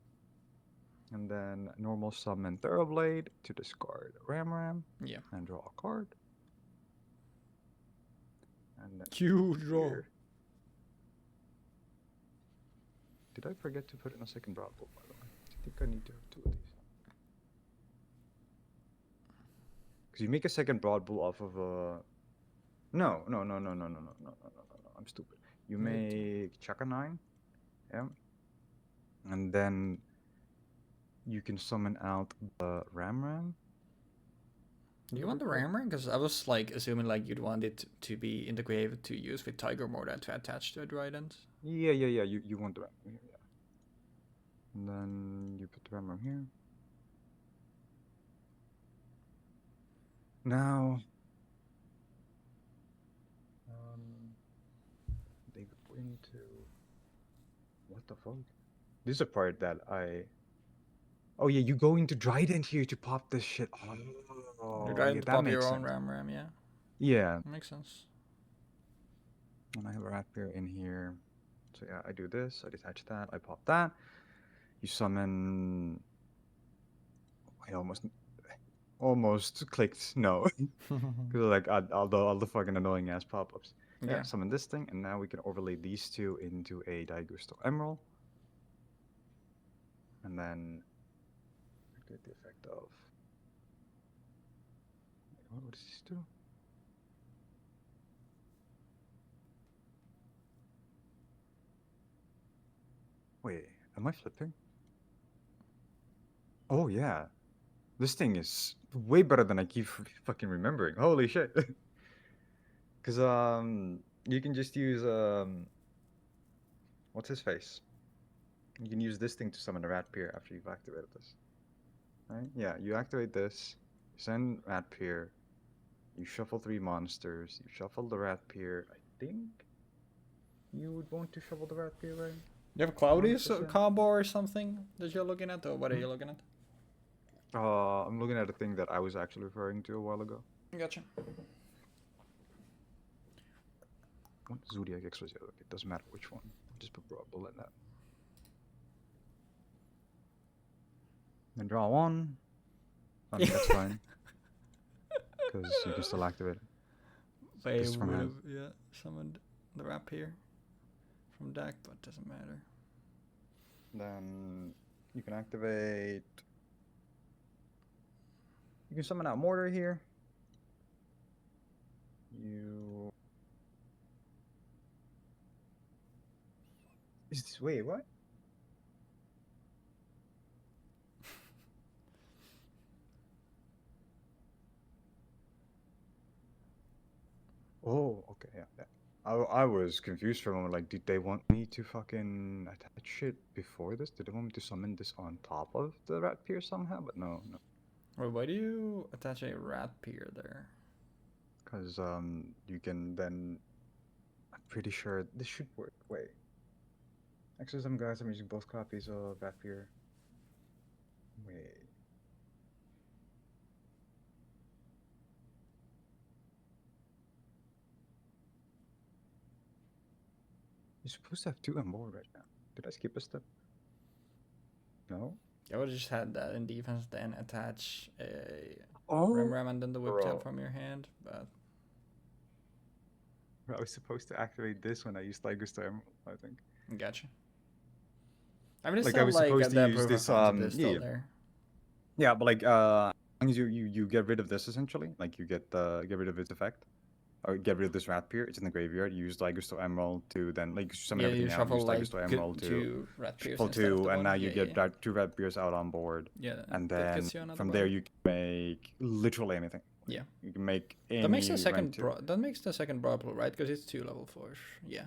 And then normal summon Thoroughblade to discard Ram Yeah. and draw a card. And then Huge draw. here. Did I forget to put in a second Broad Bowl, by the way? I think I need to have 2 of these. Because you make a second broad bull off of a. No. I'm stupid. You make Chaka 9. Yeah. And then you can summon out the Ram. Do you want the Rammer? Because I was like assuming like you'd want it to be in the grave to use with Tiger more than to attach to a Trident. Yeah. You want the Ram here, yeah. And then you put the Ram here. Now, they go into what the fuck? This is a part that I. Oh yeah, you go into Trident here to pop this shit. Oh, You're trying yeah, to that pop makes your sense. own Ram, yeah. Yeah, Makes sense. and I have a rat pair in here. So yeah, I do this. I detach that. I pop that. You summon. I almost clicked no, because like all the fucking annoying ass pop-ups. Yeah, summon this thing, and now we can overlay these two into a Daigusto Emerald, and then get the effect of. Wait, what does this do? Wait, am I flipping? Oh yeah, this thing is way better than I keep fucking remembering. Holy shit! Because you can just use what's his face? You can use this thing to summon a rat peer after you've activated this. Right? Yeah, you activate this, you send rat peer, you shuffle 3 monsters, you shuffle the rat peer. I think you would want to shuffle the rat peer, right? You have Cloudy's 100%. combo or something that you're looking at, or what are you looking at? I'm looking at a thing that I was actually referring to a while ago. Gotcha. What Zoodiac X was the other? It doesn't matter which one. Just put Brawl in that. Then draw 1. I mean, that's fine. Because you can still activate it. They This is from would hand. have summoned the Rap here from deck, but doesn't matter. Then you can activate. You can summon out Mortar here. You. Is this. Wait, what? Oh, okay, yeah. I was confused for a moment. Like, did they want me to fucking attach shit before this? Did they want me to summon this on top of the rat pier somehow? But no. Well, why do you attach a rat pier there? Because you can then. I'm pretty sure this should work. Wait. Actually, some guys I'm using both copies of rat pier. Wait. You're supposed to have 2 and more right now. Did I skip a step? No? I would have just had that in defense, then attach a Oh! Ram and then the Whiptail Bro. from your hand, but... I was supposed to activate this when I used Tiger's Emerald, I think. Gotcha. I mean, it's Like, I still was like supposed to the use proof this, of concept is yeah. still there. Yeah, but like, as long as you get rid of this, essentially, like, you get rid of its effect, or get rid of this rat pier, it's in the graveyard, you use Tiger's Emerald to then, like, summon Yeah, everything you out, shuffle use like Tiger's Emerald to two rat piers shuffle instead of 2, the and one. now you Yeah, get yeah. 2 rat piers out on board. Yeah, And that then gets you another from one. there you can make literally anything. Yeah. You can make any That makes the second rent that makes the second Brawl, right? Because it's 2 level 4s. Yeah.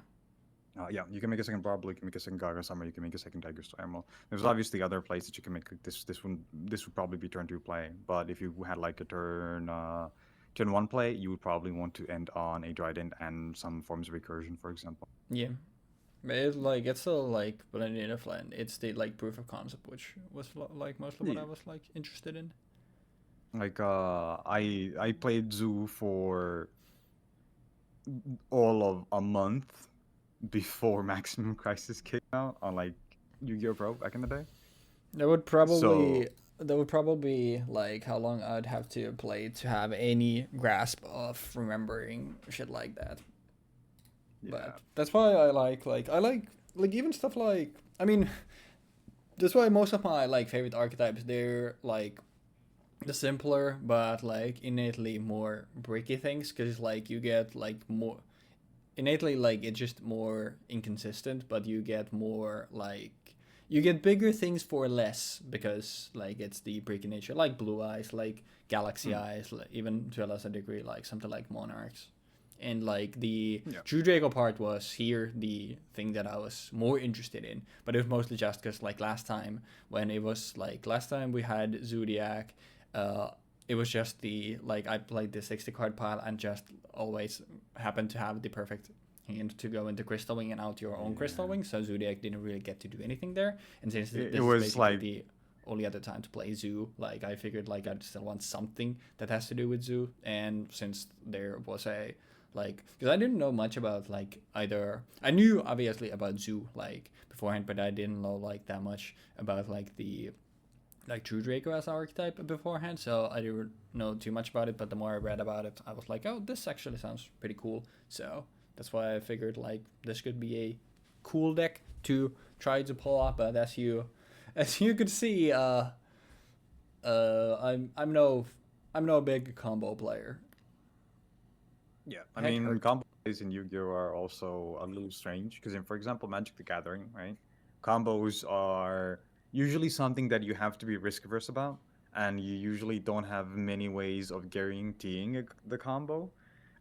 yeah, you can make a second Barbel, you can make a second Gaga Summer, you can make a second Tiger Emerald. There's obviously other plays that you can make. Like this would probably be turn 2 play. But if you had like a turn 1 play, you would probably want to end on a Trident and some forms of recursion, for example. Yeah. But it's still like blended in a blend. It's the like proof of concept, which was like mostly what I was like interested in. Like I played Zoo for all of a month before Maximum Crisis came out on like Yu-Gi-Oh! Pro back in the day. That would probably be like how long I'd have to play to have any grasp of remembering shit like that. Yeah. But that's why I like even stuff like, I mean, that's why most of my like favorite archetypes, they're like the simpler but like innately more bricky things, because like you get like more innately, like it's just more inconsistent, but you get more like you get bigger things for less, because like it's the bricky nature, like blue eyes, like galaxy eyes, like, even to a lesser degree like something like monarchs. And like the True Draco part was here the thing that I was more interested in, but it was mostly just because like last time we had Zoodiac, it was just the like I played the 60 card pile and just always happened to have the perfect hand to go into Crystal Wing and out your own Crystal Wing, so Zoodiac didn't really get to do anything there. And since this is was basically like the only other time to play Zoo, like I figured like I'd still want something that has to do with Zoo. And since there was a like, because I didn't know much about like either, I knew obviously about Zoo like beforehand, but I didn't know like that much about like the like True Draco as archetype beforehand, so I didn't know too much about it. But the more I read about it, I was like, oh, this actually sounds pretty cool. So that's why I figured like this could be a cool deck to try to pull up. But as you could see, I'm no big combo player. Yeah, I mean, combos in Yu-Gi-Oh are also a little strange because, in, for example, Magic the Gathering, right? Combos are usually something that you have to be risk averse about, and you usually don't have many ways of guaranteeing the combo,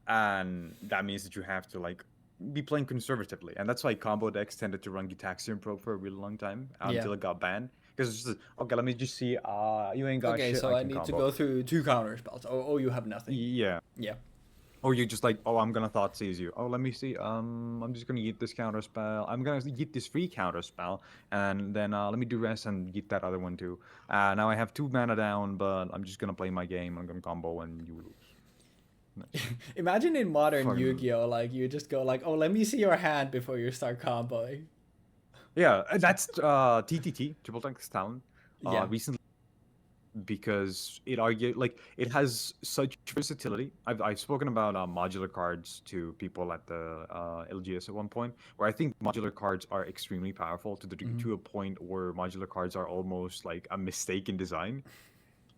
and that means that you have to like be playing conservatively, and that's why combo decks tended to run Gitaxian Probe for a really long time until it got banned. Because it's just okay, let me just see. You ain't got Okay, shit. so I can need to combo. go through 2 counter spells. Oh, you have nothing. Yeah. Yeah. Or you just like, oh, I'm gonna thought seize you. Oh, let me see. I'm just gonna eat this counter spell. I'm gonna eat this free counter spell, and then let me do rest and eat that other one too. Now I have 2 mana down, but I'm just gonna play my game. I'm gonna combo and you lose. Nice. Imagine in modern Fucking- Yu-Gi-Oh, like you just go like, oh, let me see your hand before you start comboing. Yeah, that's TTT Triple Text Talent. Yeah. Recently, because it has such versatility. I've spoken about modular cards to people at the LGS at one point, where I think modular cards are extremely powerful to a point where modular cards are almost like a mistake in design.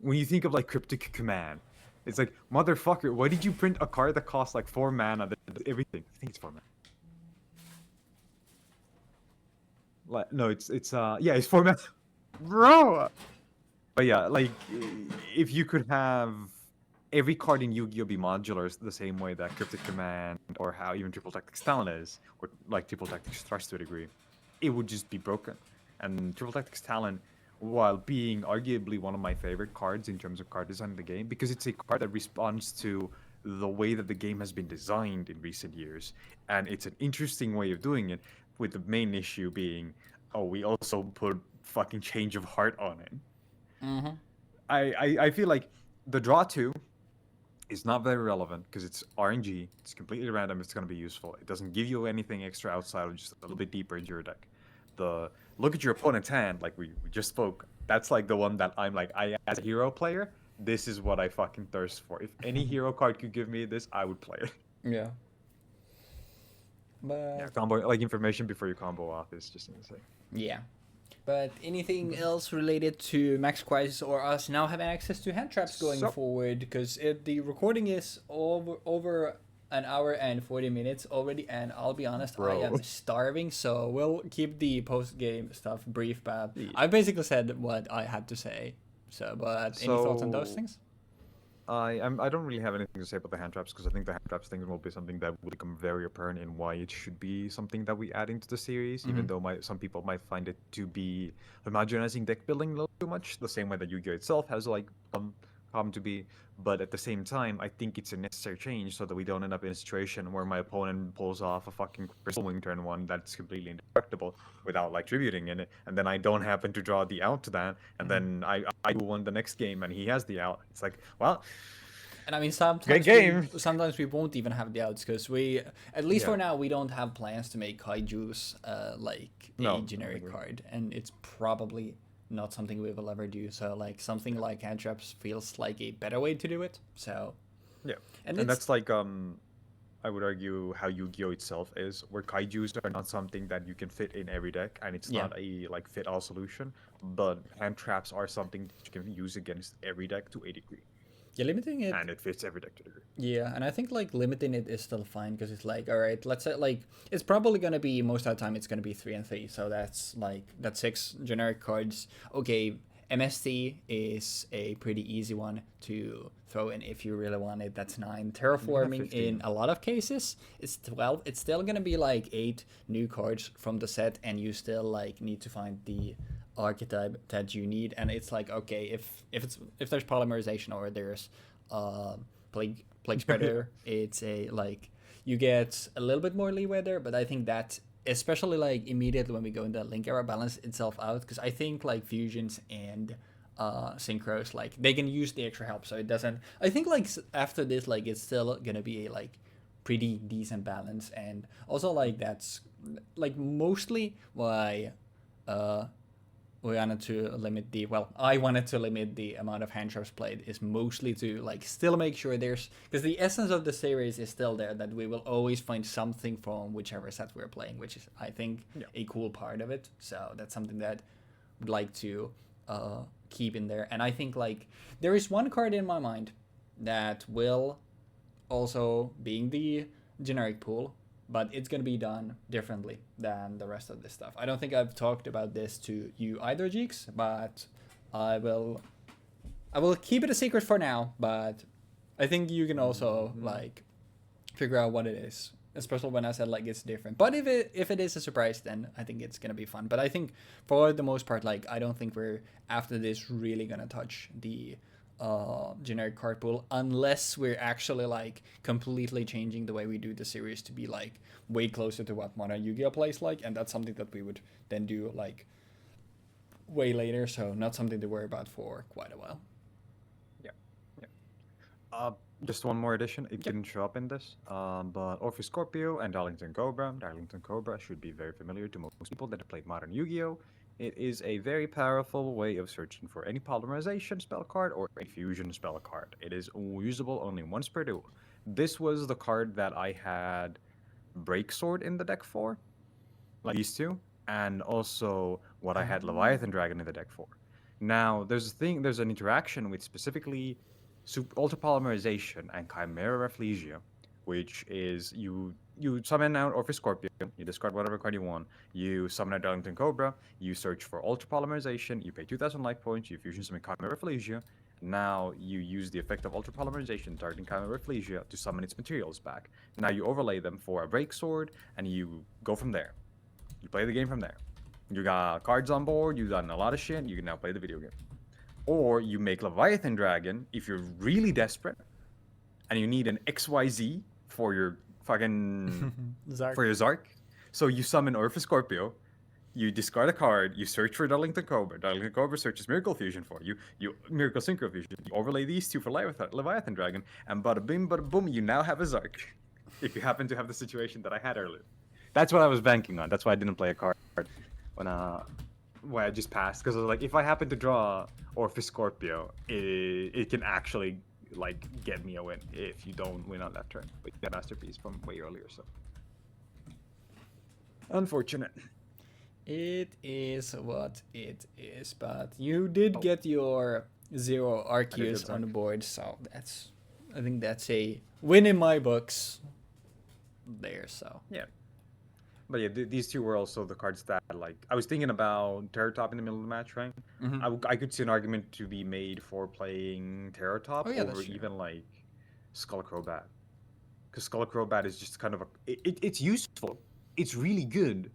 When you think of like Cryptic Command, it's like, motherfucker, why did you print a card that costs like 4 mana that does everything? I think it's 4 mana. Like, no, it's 4 mana, bro. But yeah, like if you could have every card in Yu-Gi-Oh be modular the same way that Cryptic Command or how even Triple Tactics Talon is, or like Triple Tactics Thrust to a degree, it would just be broken. And Triple Tactics Talon, while being arguably one of my favorite cards in terms of card design in the game, because it's a card that responds to the way that the game has been designed in recent years, and it's an interesting way of doing it, with the main issue being, oh, we also put fucking Change of Heart on it. Mm-hmm. I feel like the draw 2 is not very relevant because it's RNG. It's completely random. It's going to be useful. It doesn't give you anything extra outside of just a little bit deeper into your deck. The look at your opponent's hand, like we just spoke. That's like the one that I'm like, as a hero player, this is what I fucking thirst for. If any hero card could give me this, I would play it. Yeah. But Yeah, combo like information before you combo off is just insane. yeah. But anything else related to Max Crisis or us now having access to hand traps going forward? Because the recording is over an hour and 40 minutes already, and I'll be honest, I am starving, so we'll keep the post-game stuff brief, but I basically said what I had to say. So, but any thoughts on those things? I don't really have anything to say about the hand traps because I think the hand traps thing will be something that will become very apparent in why it should be something that we add into the series, even though some people might find it to be homogenizing deck building a little too much, the same way that Yu-Gi-Oh itself has like come to be. But at the same time, I think it's a necessary change so that we don't end up in a situation where my opponent pulls off a fucking Crystal Wing turn 1 that's completely indestructible without like tributing in it, and then I don't happen to draw the out to that, and then I won the next game and he has the out. It's like, well. And I mean, sometimes we won't even have the outs because we, at least for now, we don't have plans to make Kaiju's like a generic card, and it's probably not something we will ever do. So like something like hand traps feels like a better way to do it. So yeah, and that's like I would argue how Yu-Gi-Oh itself is, where kaijus are not something that you can fit in every deck, and it's Yeah. not a like fit all solution. But hand traps are something that you can use against every deck to a degree, Yeah, limiting it. and it fits every deck to a degree. Yeah, and I think like limiting it is still fine because it's like, all right, let's say like it's probably gonna be most of the time it's gonna be 3 and 3, so that's 6 generic cards. Okay, MST is a pretty easy one to throw in if you really want it. That's 9. Terraforming 15. in a lot of cases is 12. It's still gonna be like 8 new cards from the set, and you still like need to find the archetype that you need. And it's like, okay, if there's polymerization or there's plague spreader, it's a like you get a little bit more leeway there. But I think that especially like immediately when we go into link era balance itself out, because I think like fusions and synchros, like they can use the extra help, so it doesn't. I think like after this, like it's still gonna be a like pretty decent balance. And also like that's like mostly why we wanted to limit the I wanted to limit the amount of hand traps played is mostly to like still make sure there's, because the essence of the series is still there, that we will always find something from whichever set we're playing, which is I think a cool part of it. So that's something that I would like to keep in there. And I think like there is one card in my mind that will also being the generic pool, but it's going to be done differently than the rest of this stuff. I don't think I've talked about this to you either, Jeexx, but I will keep it a secret for now, but I think you can also like figure out what it is, especially when I said like it's different. But if it is a surprise, then I think it's going to be fun. But I think for the most part, like I don't think we're after this really going to touch the generic card pool unless we're actually like completely changing the way we do the series to be like way closer to what modern Yu-Gi-Oh plays like, and that's something that we would then do like way later, so not something to worry about for quite a while. Just one more addition. It didn't show up in this, but Orpheus Scorpio and Darlington Cobra. Darlington Cobra should be very familiar to most people that have played modern Yu-Gi-Oh! It is a very powerful way of searching for any polymerization spell card or a fusion spell card. It is usable only once per duel. This was the card that I had Break Sword in the deck for, like these two, and also what I had Leviathan Dragon in the deck for. Now, there's an interaction with specifically Ultra Polymerization and Chimera Rafflesia, which is you summon out Orpheus Scorpion, you discard whatever card you want, you summon out Darlington Cobra, you search for Ultra Polymerization, you pay 2,000 life points, you fusion summon Chimera Rafflesia. Now you use the effect of Ultra Polymerization targeting Chimera Rafflesia to summon its materials back. Now you overlay them for a Break Sword, and you go from there. You play the game from there. You got cards on board, you've done a lot of shit, you can now play the video game. Or you make Leviathan Dragon if you're really desperate and you need an XYZ for your fucking for your Zark. So you summon Orpheus Scorpio, you discard a card, you search for Darlington Cobra. Darlington Cobra searches Miracle Fusion for you. You Miracle Synchro Fusion. You overlay these two for Leviathan Dragon, and bada bing, bada boom, you now have a Zark. If you happen to have the situation that I had earlier. That's what I was banking on. That's why I didn't play a card when I just passed, because I was like, if I happen to draw Orpheus Scorpio, it can actually like get me a win if you don't win on that turn. But you get Masterpiece from way earlier, so unfortunate. It is what it is, but you did get your 0 Arceus on the board, so I think that's a win in my books there. So Yeah. But yeah, these two were also the cards that, like, I was thinking about Terror Top in the middle of the match, right? I could see an argument to be made for playing Terror Top over even, like, Skull Crobat. Because Skull Crobat is just kind of it's useful. It's really good.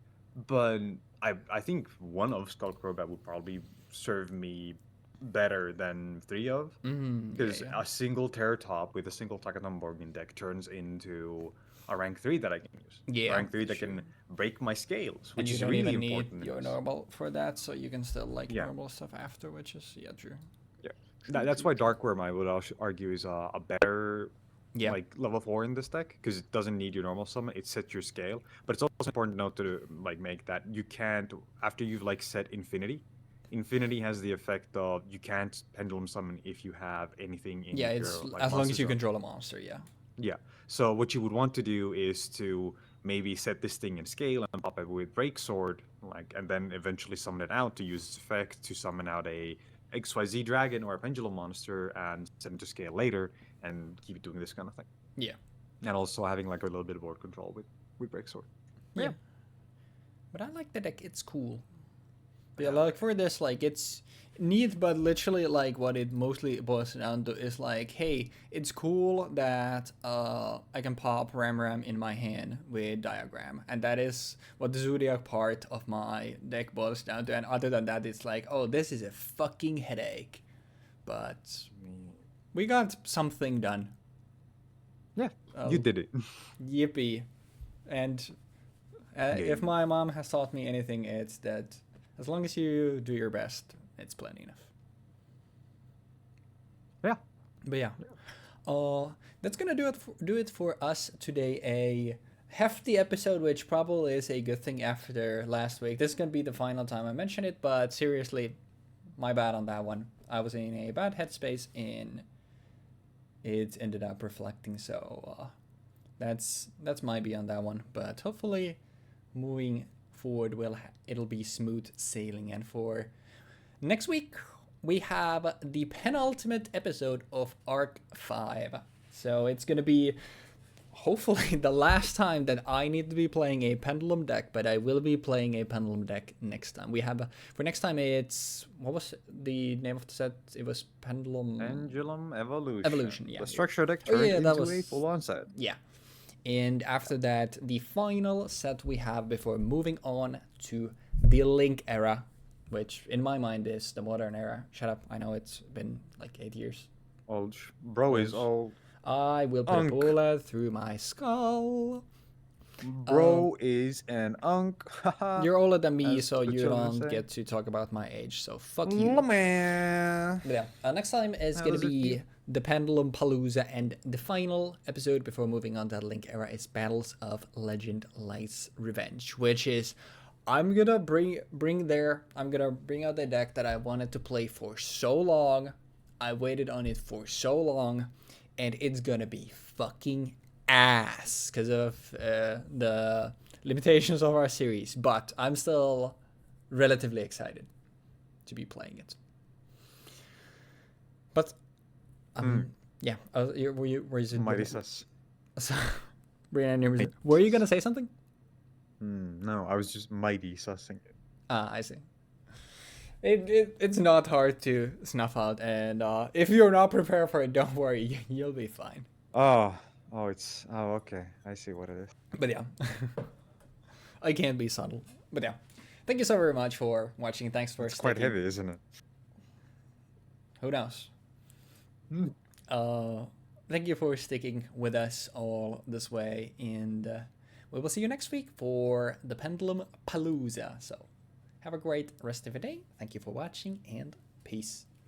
But I think one of Skull Crobat would probably serve me better than 3 of. Because a single Terror Top with a single Takaton Borgin deck turns into a rank 3 that I can use. Yeah, rank 3 that can break my scales, which and you is don't really even important. need your normal for that, so you can still like normal stuff after, which is true. Yeah, that's why Dark Worm I would argue is a better like level 4 in this deck, because it doesn't need your normal summon. It sets your scale, but it's also important to note to like make that you can't, after you've like set Infinity. Infinity has the effect of you can't Pendulum Summon if you have anything in your it's like, as long as you zone. control a monster. Yeah. So what you would want to do is to maybe set this thing in scale and pop it with break sword, like, and then eventually summon it out to use its effect to summon out a XYZ dragon or a pendulum monster and set it to scale later and keep doing this kind of thing. Yeah. And also having like a little bit of board control with break sword. Yeah. But I like the deck. It's cool. But yeah, like for this, like it's neat, but literally like what it mostly boils down to is like, hey, it's cool that I can pop Ram in my hand with Diagram, and that is what the Zoodiac part of my deck boils down to. And other than that, it's like, oh, this is a fucking headache. But we got something done. Yeah, you did it. Yippee. And if my mom has taught me anything, it's that as long as you do your best, it's plenty enough. Yeah. But yeah, that's gonna do it for us today. A hefty episode, which probably is a good thing after last week. This is gonna be the final time I mention it, but seriously, my bad on that one. I was in a bad headspace and it ended up reflecting. So that's my be on that one. But hopefully, moving forward, it'll be smooth sailing. And for next week, we have the penultimate episode of Arc 5. So it's gonna be hopefully the last time that I need to be playing a Pendulum deck, but I will be playing a Pendulum deck next time. We have, for next time, it's, what was the name of the set? It was Pendulum Evolution. Evolution, yeah. The structure deck turned into a full-on set. Yeah. And after that, the final set we have before moving on to the Link era, which in my mind is the modern era. Shut up, I know it's been like 8 years. Old. Bro is old. I will put a bullet through my skull. Bro is an unk. You're older than me, As so the you children don't say. get to talk about my age, so fuck you. Man. But yeah, next time is going to be the Pendulum Palooza, and the final episode before moving on to the Link era is Battles of Legend Light's Revenge, which is, I'm gonna bring out the deck that I wanted to play for so long. I waited on it for so long, and it's gonna be fucking ass because of the limitations of our series. But I'm still relatively excited to be playing it. But yeah, were you Mighty sus. So, Brianna, were you gonna say something? No, I was just mighty sussing it. I see. It's not hard to snuff out, and if you're not prepared for it, don't worry, you'll be fine. Okay. I see what it is. But yeah, I can't be subtle. But yeah, thank you so very much for watching. Thanks for It's quite heavy, isn't it? Who knows? Thank you for sticking with us all this way, and we will see you next week for the Pendulum Palooza. So have a great rest of your day. Thank you for watching, and peace.